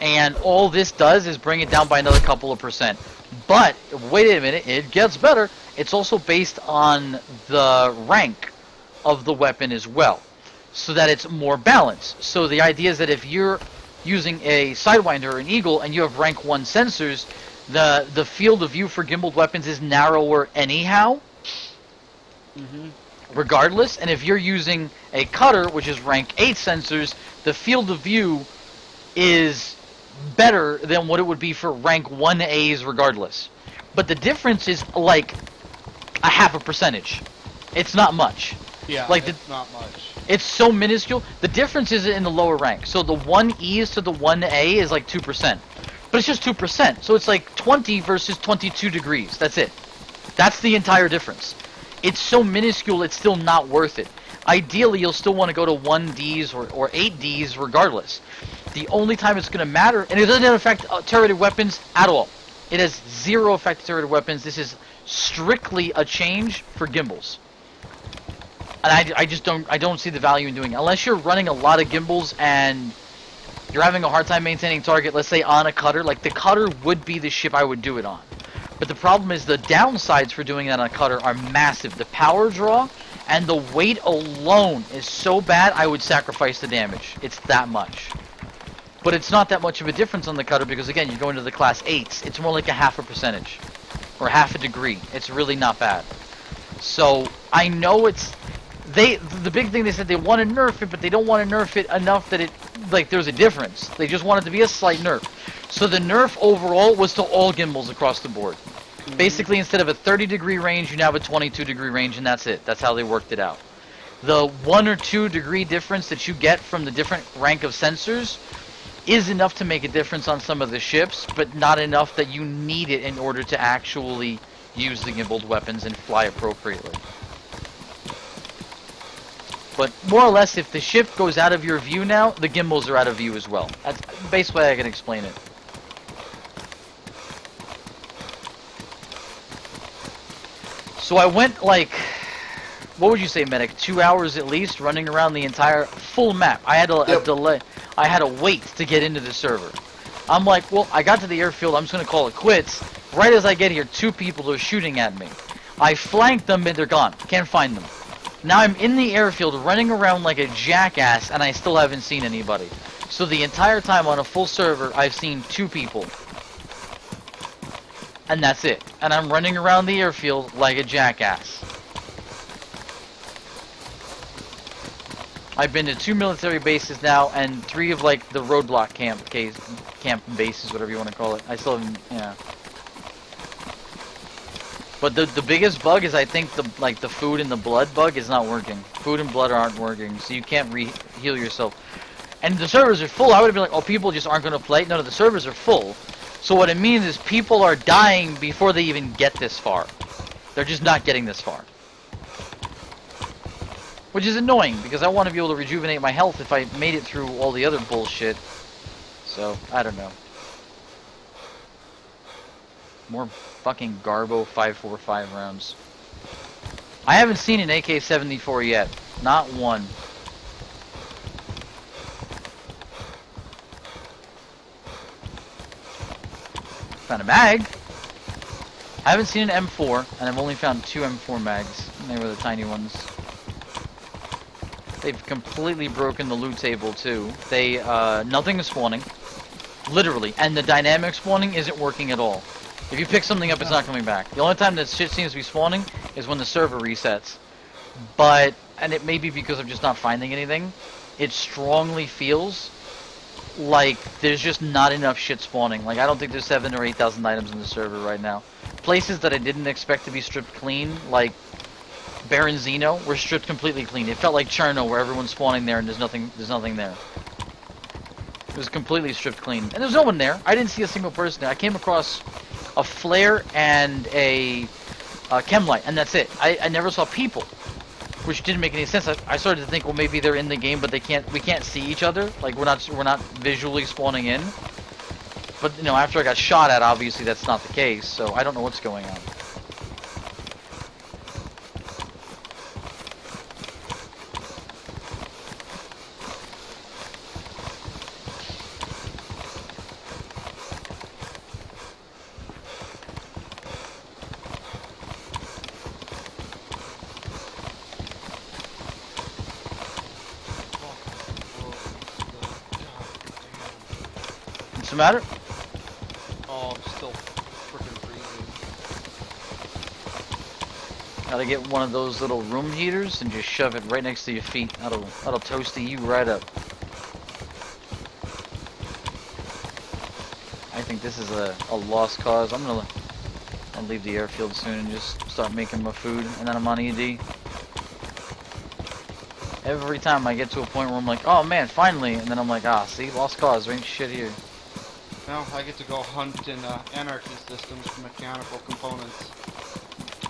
A: and all this does is bring it down by another couple of percent. But wait a minute, it gets better. it's also based on the rank of the weapon as well, so that it's more balanced. So the idea is that if you're using a Sidewinder or an Eagle and you have rank 1 sensors, the field of view for gimbaled weapons is narrower anyhow, regardless. And if you're using a Cutter, which is rank 8 sensors, the field of view is better than what it would be for rank 1As regardless. But the difference is like a half a percentage. It's not much.
H: Yeah,
A: like
H: it's not much.
A: It's so minuscule. The difference is in the lower rank. So the 1Es to the 1A is like 2%. But it's just 2%. So it's like 20 versus 22 degrees. That's it. That's the entire difference. It's so minuscule, it's still not worth it. Ideally, you'll still want to go to 1Ds or 8Ds regardless. The only time it's going to matter, and it doesn't affect turreted weapons at all. It has zero effect to turreted weapons. This is strictly a change for gimbals. And I don't see the value in doing it. Unless you're running a lot of gimbals and you're having a hard time maintaining target, let's say on a Cutter, like the Cutter would be the ship I would do it on. But the problem is the downsides for doing that on a Cutter are massive. The power draw and the weight alone is so bad, I would sacrifice the damage. It's that much. But it's not that much of a difference on the Cutter because, again, you go into the class 8s. It's more like a half a percentage. Or half a degree. It's really not bad. So, I know it's... The big thing they said they want to nerf it, but they don't want to nerf it enough that it... Like, there's a difference. They just want it to be a slight nerf. So the nerf overall was to all gimbals across the board. Basically, instead of a 30-degree range, you now have a 22-degree range, and that's it. That's how they worked it out. The 1 or 2 degree difference that you get from the different rank of sensors is enough to make a difference on some of the ships, but not enough that you need it in order to actually use the gimbaled weapons and fly appropriately. But more or less, if the ship goes out of your view now, the gimbals are out of view as well. That's the best way I can explain it. So I went like, what would you say, Medic? 2 hours at least running around the entire full map. I had a delay. I had to wait to get into the server. I'm like, well, I got to the airfield. I'm just going to call it quits. Right as I get here, 2 people are shooting at me. I flanked them and they're gone. Can't find them. Now I'm in the airfield running around like a jackass and I still haven't seen anybody. So the entire time on a full server, I've seen 2 people. And that's it. And I'm running around the airfield like a jackass. I've been to 2 military bases now and 3 of like the roadblock camp bases, whatever you want to call it. I still haven't, yeah. But the biggest bug is I think the food and the blood bug is not working. Food and blood aren't working, so you can't heal yourself. And the servers are full. I would have been like, oh, people just aren't going to play. No, the servers are full. So what it means is people are dying before they even get this far. They're just not getting this far. Which is annoying, because I want to be able to rejuvenate my health if I made it through all the other bullshit. So, I don't know. More fucking Garbo 545 rounds. I haven't seen an AK-74 yet. Not one. Found a mag. I haven't seen an M4, and I've only found 2 M4 mags. And they were the tiny ones. They've completely broken the loot table too. They, nothing is spawning. Literally. And the dynamic spawning isn't working at all. If you pick something up, it's not coming back. The only time that shit seems to be spawning is when the server resets. But, and it may be because I'm just not finding anything, it strongly feels like there's just not enough shit spawning. Like, I don't think there's 7,000 or 8,000 items in the server right now. Places that I didn't expect to be stripped clean, like Baronzino, were stripped completely clean. It felt like Cherno, where everyone's spawning there and there's nothing there. It was completely stripped clean. And there's no one there. I didn't see a single person there. I came across a flare and a chem light, and that's it. I never saw people, which didn't make any sense. I started to think, well, maybe they're in the game, but we can't see each other. Like, we're not visually spawning in. But, you know, after I got shot at, obviously that's not the case, so I don't know what's going on. the matter?
H: Oh, I'm still freaking freezing.
A: Gotta get one of those little room heaters and just shove it right next to your feet. That'll toasty you right up. I think this is a lost cause. I'll leave the airfield soon and just start making my food, and then I'm on ED. Every time I get to a point where I'm like, oh man, finally, and then I'm like, ah, see, lost cause, there ain't shit here.
H: Now I get to go hunt in Anarchy systems for mechanical components.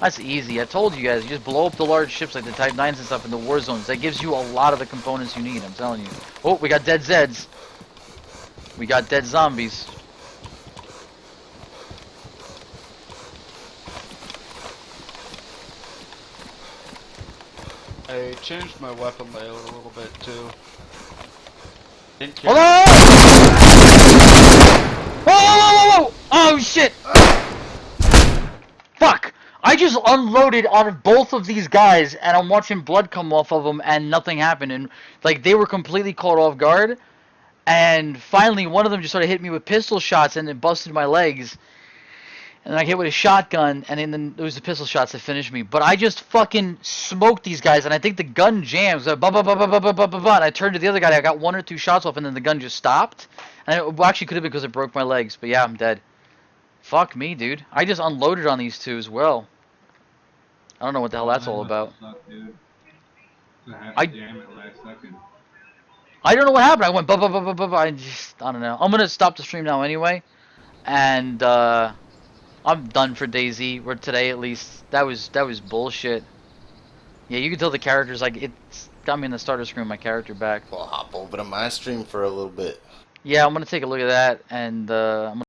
A: That's easy. I told you guys, you just blow up the large ships like the Type 9s and stuff in the war zones. That gives you a lot of the components you need, I'm telling you. Oh, we got dead Zeds. We got dead zombies.
H: I changed my weapon layout a little bit too. Didn't
A: Hold
H: care.
A: on! Whoa, whoa, whoa, whoa, whoa! Oh shit! Fuck! I just unloaded on both of these guys, and I'm watching blood come off of them, and nothing happened. And like they were completely caught off guard. And finally, one of them just sort of hit me with pistol shots, and it busted my legs. And then I hit with a shotgun, and then it was the pistol shots that finished me. But I just fucking smoked these guys, and I think the gun jams. And I turned to the other guy, I got 1 or 2 shots off, and then the gun just stopped. And it actually could have been because it broke my legs, but yeah, I'm dead. Fuck me, dude. I just unloaded on these two as well. I don't know what the hell that's all about. I don't know what happened. I went I don't know. I'm gonna stop the stream now anyway, and I'm done for DayZ. Or today at least. That was bullshit. Yeah, you can tell the characters like it's got me in the starter screen. My character back.
E: We'll hop over to my stream for a little bit.
A: Yeah, I'm gonna take a look at that, and I'm gonna